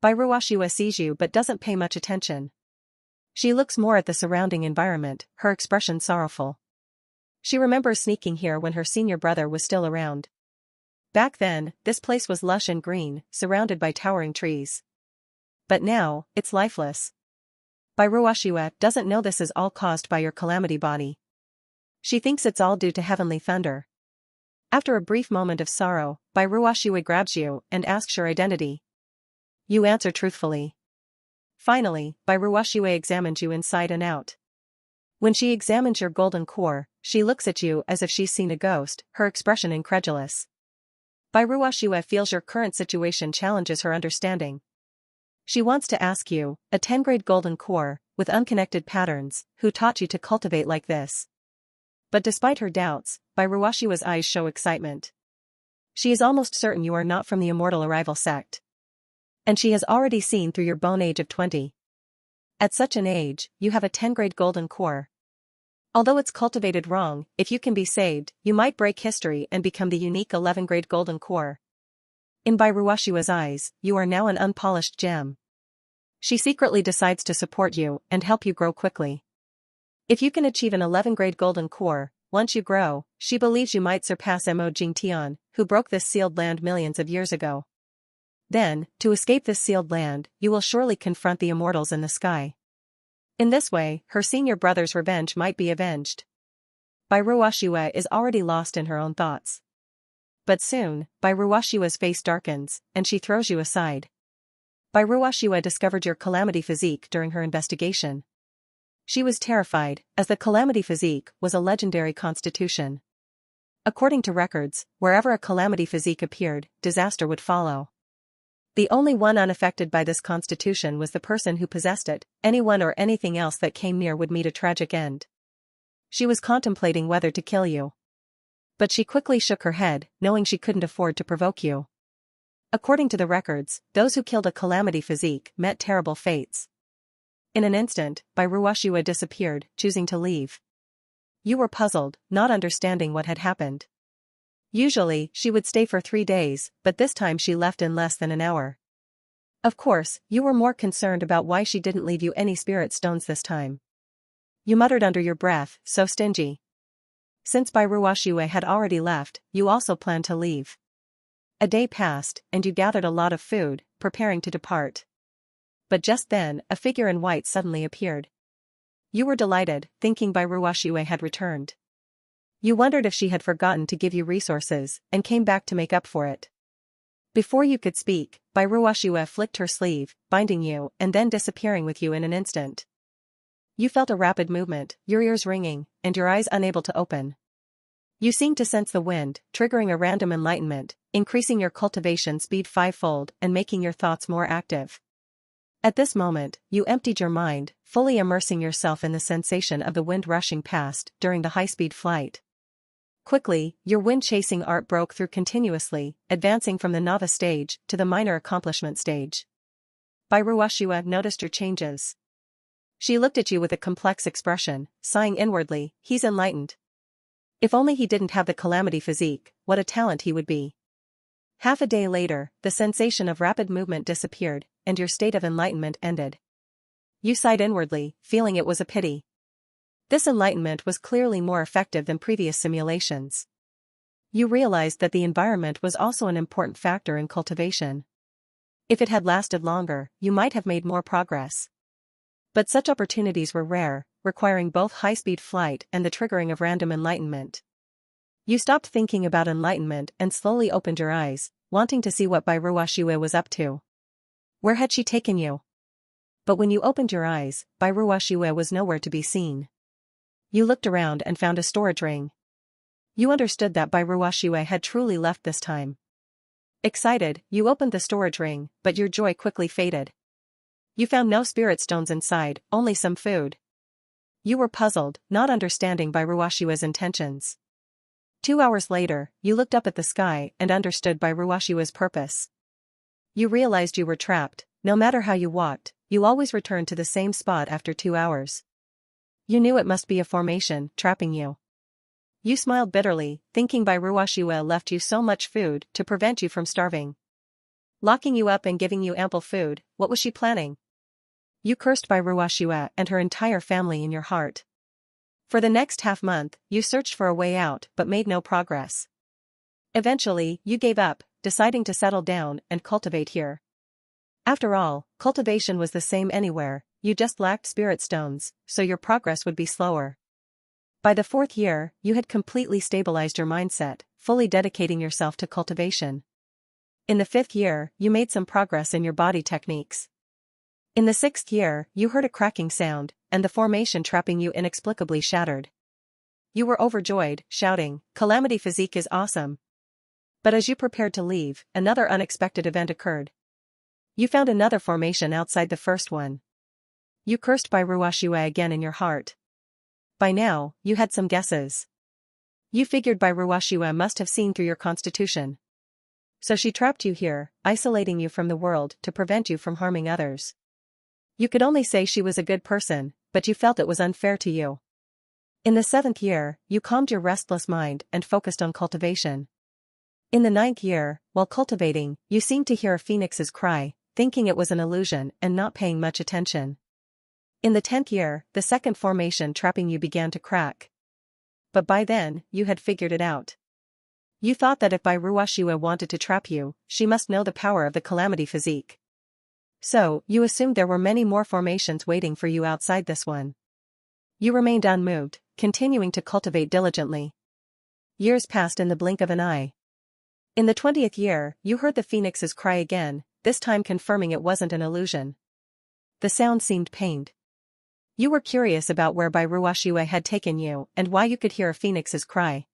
Bai Ruoxue sees you but doesn't pay much attention. She looks more at the surrounding environment, her expression sorrowful. She remembers sneaking here when her senior brother was still around. Back then, this place was lush and green, surrounded by towering trees. But now, it's lifeless. Bai Ruoxue doesn't know this is all caused by your Calamity Body. She thinks it's all due to heavenly thunder. After a brief moment of sorrow, Bai Ruoxue grabs you and asks your identity. You answer truthfully. Finally, Bai Ruoxue examines you inside and out. When she examines your golden core, she looks at you as if she's seen a ghost, her expression incredulous. Bai Ruoxue feels your current situation challenges her understanding. She wants to ask you, a 10-grade golden core, with unconnected patterns, who taught you to cultivate like this? But despite her doubts, Bairuwashiwa's eyes show excitement. She is almost certain you are not from the immortal arrival sect. And she has already seen through your bone age of 20. At such an age, you have a 10-grade golden core. Although it's cultivated wrong, if you can be saved, you might break history and become the unique 11-grade golden core. In Bairuwashiwa's eyes, you are now an unpolished gem. She secretly decides to support you and help you grow quickly. If you can achieve an 11-grade golden core, once you grow, she believes you might surpass Mo Jingtian, who broke this sealed land millions of years ago. Then, to escape this sealed land, you will surely confront the immortals in the sky. In this way, her senior brother's revenge might be avenged. Bairuwashiwa is already lost in her own thoughts. But soon, Bairuwashiwa's face darkens, and she throws you aside. Bairuwashiwa discovered your calamity physique during her investigation. She was terrified, as the calamity physique was a legendary constitution. According to records, wherever a calamity physique appeared, disaster would follow. The only one unaffected by this constitution was the person who possessed it. Anyone or anything else that came near would meet a tragic end. She was contemplating whether to kill you. But she quickly shook her head, knowing she couldn't afford to provoke you. According to the records, those who killed a calamity physique met terrible fates. In an instant, Bairuwashiwa disappeared, choosing to leave. You were puzzled, not understanding what had happened. Usually, she would stay for 3 days, but this time she left in less than an hour. Of course, you were more concerned about why she didn't leave you any spirit stones this time. You muttered under your breath, so stingy. Since Bairuwashiwa had already left, you also planned to leave. A day passed, and you gathered a lot of food, preparing to depart. But just then, a figure in white suddenly appeared. You were delighted, thinking Bairuwashiwa had returned. You wondered if she had forgotten to give you resources, and came back to make up for it. Before you could speak, Bairuwashiwa flicked her sleeve, binding you, and then disappearing with you in an instant. You felt a rapid movement, your ears ringing, and your eyes unable to open. You seemed to sense the wind, triggering a random enlightenment, increasing your cultivation speed 5-fold and making your thoughts more active. At this moment, you emptied your mind, fully immersing yourself in the sensation of the wind rushing past during the high-speed flight. Quickly, your wind-chasing art broke through continuously, advancing from the novice stage to the minor accomplishment stage. Bairuwashiwa noticed your changes. She looked at you with a complex expression, sighing inwardly, he's enlightened. If only he didn't have the calamity physique, what a talent he would be. Half a day later, the sensation of rapid movement disappeared, and your state of enlightenment ended. You sighed inwardly, feeling it was a pity. This enlightenment was clearly more effective than previous simulations. You realized that the environment was also an important factor in cultivation. If it had lasted longer, you might have made more progress. But such opportunities were rare, requiring both high-speed flight and the triggering of random enlightenment. You stopped thinking about enlightenment and slowly opened your eyes, wanting to see what Bairuwashiwa was up to. Where had she taken you? But when you opened your eyes, Bairuwashiwa was nowhere to be seen. You looked around and found a storage ring. You understood that Bairuwashiwa had truly left this time. Excited, you opened the storage ring, but your joy quickly faded. You found no spirit stones inside, only some food. You were puzzled, not understanding Bairuwashiwa's intentions. 2 hours later, you looked up at the sky and understood Bairuwashiwa's purpose. You realized you were trapped. No matter how you walked, you always returned to the same spot after 2 hours. You knew it must be a formation, trapping you. You smiled bitterly, thinking Bairuwashiwa left you so much food to prevent you from starving. Locking you up and giving you ample food, what was she planning? You cursed Bairuwashiwa and her entire family in your heart. For the next half-month, you searched for a way out but made no progress. Eventually, you gave up, deciding to settle down and cultivate here. After all, cultivation was the same anywhere, you just lacked spirit stones, so your progress would be slower. By the 4th year, you had completely stabilized your mindset, fully dedicating yourself to cultivation. In the 5th year, you made some progress in your body techniques. In the 6th year, you heard a cracking sound, and the formation trapping you inexplicably shattered. You were overjoyed, shouting, "Calamity physique is awesome." But as you prepared to leave, another unexpected event occurred. You found another formation outside the first one. You cursed Bai Ruoxue again in your heart. By now, you had some guesses. You figured Bai Ruoxue must have seen through your constitution. So she trapped you here, isolating you from the world to prevent you from harming others. You could only say she was a good person, but you felt it was unfair to you. In the 7th year, you calmed your restless mind and focused on cultivation. In the 9th year, while cultivating, you seemed to hear a phoenix's cry, thinking it was an illusion and not paying much attention. In the 10th year, the second formation trapping you began to crack. But by then, you had figured it out. You thought that if Bai Ruoxue wanted to trap you, she must know the power of the calamity physique. So, you assumed there were many more formations waiting for you outside this one. You remained unmoved, continuing to cultivate diligently. Years passed in the blink of an eye. In the 20th year, you heard the phoenix's cry again, this time confirming it wasn't an illusion. The sound seemed pained. You were curious about where Bai Ruoxue had taken you and why you could hear a phoenix's cry.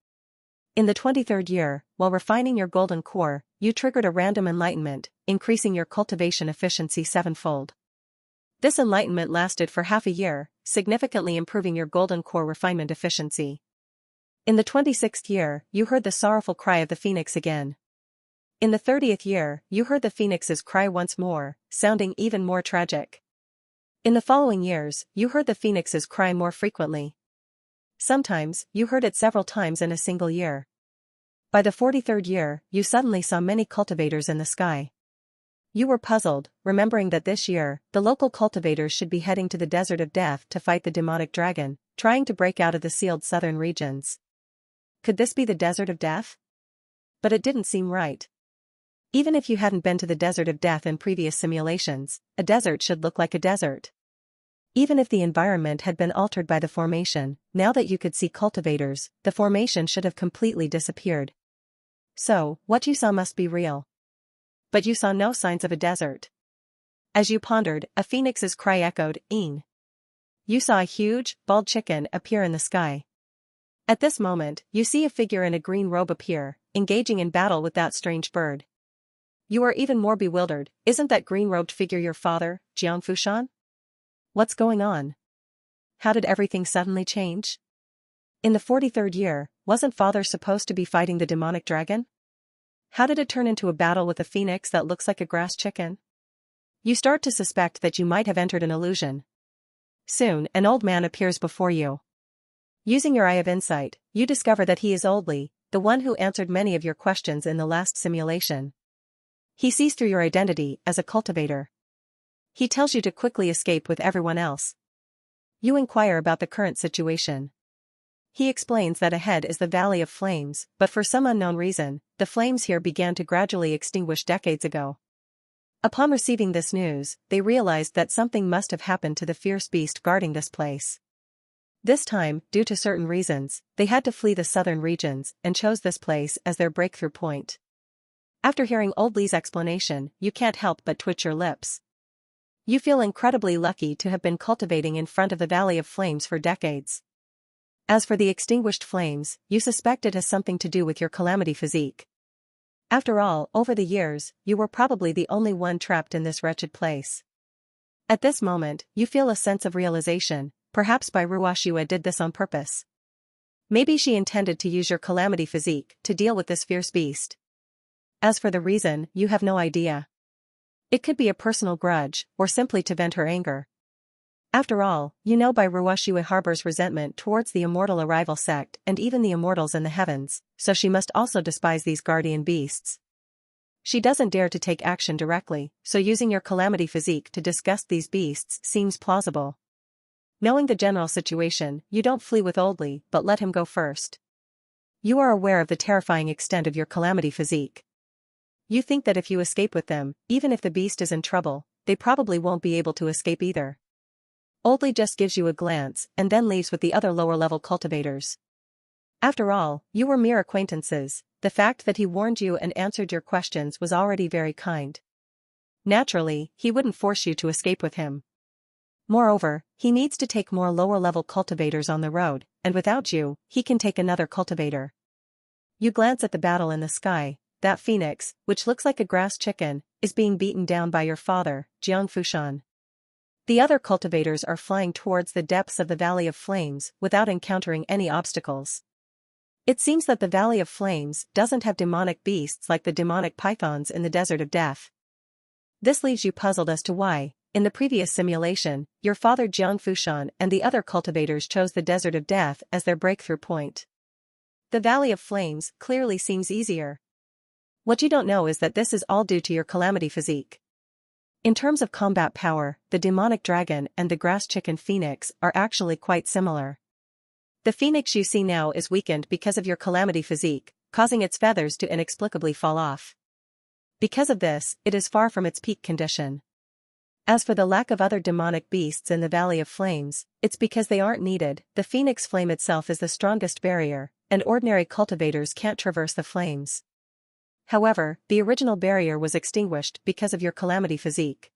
In the 23rd year, while refining your golden core, you triggered a random enlightenment, increasing your cultivation efficiency 7-fold. This enlightenment lasted for half a year, significantly improving your golden core refinement efficiency. In the 26th year, you heard the sorrowful cry of the phoenix again. In the 30th year, you heard the phoenix's cry once more, sounding even more tragic. In the following years, you heard the phoenix's cry more frequently. Sometimes, you heard it several times in a single year. By the 43rd year, you suddenly saw many cultivators in the sky. You were puzzled, remembering that this year, the local cultivators should be heading to the Desert of Death to fight the demonic dragon, trying to break out of the sealed southern regions. Could this be the Desert of Death? But it didn't seem right. Even if you hadn't been to the Desert of Death in previous simulations, a desert should look like a desert. Even if the environment had been altered by the formation, now that you could see cultivators, the formation should have completely disappeared. So, what you saw must be real. But you saw no signs of a desert. As you pondered, a phoenix's cry echoed, "Een." You saw a huge, bald chicken appear in the sky. At this moment, you see a figure in a green robe appear, engaging in battle with that strange bird. You are even more bewildered. Isn't that green-robed figure your father, Jiang Fushan? What's going on? How did everything suddenly change? In the 43rd year, wasn't father supposed to be fighting the demonic dragon? How did it turn into a battle with a phoenix that looks like a grass chicken? You start to suspect that you might have entered an illusion. Soon, an old man appears before you. Using your eye of insight, you discover that he is Oldly, the one who answered many of your questions in the last simulation. He sees through your identity as a cultivator. He tells you to quickly escape with everyone else. You inquire about the current situation. He explains that ahead is the Valley of Flames, but for some unknown reason, the flames here began to gradually extinguish decades ago. Upon receiving this news, they realized that something must have happened to the fierce beast guarding this place. This time, due to certain reasons, they had to flee the southern regions and chose this place as their breakthrough point. After hearing Oldly's explanation, you can't help but twitch your lips. You feel incredibly lucky to have been cultivating in front of the Valley of Flames for decades. As for the extinguished flames, you suspect it has something to do with your calamity physique. After all, over the years, you were probably the only one trapped in this wretched place. At this moment, you feel a sense of realization. Perhaps Bai Ruoxue did this on purpose. Maybe she intended to use your calamity physique to deal with this fierce beast. As for the reason, you have no idea. It could be a personal grudge, or simply to vent her anger. After all, you know Bai Ruoxue harbors resentment towards the immortal arrival sect and even the immortals in the heavens, so she must also despise these guardian beasts. She doesn't dare to take action directly, so using your calamity physique to disgust these beasts seems plausible. Knowing the general situation, you don't flee with Oldly, but let him go first. You are aware of the terrifying extent of your calamity physique. You think that if you escape with them, even if the beast is in trouble, they probably won't be able to escape either. Oldly just gives you a glance and then leaves with the other lower-level cultivators. After all, you were mere acquaintances. The fact that he warned you and answered your questions was already very kind. Naturally, he wouldn't force you to escape with him. Moreover, he needs to take more lower-level cultivators on the road, and without you, he can take another cultivator. You glance at the battle in the sky. That phoenix, which looks like a grass chicken, is being beaten down by your father, Jiang Fushan. The other cultivators are flying towards the depths of the Valley of Flames without encountering any obstacles. It seems that the Valley of Flames doesn't have demonic beasts like the demonic pythons in the Desert of Death. This leaves you puzzled as to why, in the previous simulation, your father Jiang Fushan and the other cultivators chose the Desert of Death as their breakthrough point. The Valley of Flames clearly seems easier. What you don't know is that this is all due to your calamity physique. In terms of combat power, the demonic dragon and the grass chicken phoenix are actually quite similar. The phoenix you see now is weakened because of your calamity physique, causing its feathers to inexplicably fall off. Because of this, it is far from its peak condition. As for the lack of other demonic beasts in the Valley of Flames, it's because they aren't needed. The phoenix flame itself is the strongest barrier, and ordinary cultivators can't traverse the flames. However, the original barrier was extinguished because of your calamity physique.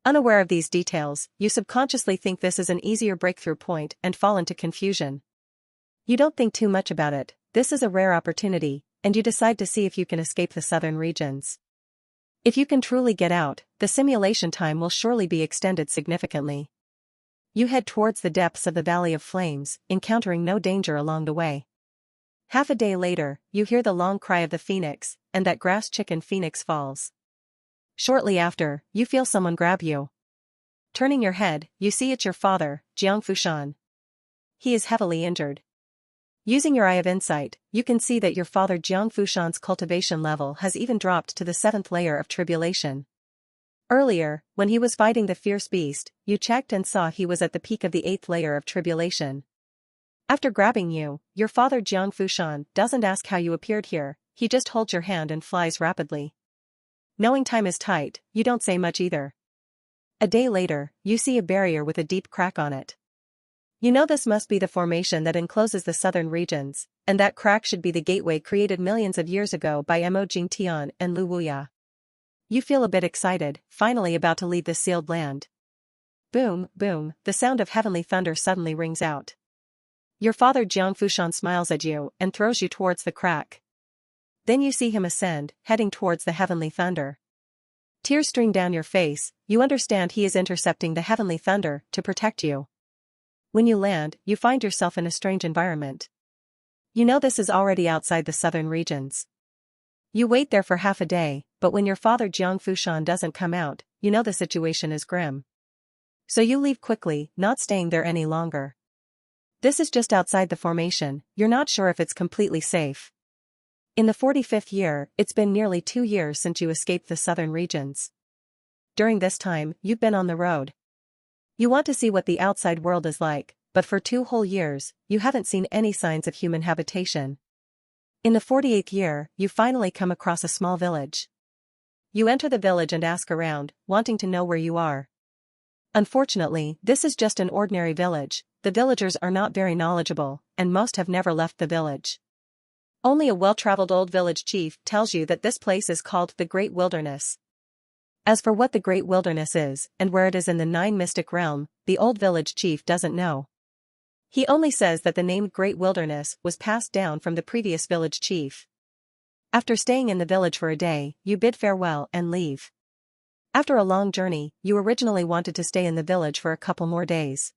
Unaware of these details, you subconsciously think this is an easier breakthrough point and fall into confusion. You don't think too much about it. This is a rare opportunity, and you decide to see if you can escape the southern regions. If you can truly get out, the simulation time will surely be extended significantly. You head towards the depths of the Valley of Flames, encountering no danger along the way. Half a day later, you hear the long cry of the phoenix, and that grass chicken phoenix falls. Shortly after, you feel someone grab you. Turning your head, you see it's your father, Jiang Fushan. He is heavily injured. Using your eye of insight, you can see that your father Jiang Fushan's cultivation level has even dropped to the 7th layer of tribulation. Earlier, when he was fighting the fierce beast, you checked and saw he was at the peak of the 8th layer of tribulation. After grabbing you, your father Jiang Fushan doesn't ask how you appeared here, he just holds your hand and flies rapidly. Knowing time is tight, you don't say much either. A day later, you see a barrier with a deep crack on it. You know this must be the formation that encloses the southern regions, and that crack should be the gateway created millions of years ago by Mo Jingtian and Lu Wuya. You feel a bit excited, finally about to leave this sealed land. Boom, boom, the sound of heavenly thunder suddenly rings out. Your father Jiang Fushan smiles at you and throws you towards the crack. Then you see him ascend, heading towards the heavenly thunder. Tears stream down your face, you understand he is intercepting the heavenly thunder to protect you. When you land, you find yourself in a strange environment. You know this is already outside the southern regions. You wait there for half a day, but when your father Jiang Fushan doesn't come out, you know the situation is grim. So you leave quickly, not staying there any longer. This is just outside the formation, you're not sure if it's completely safe. In the 45th year, it's been nearly 2 years since you escaped the southern regions. During this time, you've been on the road. You want to see what the outside world is like, but for 2 whole years, you haven't seen any signs of human habitation. In the 48th year, you finally come across a small village. You enter the village and ask around, wanting to know where you are. Unfortunately, this is just an ordinary village, the villagers are not very knowledgeable, and most have never left the village. Only a well-traveled old village chief tells you that this place is called the Great Wilderness. As for what the Great Wilderness is, and where it is in the 9 mystic realm, the old village chief doesn't know. He only says that the name Great Wilderness was passed down from the previous village chief. After staying in the village for a day, you bid farewell and leave. After a long journey, you originally wanted to stay in the village for a couple more days.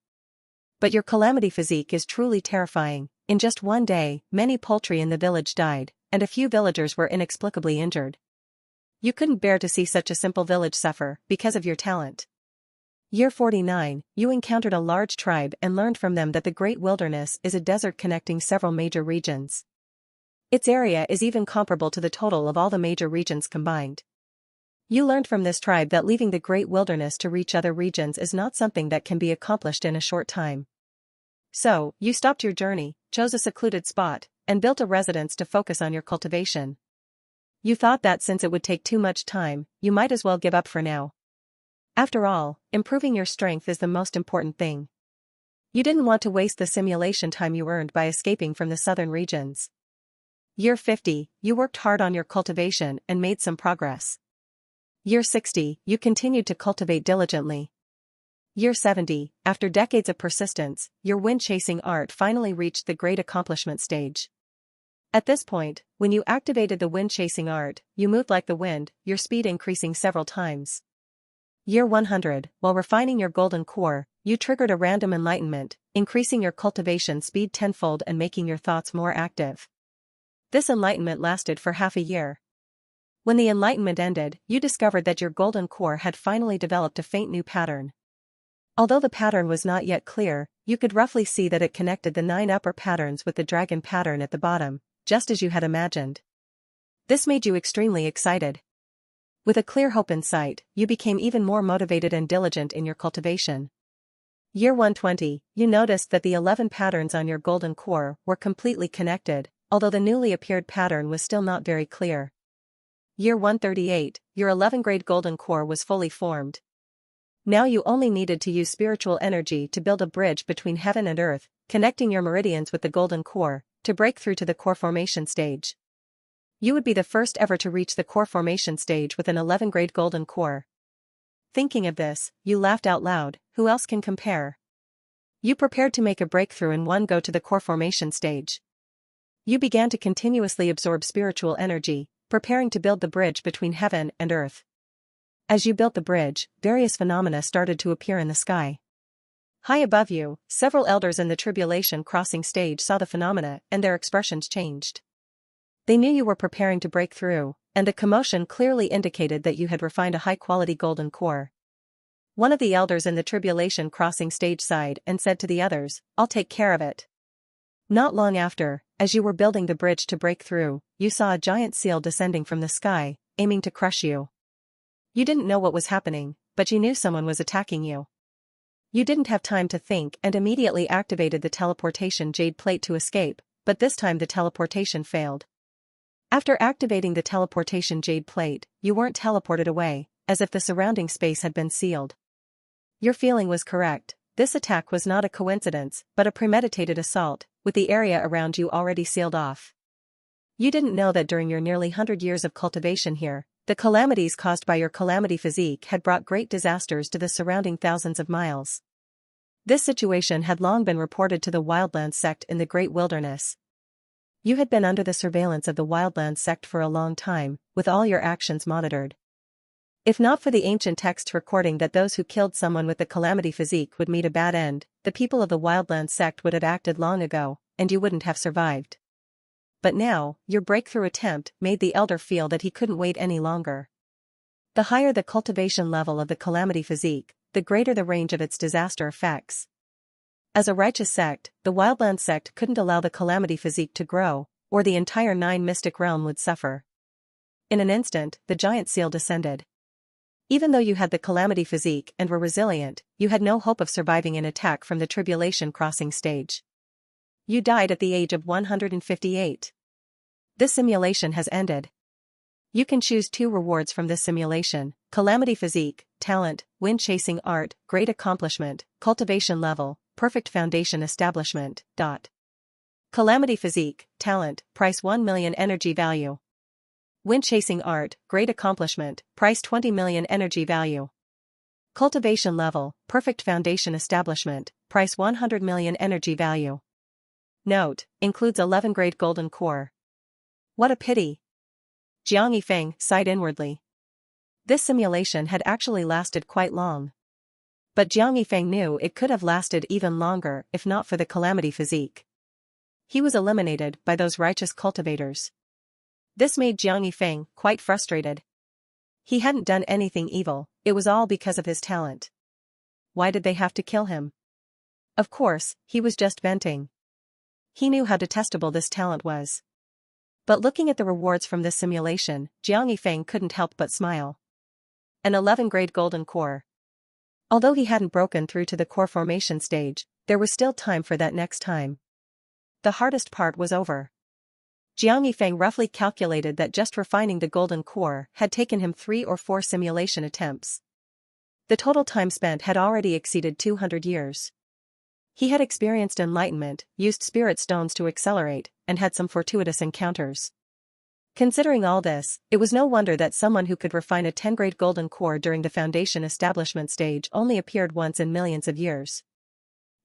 But your calamity physique is truly terrifying. In just 1 day, many poultry in the village died, and a few villagers were inexplicably injured. You couldn't bear to see such a simple village suffer, because of your talent. Year 49, you encountered a large tribe and learned from them that the Great Wilderness is a desert connecting several major regions. Its area is even comparable to the total of all the major regions combined. You learned from this tribe that leaving the Great Wilderness to reach other regions is not something that can be accomplished in a short time. So, you stopped your journey, chose a secluded spot, and built a residence to focus on your cultivation. You thought that since it would take too much time, you might as well give up for now. After all, improving your strength is the most important thing. You didn't want to waste the simulation time you earned by escaping from the southern regions. Year 50, you worked hard on your cultivation and made some progress. Year 60, you continued to cultivate diligently. Year 70, after decades of persistence, your wind-chasing art finally reached the great accomplishment stage. At this point, when you activated the wind-chasing art, you moved like the wind, your speed increasing several times. Year 100, while refining your golden core, you triggered a random enlightenment, increasing your cultivation speed tenfold and making your thoughts more active. This enlightenment lasted for half a year. When the enlightenment ended, you discovered that your golden core had finally developed a faint new pattern. Although the pattern was not yet clear, you could roughly see that it connected the 9 upper patterns with the dragon pattern at the bottom, just as you had imagined. This made you extremely excited. With a clear hope in sight, you became even more motivated and diligent in your cultivation. Year 120, you noticed that the 11 patterns on your golden core were completely connected, although the newly appeared pattern was still not very clear. Year 138, your 11th-grade golden core was fully formed. Now you only needed to use spiritual energy to build a bridge between heaven and earth, connecting your meridians with the golden core, to break through to the core formation stage. You would be the first ever to reach the core formation stage with an 11th-grade golden core. Thinking of this, you laughed out loud. Who else can compare? You prepared to make a breakthrough in one go to the core formation stage. You began to continuously absorb spiritual energy, preparing to build the bridge between heaven and earth. As you built the bridge, various phenomena started to appear in the sky. High above you, several elders in the tribulation crossing stage saw the phenomena and their expressions changed. They knew you were preparing to break through, and the commotion clearly indicated that you had refined a high-quality golden core. One of the elders in the tribulation crossing stage sighed and said to the others, "I'll take care of it." Not long after, as you were building the bridge to break through, you saw a giant seal descending from the sky, aiming to crush you. You didn't know what was happening, but you knew someone was attacking you. You didn't have time to think and immediately activated the teleportation jade plate to escape, but this time the teleportation failed. After activating the teleportation jade plate, you weren't teleported away, as if the surrounding space had been sealed. Your feeling was correct. This attack was not a coincidence, but a premeditated assault, with the area around you already sealed off. You didn't know that during your nearly 100 years of cultivation here, the calamities caused by your calamity physique had brought great disasters to the surrounding thousands of miles. This situation had long been reported to the Wildlands sect in the Great Wilderness. You had been under the surveillance of the Wildlands sect for a long time, with all your actions monitored. If not for the ancient texts recording that those who killed someone with the calamity physique would meet a bad end, the people of the Wildlands sect would have acted long ago, and you wouldn't have survived. But now, your breakthrough attempt made the elder feel that he couldn't wait any longer. The higher the cultivation level of the calamity physique, the greater the range of its disaster effects. As a righteous sect, the Wildlands sect couldn't allow the calamity physique to grow, or the entire 9 mystic realm would suffer. In an instant, the giant seal descended. Even though you had the calamity physique and were resilient, you had no hope of surviving an attack from the tribulation crossing stage. You died at the age of 158. This simulation has ended. You can choose 2 rewards from this simulation: calamity physique, talent, wind chasing art, great accomplishment, cultivation level, perfect foundation establishment. Calamity physique, talent, price 1 million energy value. Wind chasing art, great accomplishment, price 20 million energy value. Cultivation level, perfect foundation establishment, price 100 million energy value. Note, includes 11th-grade golden core. What a pity. Jiang Yifeng sighed inwardly. This simulation had actually lasted quite long. But Jiang Yifeng knew it could have lasted even longer if not for the calamity physique. He was eliminated by those righteous cultivators. This made Jiang Yifeng quite frustrated. He hadn't done anything evil, it was all because of his talent. Why did they have to kill him? Of course, he was just venting. He knew how detestable this talent was. But looking at the rewards from this simulation, Jiang Yifeng couldn't help but smile. An 11th-grade golden core. Although he hadn't broken through to the core formation stage, there was still time for that next time. The hardest part was over. Jiang Yifeng roughly calculated that just refining the golden core had taken him 3 or 4 simulation attempts. The total time spent had already exceeded 200 years. He had experienced enlightenment, used spirit stones to accelerate, and had some fortuitous encounters. Considering all this, it was no wonder that someone who could refine a 10th-grade golden core during the foundation establishment stage only appeared once in millions of years.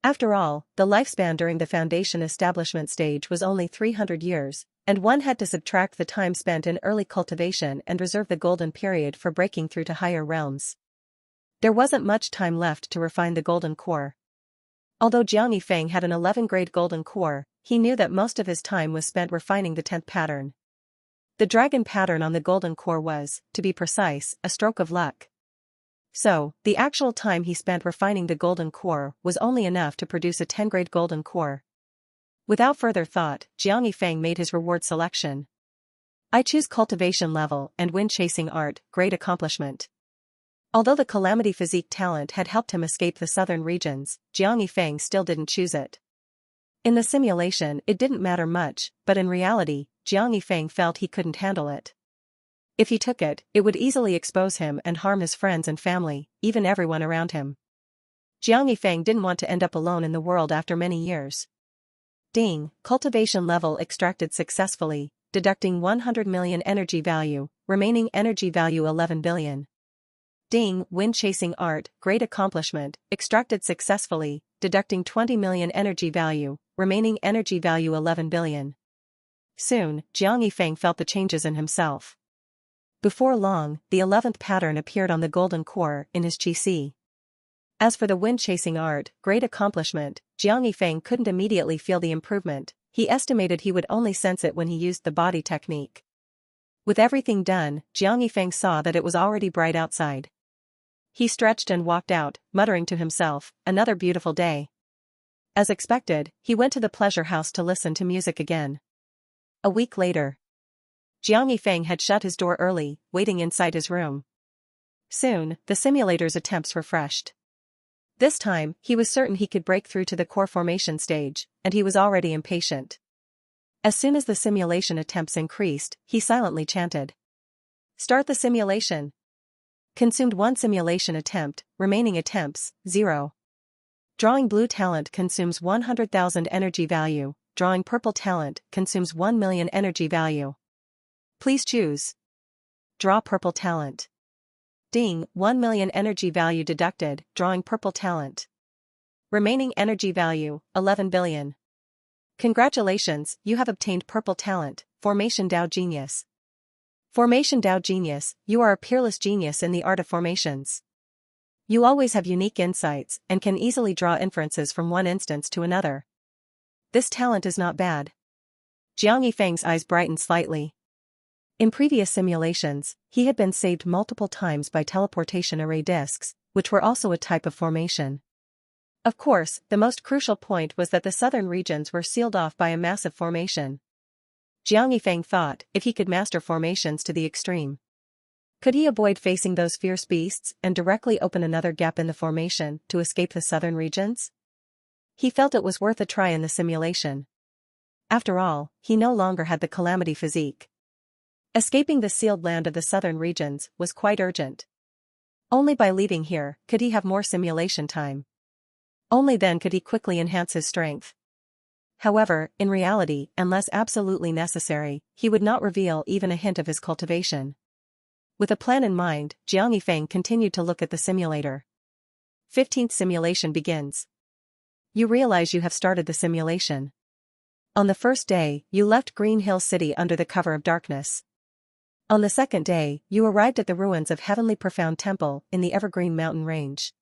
After all, the lifespan during the foundation establishment stage was only 300 years, and one had to subtract the time spent in early cultivation and reserve the golden period for breaking through to higher realms. There wasn't much time left to refine the golden core. Although Jiang Yifeng had an 11th-grade golden core, he knew that most of his time was spent refining the 10th pattern. The dragon pattern on the golden core was, to be precise, a stroke of luck. So, the actual time he spent refining the golden core was only enough to produce a 10th-grade golden core. Without further thought, Jiang Yifeng made his reward selection. I choose cultivation level and wind chasing art, great accomplishment. Although the calamity physique talent had helped him escape the southern regions, Jiang Yifeng still didn't choose it. In the simulation it didn't matter much, but in reality, Jiang Yifeng felt he couldn't handle it. If he took it, it would easily expose him and harm his friends and family, even everyone around him. Jiang Yifeng didn't want to end up alone in the world after many years. Ding, cultivation level extracted successfully, deducting 100 million energy value, remaining energy value 11 billion. Ding, wind chasing art, great accomplishment, extracted successfully, deducting 20 million energy value, remaining energy value 11 billion. Soon, Jiang Yifeng felt the changes in himself. Before long, the 11th pattern appeared on the golden core in his qi. As for the wind-chasing art, great accomplishment, Jiang Yifeng couldn't immediately feel the improvement. He estimated he would only sense it when he used the body technique. With everything done, Jiang Yifeng saw that it was already bright outside. He stretched and walked out, muttering to himself, another beautiful day. As expected, he went to the pleasure house to listen to music again. A week later, Jiang Yifeng had shut his door early, waiting inside his room. Soon, the simulator's attempts refreshed. This time, he was certain he could break through to the core formation stage, and he was already impatient. As soon as the simulation attempts increased, he silently chanted. Start the simulation. Consumed 1 simulation attempt, remaining attempts, 0. Drawing blue talent consumes 100,000 energy value, drawing purple talent consumes 1 million energy value. Please choose. Draw purple talent. Ding, 1 million energy value deducted, drawing purple talent. Remaining energy value, 11 billion. Congratulations, you have obtained purple talent, Formation Dao Genius. Formation Dao Genius, you are a peerless genius in the art of formations. You always have unique insights and can easily draw inferences from one instance to another. This talent is not bad. Jiang Yifeng's eyes brightened slightly. In previous simulations, he had been saved multiple times by teleportation array discs, which were also a type of formation. Of course, the most crucial point was that the southern regions were sealed off by a massive formation. Jiang Yifeng thought, if he could master formations to the extreme, could he avoid facing those fierce beasts and directly open another gap in the formation to escape the southern regions? He felt it was worth a try in the simulation. After all, he no longer had the calamity physique. Escaping the sealed land of the southern regions was quite urgent. Only by leaving here could he have more simulation time. Only then could he quickly enhance his strength. However, in reality, unless absolutely necessary, he would not reveal even a hint of his cultivation. With a plan in mind, Jiang Yifeng continued to look at the simulator. 15th simulation begins. You realize you have started the simulation. On the first day, you left Green Hill City under the cover of darkness. On the second day, you arrived at the ruins of Heavenly Profound Temple in the Evergreen Mountain Range.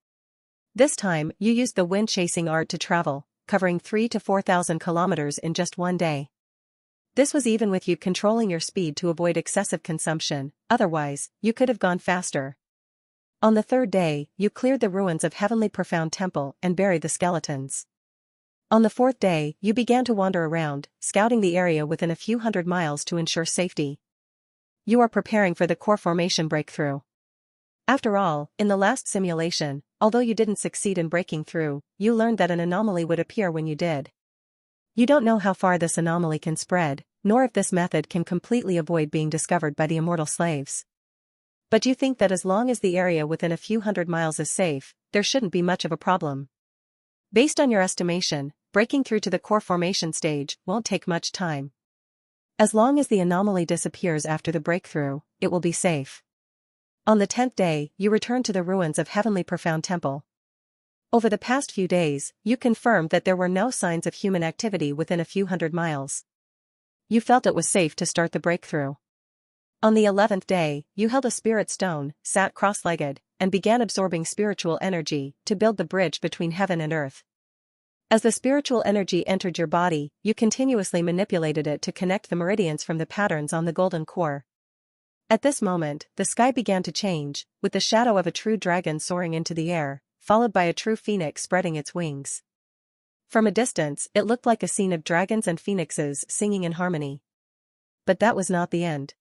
This time, you used the wind-chasing art to travel, covering 3,000 to 4,000 kilometers in just one day. This was even with you controlling your speed to avoid excessive consumption, otherwise, you could have gone faster. On the third day, you cleared the ruins of Heavenly Profound Temple and buried the skeletons. On the fourth day, you began to wander around, scouting the area within a few hundred miles to ensure safety. You are preparing for the core formation breakthrough. After all, in the last simulation, although you didn't succeed in breaking through, you learned that an anomaly would appear when you did. You don't know how far this anomaly can spread, nor if this method can completely avoid being discovered by the immortal slaves. But you think that as long as the area within a few hundred miles is safe, there shouldn't be much of a problem. Based on your estimation, breaking through to the core formation stage won't take much time. As long as the anomaly disappears after the breakthrough, it will be safe. On the 10th day, you return to the ruins of Heavenly Profound Temple. Over the past few days, you confirmed that there were no signs of human activity within a few hundred miles. You felt it was safe to start the breakthrough. On the 11th day, you held a spirit stone, sat cross-legged, and began absorbing spiritual energy to build the bridge between heaven and earth. As the spiritual energy entered your body, you continuously manipulated it to connect the meridians from the patterns on the golden core. At this moment, the sky began to change, with the shadow of a true dragon soaring into the air, followed by a true phoenix spreading its wings. From a distance, it looked like a scene of dragons and phoenixes singing in harmony. But that was not the end.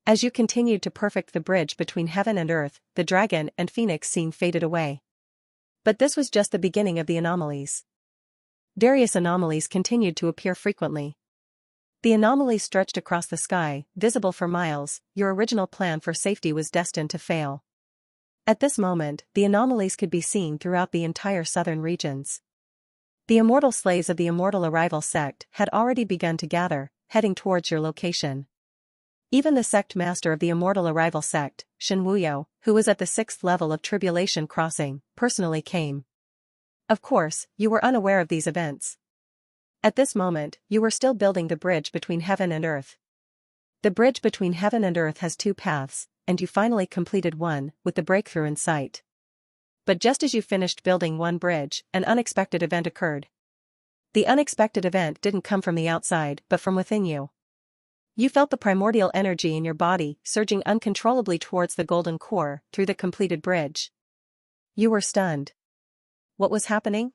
As you continued to perfect the bridge between heaven and earth, the dragon and phoenix scene faded away. But this was just the beginning of the anomalies. Various anomalies continued to appear frequently. The anomalies stretched across the sky, visible for miles. Your original plan for safety was destined to fail. At this moment, the anomalies could be seen throughout the entire southern regions. The immortal slaves of the Immortal Arrival sect had already begun to gather, heading towards your location. Even the sect master of the Immortal Arrival sect, Shinwuyo, who was at the 6th level of Tribulation Crossing, personally came. Of course, you were unaware of these events. At this moment, you were still building the bridge between heaven and earth. The bridge between heaven and earth has two paths, and you finally completed one, with the breakthrough in sight. But just as you finished building one bridge, an unexpected event occurred. The unexpected event didn't come from the outside, but from within you. You felt the primordial energy in your body surging uncontrollably towards the golden core through the completed bridge. You were stunned. What was happening?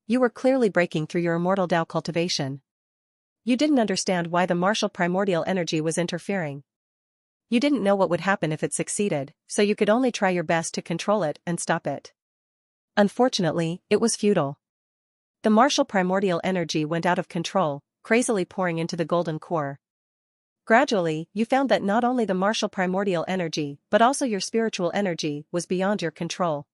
You were clearly breaking through your immortal Tao cultivation. You didn't understand why the martial primordial energy was interfering. You didn't know what would happen if it succeeded, so you could only try your best to control it and stop it. Unfortunately, it was futile. The martial primordial energy went out of control, crazily pouring into the golden core. Gradually, you found that not only the martial primordial energy, but also your spiritual energy, was beyond your control.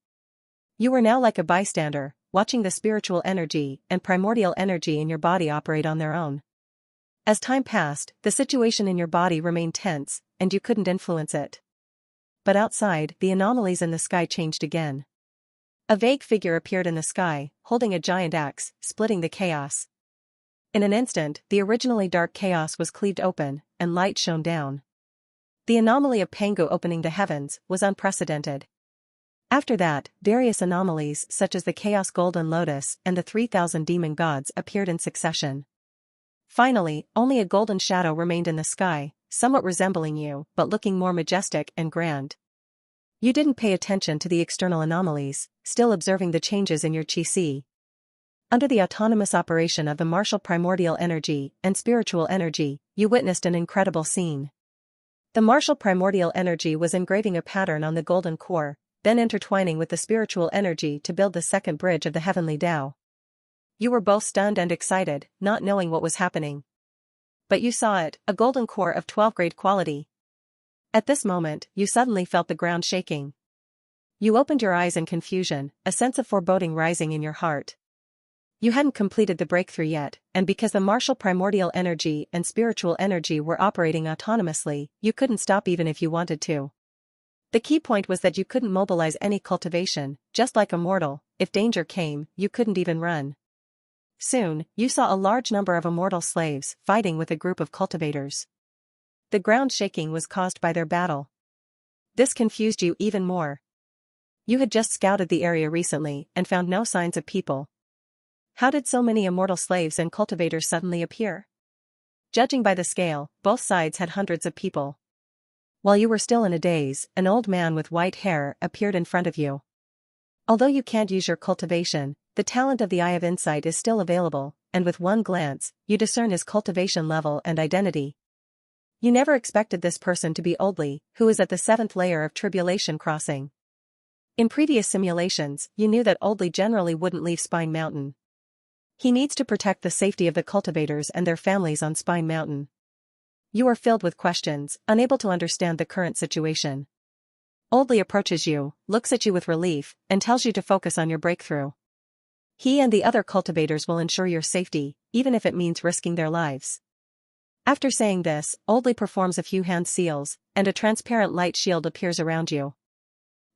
You were now like a bystander, watching the spiritual energy and primordial energy in your body operate on their own. As time passed, the situation in your body remained tense, and you couldn't influence it. But outside, the anomalies in the sky changed again. A vague figure appeared in the sky, holding a giant axe, splitting the chaos. In an instant, the originally dark chaos was cleaved open, and light shone down. The anomaly of Pangu opening the heavens was unprecedented. After that, various anomalies such as the Chaos Golden Lotus and the 3,000 demon gods appeared in succession. Finally, only a golden shadow remained in the sky, somewhat resembling you, but looking more majestic and grand. You didn't pay attention to the external anomalies, still observing the changes in your chi. Under the autonomous operation of the martial primordial energy and spiritual energy, you witnessed an incredible scene. The martial primordial energy was engraving a pattern on the golden core, then intertwining with the spiritual energy to build the second bridge of the heavenly Tao. You were both stunned and excited, not knowing what was happening. But you saw it, a golden core of 12-grade quality. At this moment, you suddenly felt the ground shaking. You opened your eyes in confusion, a sense of foreboding rising in your heart. You hadn't completed the breakthrough yet, and because the martial primordial energy and spiritual energy were operating autonomously, you couldn't stop even if you wanted to. The key point was that you couldn't mobilize any cultivation, just like a mortal. If danger came, you couldn't even run. Soon, you saw a large number of immortal slaves fighting with a group of cultivators. The ground shaking was caused by their battle. This confused you even more. You had just scouted the area recently and found no signs of people. How did so many immortal slaves and cultivators suddenly appear? Judging by the scale, both sides had hundreds of people. While you were still in a daze, an old man with white hair appeared in front of you. Although you can't use your cultivation, the talent of the Eye of Insight is still available, and with one glance, you discern his cultivation level and identity. You never expected this person to be Oldly, who is at the 7th layer of Tribulation Crossing. In previous simulations, you knew that Oldly generally wouldn't leave Spine Mountain. He needs to protect the safety of the cultivators and their families on Spine Mountain. You are filled with questions, unable to understand the current situation. Oldly approaches you, looks at you with relief, and tells you to focus on your breakthrough. He and the other cultivators will ensure your safety, even if it means risking their lives. After saying this, Oldly performs a few hand seals, and a transparent light shield appears around you.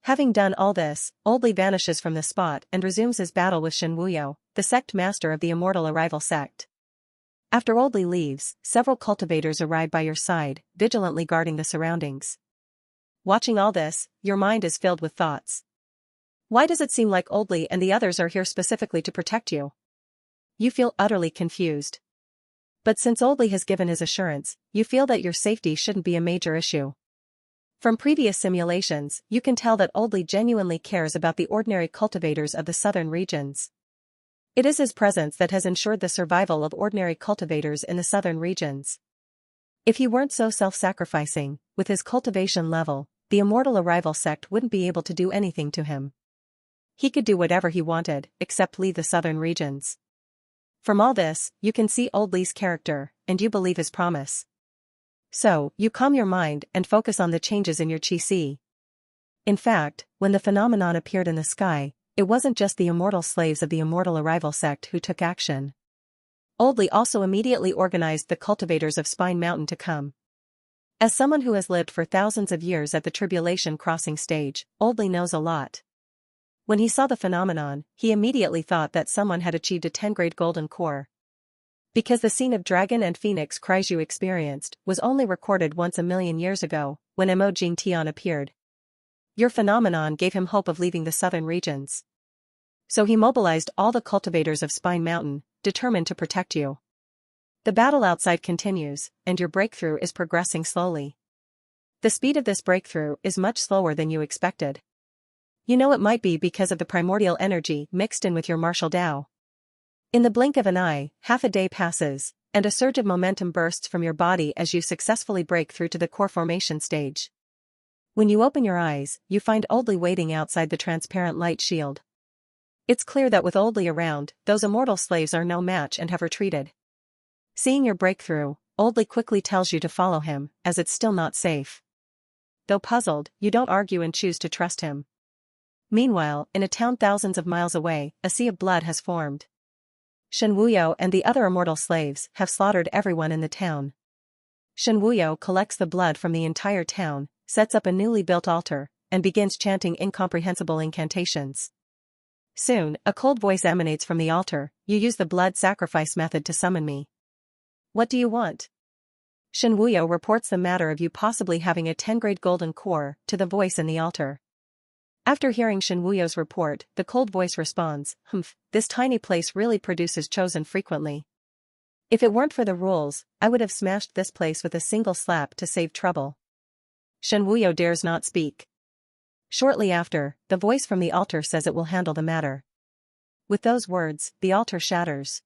Having done all this, Oldly vanishes from the spot and resumes his battle with Shinwuyo, the sect master of the Immortal Arrival sect. After Oldley leaves, several cultivators arrive by your side, vigilantly guarding the surroundings. Watching all this, your mind is filled with thoughts. Why does it seem like Oldley and the others are here specifically to protect you? You feel utterly confused. But since Oldley has given his assurance, you feel that your safety shouldn't be a major issue. From previous simulations, you can tell that Oldley genuinely cares about the ordinary cultivators of the southern regions. It is his presence that has ensured the survival of ordinary cultivators in the southern regions. If he weren't so self-sacrificing, with his cultivation level, the immortal arrival sect wouldn't be able to do anything to him. He could do whatever he wanted, except leave the southern regions. From all this, you can see Oldley's character, and you believe his promise. So, you calm your mind and focus on the changes in your chi. In fact, when the phenomenon appeared in the sky, it wasn't just the immortal slaves of the immortal arrival sect who took action. Oldley also immediately organized the cultivators of Spine Mountain to come. As someone who has lived for thousands of years at the tribulation crossing stage, Oldley knows a lot. When he saw the phenomenon, he immediately thought that someone had achieved a 10-grade golden core. Because the scene of dragon and phoenix cries you experienced was only recorded once a million years ago, when Mo Jing Tian appeared. Your phenomenon gave him hope of leaving the southern regions. So he mobilized all the cultivators of Spine Mountain, determined to protect you. The battle outside continues, and your breakthrough is progressing slowly. The speed of this breakthrough is much slower than you expected. You know it might be because of the primordial energy mixed in with your martial Tao. In the blink of an eye, half a day passes, and a surge of momentum bursts from your body as you successfully break through to the core formation stage. When you open your eyes, you find Oldley waiting outside the transparent light shield. It's clear that with Oldley around, those immortal slaves are no match and have retreated. Seeing your breakthrough, Oldley quickly tells you to follow him, as it's still not safe. Though puzzled, you don't argue and choose to trust him. Meanwhile, in a town thousands of miles away, a sea of blood has formed. Shen Wuyo and the other immortal slaves have slaughtered everyone in the town. Shen Wuyo collects the blood from the entire town, sets up a newly built altar, and begins chanting incomprehensible incantations. Soon, a cold voice emanates from the altar. You use the blood sacrifice method to summon me. What do you want? Shen Wuyo reports the matter of you possibly having a 10-grade golden core to the voice in the altar. After hearing Shen Wuyo's report, the cold voice responds, this tiny place really produces chosen frequently. If it weren't for the rules, I would have smashed this place with a single slap to save trouble. Shen Wuyo dares not speak. Shortly after, the voice from the altar says it will handle the matter. With those words, the altar shatters.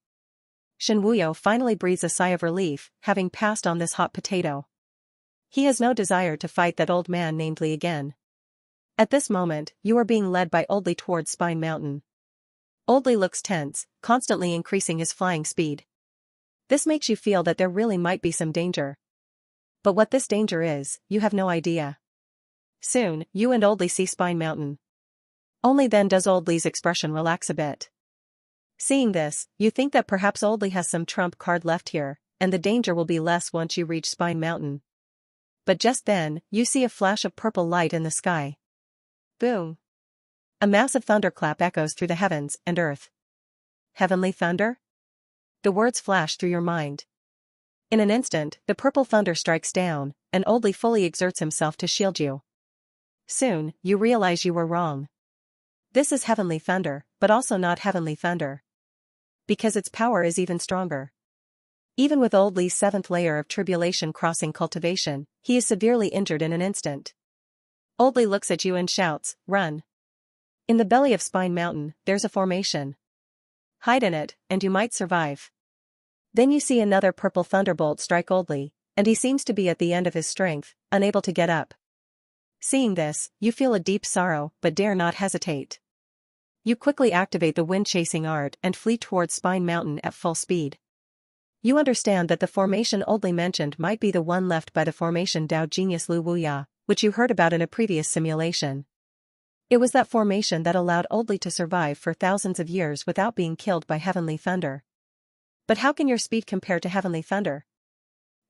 Shen Wuyo finally breathes a sigh of relief, having passed on this hot potato. He has no desire to fight that old man named Li again. At this moment, you are being led by Oldley towards Spine Mountain. Oldley looks tense, constantly increasing his flying speed. This makes you feel that there really might be some danger. But what this danger is, you have no idea. Soon, you and Oldley see Spine Mountain. Only then does Oldley's expression relax a bit. Seeing this, you think that perhaps Oldley has some trump card left here, and the danger will be less once you reach Spine Mountain. But just then, you see a flash of purple light in the sky. Boom! A massive thunderclap echoes through the heavens and earth. Heavenly thunder? The words flash through your mind. In an instant, the purple thunder strikes down, and Oldley fully exerts himself to shield you. Soon, you realize you were wrong. This is heavenly thunder, but also not heavenly thunder. Because its power is even stronger. Even with Oldley's 7th layer of tribulation crossing cultivation, he is severely injured in an instant. Oldley looks at you and shouts, "Run!" In the belly of Spine Mountain, there's a formation. Hide in it, and you might survive. Then you see another purple thunderbolt strike Oldley, and he seems to be at the end of his strength, unable to get up. Seeing this, you feel a deep sorrow but dare not hesitate. You quickly activate the wind-chasing art and flee towards Spine Mountain at full speed. You understand that the formation Oldley mentioned might be the one left by the formation Dao Genius Lu Wuya, which you heard about in a previous simulation. It was that formation that allowed Oldley to survive for thousands of years without being killed by heavenly thunder. But how can your speed compare to heavenly thunder?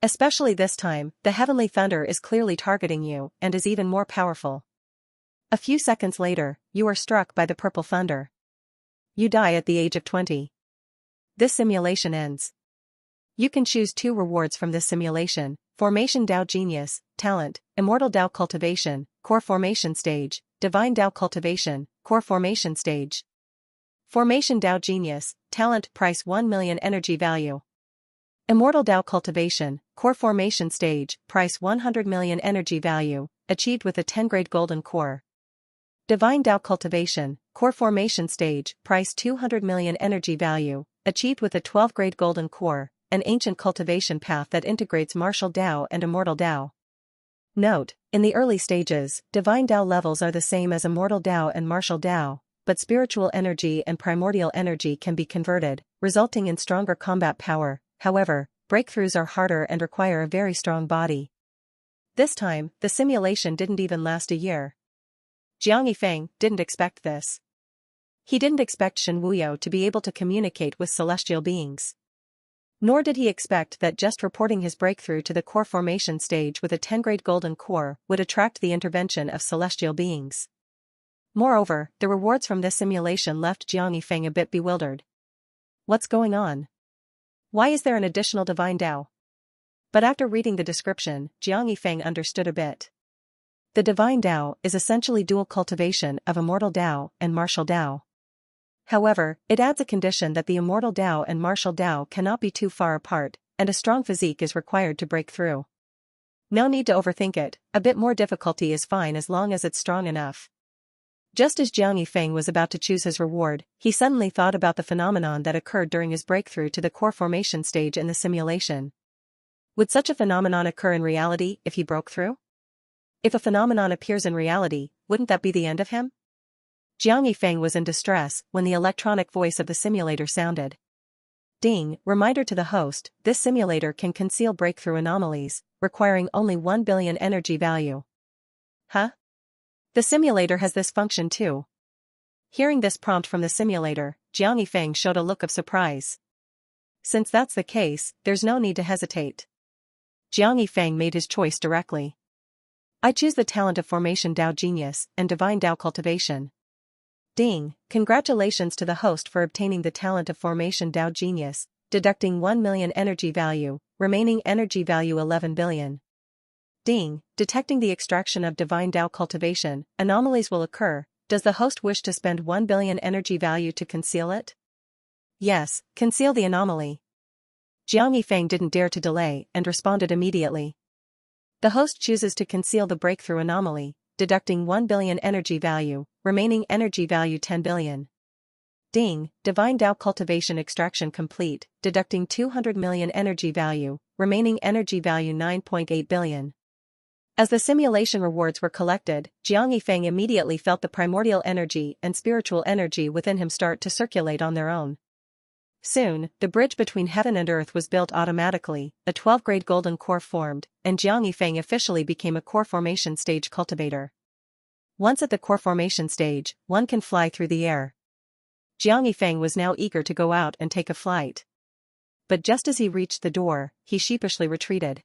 Especially this time, the heavenly thunder is clearly targeting you and is even more powerful. A few seconds later, you are struck by the purple thunder. You die at the age of 20. This simulation ends. You can choose 2 rewards from this simulation: Formation Dao Genius, Talent, Immortal Dao Cultivation, Core Formation Stage, Divine Dao Cultivation, Core Formation Stage. Formation Dao Genius, Talent, Price 1 million Energy Value. Immortal Dao Cultivation, Core Formation Stage, Price 100 million Energy Value, achieved with a 10-grade Golden Core. Divine Dao Cultivation, Core Formation Stage, Price 200 million Energy Value, achieved with a 12-grade Golden Core, an ancient cultivation path that integrates Martial Dao and Immortal Dao. Note, in the early stages, Divine Dao levels are the same as Immortal Dao and Martial Dao, but spiritual energy and primordial energy can be converted, resulting in stronger combat power. However, breakthroughs are harder and require a very strong body. This time, the simulation didn't even last a year. Jiang Yifeng didn't expect this. He didn't expect Shen Wuyo to be able to communicate with celestial beings. Nor did he expect that just reporting his breakthrough to the core formation stage with a 10-grade golden core would attract the intervention of celestial beings. Moreover, the rewards from this simulation left Jiang Yifeng a bit bewildered. What's going on? Why is there an additional divine Dao? But after reading the description, Jiang Yifeng understood a bit. The divine Dao is essentially dual cultivation of Immortal Dao and Martial Dao. However, it adds a condition that the Immortal Dao and Martial Dao cannot be too far apart, and a strong physique is required to break through. No need to overthink it, a bit more difficulty is fine as long as it's strong enough. Just as Jiang Yifeng was about to choose his reward, he suddenly thought about the phenomenon that occurred during his breakthrough to the core formation stage in the simulation. Would such a phenomenon occur in reality if he broke through? If a phenomenon appears in reality, wouldn't that be the end of him? Jiang Yifeng was in distress when the electronic voice of the simulator sounded. Ding, reminder to the host, this simulator can conceal breakthrough anomalies, requiring only 1 billion energy value. Huh? The simulator has this function too. Hearing this prompt from the simulator, Jiang Yifeng showed a look of surprise. Since that's the case, there's no need to hesitate. Jiang Yifeng made his choice directly. I choose the talent of Formation Dao Genius and Divine Dao Cultivation. Ding, congratulations to the host for obtaining the talent of Formation Dao Genius, deducting 1 million energy value, remaining energy value 11 billion. Ding, detecting the extraction of Divine Dao Cultivation, anomalies will occur. Does the host wish to spend 1 billion energy value to conceal it? Yes, conceal the anomaly. Jiang Yifeng didn't dare to delay and responded immediately. The host chooses to conceal the breakthrough anomaly, deducting 1 billion energy value, remaining energy value 10 billion. Ding, Divine Dao Cultivation extraction complete, deducting 200 million energy value, remaining energy value 9.8 billion. As the simulation rewards were collected, Jiang Yifeng immediately felt the primordial energy and spiritual energy within him start to circulate on their own. Soon, the bridge between heaven and earth was built automatically, a 12-grade golden core formed, and Jiang Yifeng officially became a core formation stage cultivator. Once at the core formation stage, one can fly through the air. Jiang Yifeng was now eager to go out and take a flight. But just as he reached the door, he sheepishly retreated.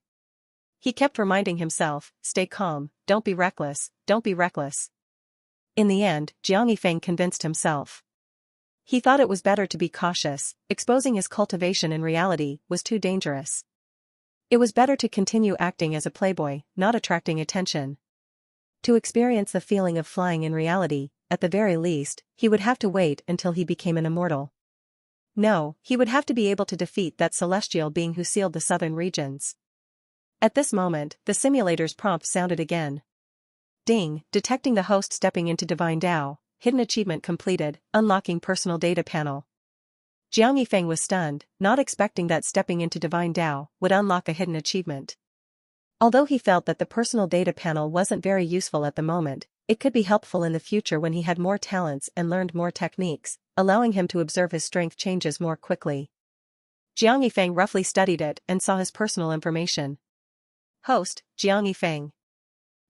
He kept reminding himself, stay calm, don't be reckless, don't be reckless. In the end, Jiang Yifeng convinced himself. He thought it was better to be cautious. Exposing his cultivation in reality was too dangerous. It was better to continue acting as a playboy, not attracting attention. To experience the feeling of flying in reality, at the very least, he would have to wait until he became an immortal. No, he would have to be able to defeat that celestial being who sealed the southern regions. At this moment, the simulator's prompt sounded again. Ding, detecting the host stepping into Divine Dao. Hidden achievement completed, unlocking personal data panel. Jiang Yifeng was stunned, not expecting that stepping into Divine Dao would unlock a hidden achievement. Although he felt that the personal data panel wasn't very useful at the moment, it could be helpful in the future when he had more talents and learned more techniques, allowing him to observe his strength changes more quickly. Jiang Yifeng roughly studied it and saw his personal information. Host, Jiang Yifeng.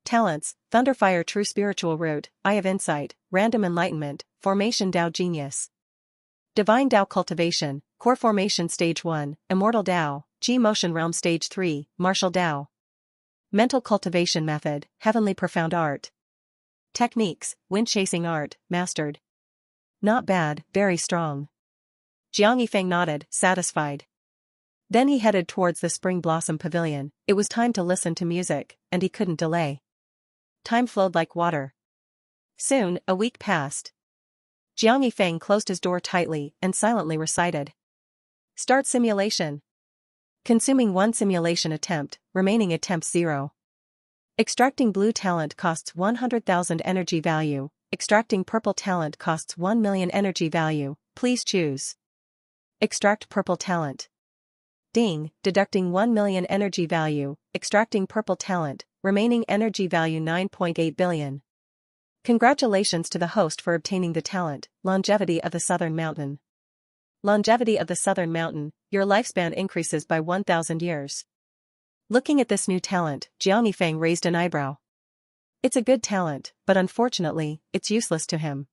Talents, Thunderfire True Spiritual Root, Eye of Insight, Random Enlightenment, Formation Dao Genius. Divine Dao Cultivation, Core Formation Stage 1, Immortal Dao, Qi Motion Realm Stage 3, Martial Dao. Mental Cultivation Method, Heavenly Profound Art. Techniques, Wind Chasing Art, Mastered. Not bad, very strong. Jiang Yifeng nodded, satisfied. Then he headed towards the Spring Blossom Pavilion. It was time to listen to music, and he couldn't delay. Time flowed like water. Soon, a week passed. Jiang Yifeng closed his door tightly and silently recited. Start simulation. Consuming 1 simulation attempt, remaining attempts 0. Extracting blue talent costs 100,000 energy value, extracting purple talent costs 1 million energy value, please choose. Extract purple talent. Ding, deducting 1 million energy value, extracting purple talent, remaining energy value 9.8 billion. Congratulations to the host for obtaining the talent, Longevity of the Southern Mountain. Longevity of the Southern Mountain, your lifespan increases by 1,000 years. Looking at this new talent, Jiang Yifeng raised an eyebrow. It's a good talent, but unfortunately, it's useless to him.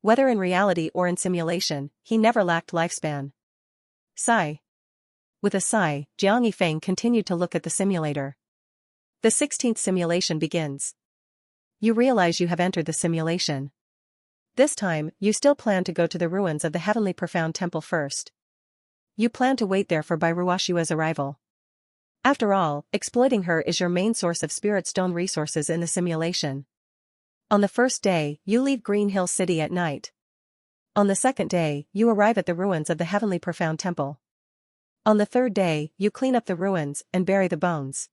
Whether in reality or in simulation, he never lacked lifespan. Sigh. With a sigh, Jiang Yifeng continued to look at the simulator. The 16th simulation begins. You realize you have entered the simulation. This time, you still plan to go to the ruins of the Heavenly Profound Temple first. You plan to wait there for Bairuashua's arrival. After all, exploiting her is your main source of spirit stone resources in the simulation. On the first day, you leave Green Hill City at night. On the second day, you arrive at the ruins of the Heavenly Profound Temple. On the third day, you clean up the ruins and bury the bones.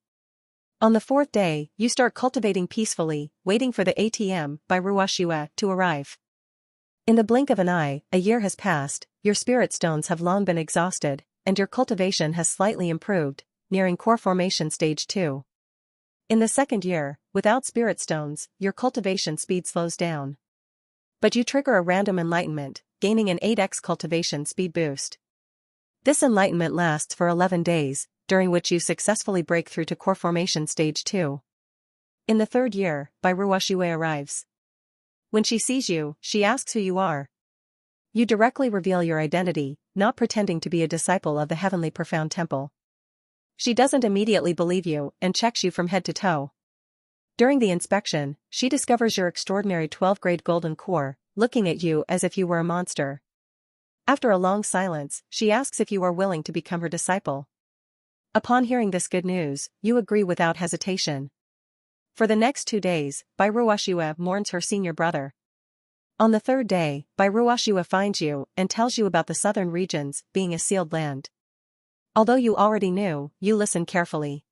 On the fourth day, you start cultivating peacefully, waiting for the ATM Bairuashua to arrive. In the blink of an eye, a year has passed, your spirit stones have long been exhausted, and your cultivation has slightly improved, nearing core formation stage 2. In the second year, without spirit stones, your cultivation speed slows down. But you trigger a random enlightenment, gaining an 8x cultivation speed boost. This enlightenment lasts for 11 days, during which you successfully break through to core formation stage 2. In the third year, Bairuashue arrives. When she sees you, she asks who you are. You directly reveal your identity, not pretending to be a disciple of the Heavenly Profound Temple. She doesn't immediately believe you and checks you from head to toe. During the inspection, she discovers your extraordinary 12-grade golden core, looking at you as if you were a monster. After a long silence, she asks if you are willing to become her disciple. Upon hearing this good news, you agree without hesitation. For the next 2 days, Bairuashua mourns her senior brother. On the third day, Bairuashua finds you and tells you about the southern regions being a sealed land. Although you already knew, you listen carefully.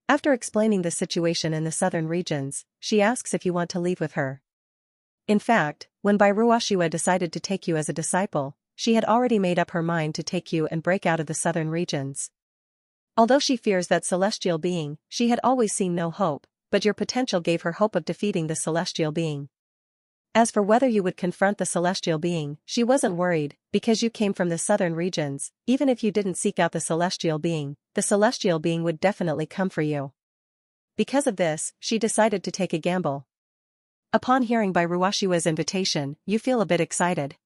After explaining the situation in the southern regions, she asks if you want to leave with her. In fact, when Bairuashua decided to take you as a disciple, she had already made up her mind to take you and break out of the southern regions. Although she fears that celestial being, she had always seen no hope, but your potential gave her hope of defeating the celestial being. As for whether you would confront the celestial being, she wasn't worried, because you came from the southern regions. Even if you didn't seek out the celestial being would definitely come for you. Because of this, she decided to take a gamble. Upon hearing Bairuashua's invitation, you feel a bit excited.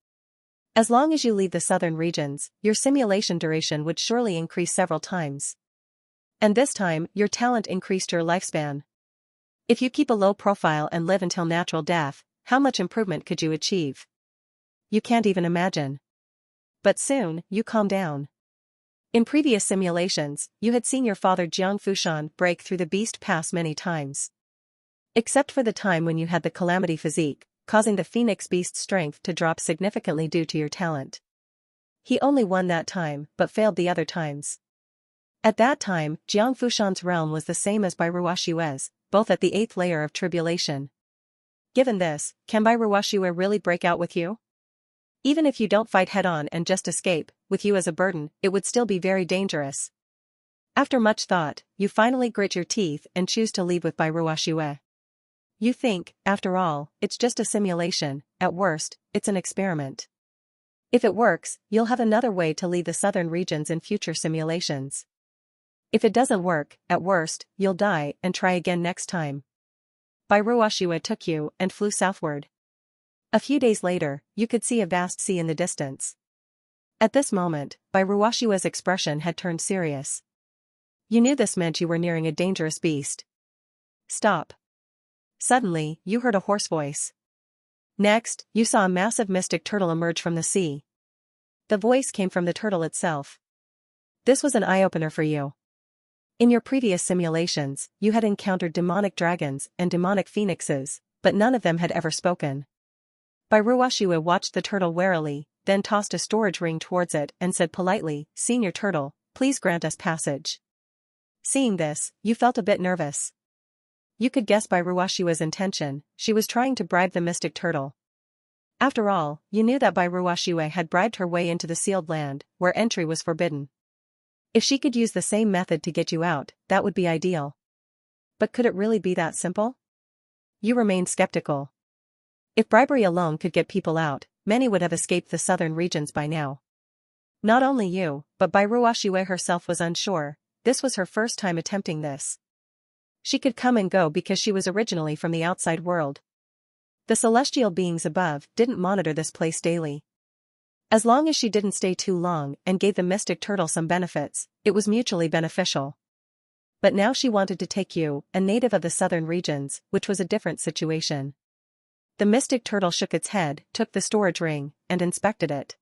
As long as you leave the southern regions, your simulation duration would surely increase several times. And this time, your talent increased your lifespan. If you keep a low profile and live until natural death, how much improvement could you achieve? You can't even imagine. But soon, you calm down. In previous simulations, you had seen your father Jiang Fushan break through the beast pass many times. Except for the time when you had the calamity physique, causing the phoenix beast's strength to drop significantly due to your talent. He only won that time, but failed the other times. At that time, Jiang Fushan's realm was the same as Bairuashua's, both at the 8th layer of tribulation. Given this, can Bairuashua really break out with you? Even if you don't fight head-on and just escape, with you as a burden, it would still be very dangerous. After much thought, you finally grit your teeth and choose to leave with Bairuashua. You think, after all, it's just a simulation. At worst, it's an experiment. If it works, you'll have another way to leave the southern regions in future simulations. If it doesn't work, at worst, you'll die and try again next time. Bairuashua took you and flew southward. A few days later, you could see a vast sea in the distance. At this moment, Bairuashua's expression had turned serious. You knew this meant you were nearing a dangerous beast. Stop. Suddenly, you heard a hoarse voice. Next, you saw a massive mystic turtle emerge from the sea. The voice came from the turtle itself. This was an eye-opener for you. In your previous simulations, you had encountered demonic dragons and demonic phoenixes, but none of them had ever spoken. Bairuashiwe watched the turtle warily, then tossed a storage ring towards it and said politely, "Senior Turtle, please grant us passage." Seeing this, you felt a bit nervous. You could guess Bairuashiwe's intention, she was trying to bribe the mystic turtle. After all, you knew that Bairuashiwe had bribed her way into the sealed land, where entry was forbidden. If she could use the same method to get you out, that would be ideal. But could it really be that simple? You remained skeptical. If bribery alone could get people out, many would have escaped the southern regions by now. Not only you, but Bairuashiwe herself was unsure. This was her first time attempting this. She could come and go because she was originally from the outside world. The celestial beings above didn't monitor this place daily. As long as she didn't stay too long and gave the mystic turtle some benefits, it was mutually beneficial. But now she wanted to take you, a native of the southern regions, which was a different situation. The mystic turtle shook its head, took the storage ring, and inspected it.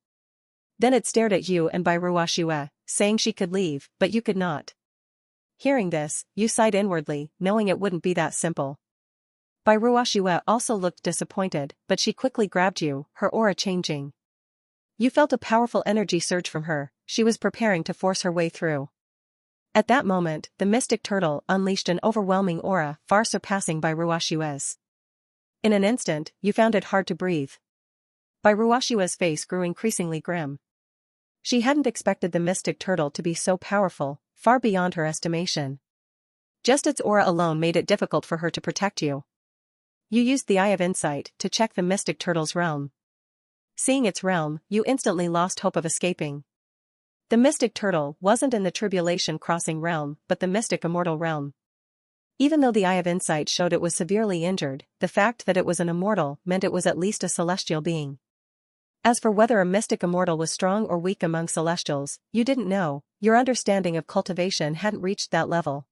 Then it stared at you and Bairuashiwe, saying she could leave, but you could not. Hearing this, you sighed inwardly, knowing it wouldn't be that simple. Bairuashiwe also looked disappointed, but she quickly grabbed you, her aura changing. You felt a powerful energy surge from her, she was preparing to force her way through. At that moment, the mystic turtle unleashed an overwhelming aura far surpassing Bairuashiwe's. In an instant, you found it hard to breathe. Bairuashiwe's face grew increasingly grim. She hadn't expected the mystic turtle to be so powerful, far beyond her estimation. Just its aura alone made it difficult for her to protect you. You used the Eye of Insight to check the mystic turtle's realm. Seeing its realm, you instantly lost hope of escaping. The mystic turtle wasn't in the tribulation crossing realm but the mystic immortal realm. Even though the Eye of Insight showed it was severely injured, the fact that it was an immortal meant it was at least a celestial being. As for whether a mystic immortal was strong or weak among celestials, you didn't know, your understanding of cultivation hadn't reached that level.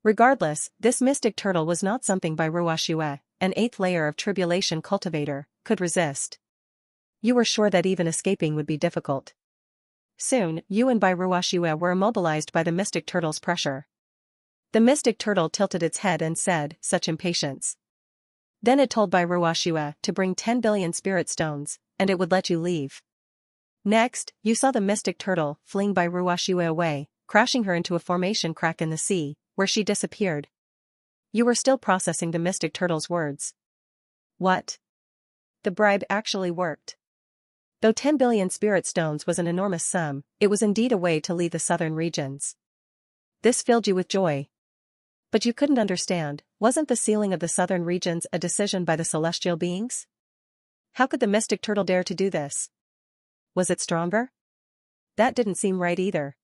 Regardless, this mystic turtle was not something Bairuashiwe, an 8th layer of tribulation cultivator, could resist. You were sure that even escaping would be difficult. Soon, you and Bairuashiwe were immobilized by the mystic turtle's pressure. The mystic turtle tilted its head and said, "Such impatience." Then it told Bairuashiwe to bring 10 billion spirit stones, and it would let you leave. Next, you saw the mystic turtle fling Bairuashiwe away, crashing her into a formation crack in the sea, where she disappeared. You were still processing the mystic turtle's words. What? The bribe actually worked. Though 10 billion spirit stones was an enormous sum, it was indeed a way to leave the southern regions. This filled you with joy. But you couldn't understand, wasn't the sealing of the southern regions a decision by the celestial beings? How could the mystic turtle dare to do this? Was it stronger? That didn't seem right either.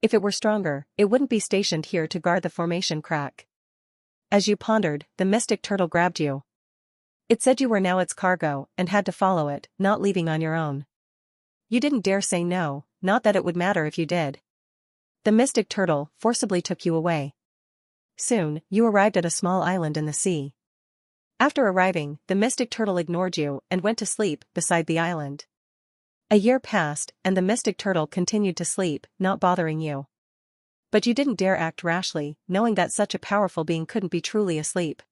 If it were stronger, it wouldn't be stationed here to guard the formation crack. As you pondered, the mystic turtle grabbed you. It said you were now its cargo and had to follow it, not leaving on your own. You didn't dare say no, not that it would matter if you did. The mystic turtle forcibly took you away. Soon, you arrived at a small island in the sea. After arriving, the mystic turtle ignored you and went to sleep beside the island. A year passed, and the mystic turtle continued to sleep, not bothering you. But you didn't dare act rashly, knowing that such a powerful being couldn't be truly asleep.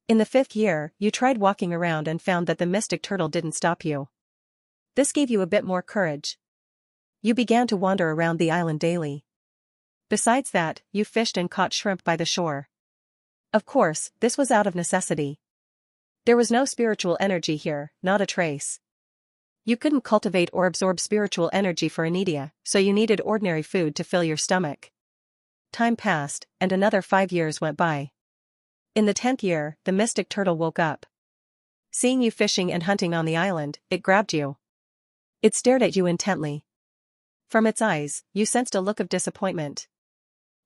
In the 5th year, you tried walking around and found that the mystic turtle didn't stop you. This gave you a bit more courage. You began to wander around the island daily. Besides that, you fished and caught shrimp by the shore. Of course, this was out of necessity. There was no spiritual energy here, not a trace. You couldn't cultivate or absorb spiritual energy for Anidia, so you needed ordinary food to fill your stomach. Time passed, and another 5 years went by. In the 10th year, the mystic turtle woke up. Seeing you fishing and hunting on the island, it grabbed you. It stared at you intently. From its eyes, you sensed a look of disappointment.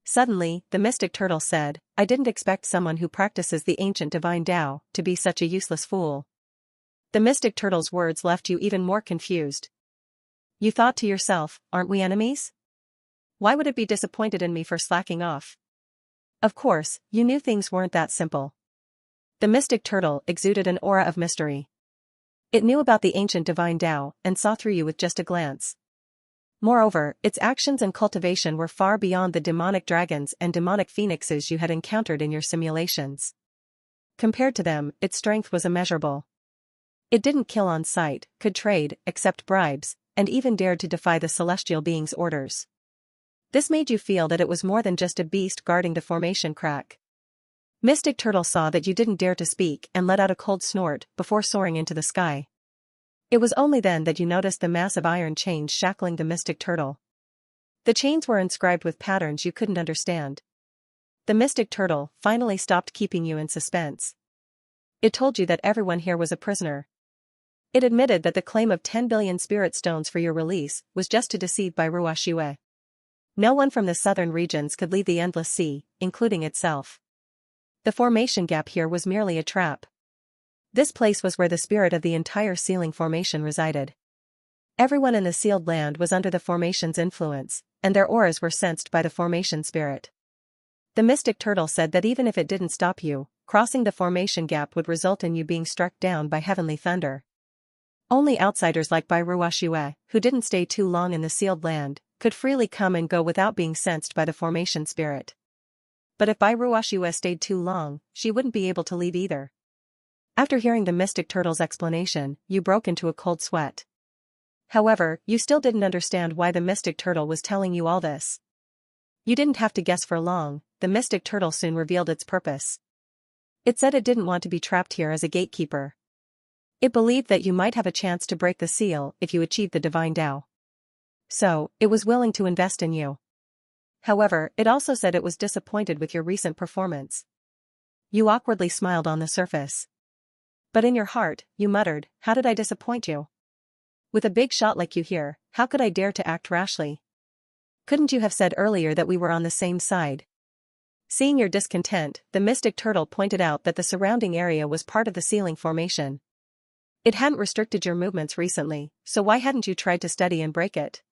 Suddenly, the mystic turtle said, "I didn't expect someone who practices the ancient divine Tao to be such a useless fool." The mystic turtle's words left you even more confused. You thought to yourself, aren't we enemies? Why would it be disappointed in me for slacking off? Of course, you knew things weren't that simple. The mystic turtle exuded an aura of mystery. It knew about the ancient divine Tao and saw through you with just a glance. Moreover, its actions and cultivation were far beyond the demonic dragons and demonic phoenixes you had encountered in your simulations. Compared to them, its strength was immeasurable. It didn't kill on sight, could trade, accept bribes, and even dared to defy the celestial being's orders. This made you feel that it was more than just a beast guarding the formation crack. Mystic Turtle saw that you didn't dare to speak and let out a cold snort before soaring into the sky. It was only then that you noticed the massive iron chains shackling the Mystic Turtle. The chains were inscribed with patterns you couldn't understand. The Mystic Turtle finally stopped keeping you in suspense. It told you that everyone here was a prisoner. It admitted that the claim of 10 billion spirit stones for your release was just to deceive by Ruashue. No one from the southern regions could leave the endless sea, including itself. The formation gap here was merely a trap. This place was where the spirit of the entire sealing formation resided. Everyone in the sealed land was under the formation's influence, and their auras were sensed by the formation spirit. The Mystic Turtle said that even if it didn't stop you, crossing the formation gap would result in you being struck down by heavenly thunder. Only outsiders like Ruashue, who didn't stay too long in the sealed land, could freely come and go without being sensed by the formation spirit. But if Ruashue stayed too long, she wouldn't be able to leave either. After hearing the Mystic Turtle's explanation, you broke into a cold sweat. However, you still didn't understand why the Mystic Turtle was telling you all this. You didn't have to guess for long, the Mystic Turtle soon revealed its purpose. It said it didn't want to be trapped here as a gatekeeper. It believed that you might have a chance to break the seal if you achieved the divine Tao. So, it was willing to invest in you. However, it also said it was disappointed with your recent performance. You awkwardly smiled on the surface. But in your heart, you muttered, "How did I disappoint you? With a big shot like you here, how could I dare to act rashly? Couldn't you have said earlier that we were on the same side?" Seeing your discontent, the Mystic Turtle pointed out that the surrounding area was part of the sealing formation. It hadn't restricted your movements recently, so why hadn't you tried to study and break it?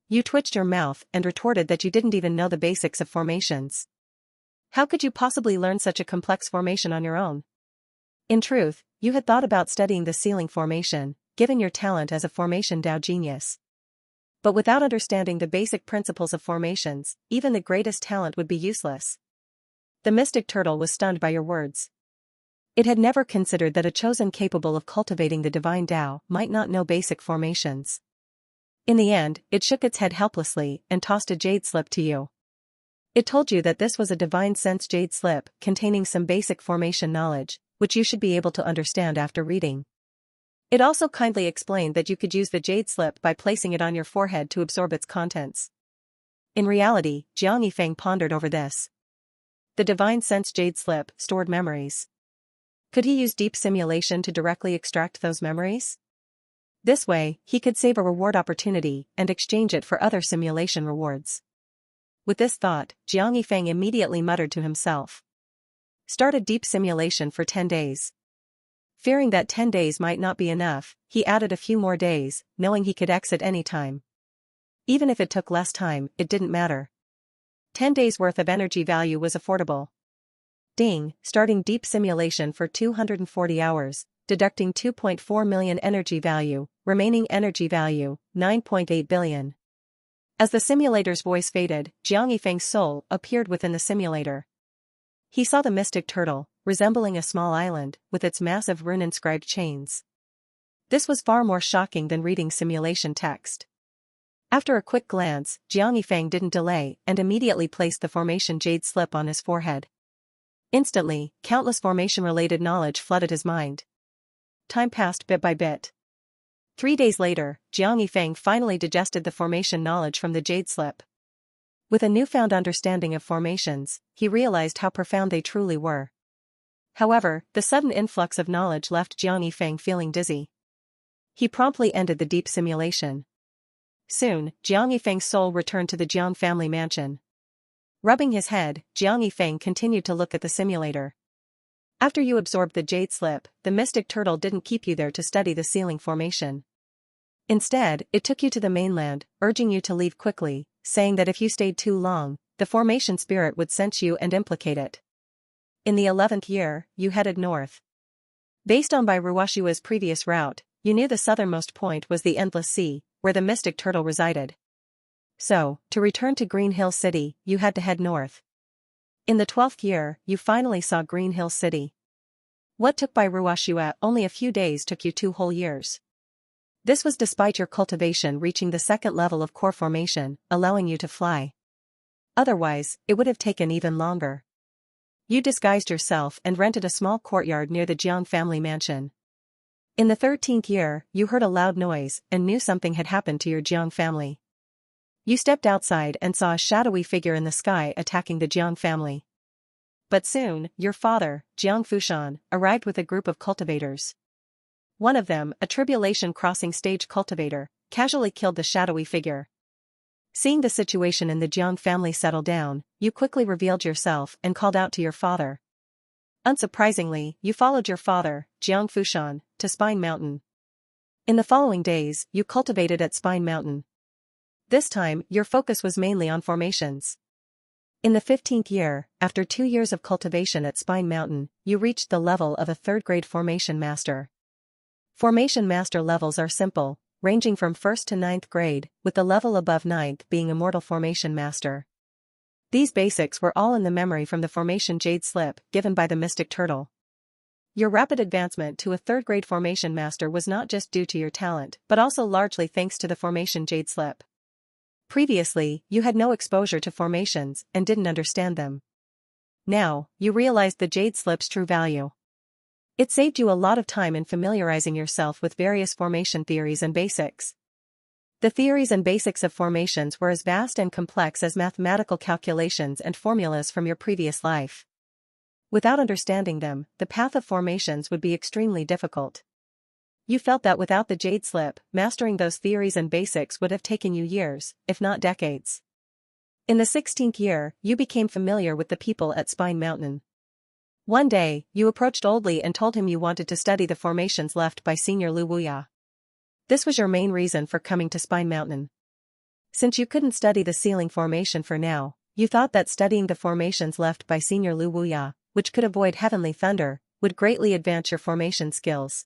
You twitched your mouth and retorted that you didn't even know the basics of formations. How could you possibly learn such a complex formation on your own? In truth, you had thought about studying the sealing formation, given your talent as a formation Tao genius. But without understanding the basic principles of formations, even the greatest talent would be useless. The Mystic Turtle was stunned by your words. It had never considered that a chosen capable of cultivating the divine Tao might not know basic formations. In the end, it shook its head helplessly and tossed a jade slip to you. It told you that this was a divine sense jade slip containing some basic formation knowledge, which you should be able to understand after reading. It also kindly explained that you could use the jade slip by placing it on your forehead to absorb its contents. In reality, Jiang Yifeng pondered over this. The divine sense jade slip stored memories. Could he use deep simulation to directly extract those memories? This way, he could save a reward opportunity and exchange it for other simulation rewards. With this thought, Jiang Yifeng immediately muttered to himself. Start a deep simulation for 10 days. Fearing that 10 days might not be enough, he added a few more days, knowing he could exit any time. Even if it took less time, it didn't matter. 10 days worth of energy value was affordable. Ding, starting deep simulation for 240 hours, deducting 2.4 million energy value, remaining energy value, 9.8 billion. As the simulator's voice faded, Jiang Yifeng's soul appeared within the simulator. He saw the Mystic Turtle, resembling a small island, with its massive rune-inscribed chains. This was far more shocking than reading simulation text. After a quick glance, Jiang Yifeng didn't delay and immediately placed the formation jade slip on his forehead. Instantly, countless formation-related knowledge flooded his mind. Time passed bit by bit. 3 days later, Jiang Yifeng finally digested the formation knowledge from the jade slip. With a newfound understanding of formations, he realized how profound they truly were. However, the sudden influx of knowledge left Jiang Yifeng feeling dizzy. He promptly ended the deep simulation. Soon, Jiang Yifeng's soul returned to the Jiang family mansion. Rubbing his head, Jiang Yifeng continued to look at the simulator. After you absorbed the jade slip, the Mystic Turtle didn't keep you there to study the sealing formation. Instead, it took you to the mainland, urging you to leave quickly, saying that if you stayed too long, the formation spirit would sense you and implicate it. In the 11th year, you headed north. Based on Ruashua's previous route, you knew the southernmost point was the Endless Sea, where the Mystic Turtle resided. So, to return to Green Hill City, you had to head north. In the 12th year, you finally saw Green Hill City. What took by Ruashua only a few days took you 2 whole years. This was despite your cultivation reaching the 2nd level of core formation, allowing you to fly. Otherwise, it would have taken even longer. You disguised yourself and rented a small courtyard near the Jiang family mansion. In the 13th year, you heard a loud noise and knew something had happened to your Jiang family. You stepped outside and saw a shadowy figure in the sky attacking the Jiang family. But soon, your father, Jiang Fushan, arrived with a group of cultivators. One of them, a tribulation-crossing stage cultivator, casually killed the shadowy figure. Seeing the situation in the Jiang family settle down, you quickly revealed yourself and called out to your father. Unsurprisingly, you followed your father, Jiang Fushan, to Spine Mountain. In the following days, you cultivated at Spine Mountain. This time, your focus was mainly on formations. In the 15th year, after 2 years of cultivation at Spine Mountain, you reached the level of a 3rd-grade Formation Master. Formation Master levels are simple, ranging from 1st to 9th grade, with the level above 9th being Immortal Formation Master. These basics were all in the memory from the Formation Jade Slip given by the Mystic Turtle. Your rapid advancement to a 3rd-grade Formation Master was not just due to your talent, but also largely thanks to the Formation Jade Slip. Previously, you had no exposure to formations and didn't understand them. Now, you realized the Jade Slip's true value. It saved you a lot of time in familiarizing yourself with various formation theories and basics. The theories and basics of formations were as vast and complex as mathematical calculations and formulas from your previous life. Without understanding them, the path of formations would be extremely difficult. You felt that without the Jade Slip, mastering those theories and basics would have taken you years, if not decades. In the 16th year, you became familiar with the people at Spine Mountain. One day, you approached Old Li and told him you wanted to study the formations left by Senior Lu Wuya. This was your main reason for coming to Spine Mountain. Since you couldn't study the ceiling formation for now, you thought that studying the formations left by Senior Lu Wuya, which could avoid Heavenly Thunder, would greatly advance your formation skills.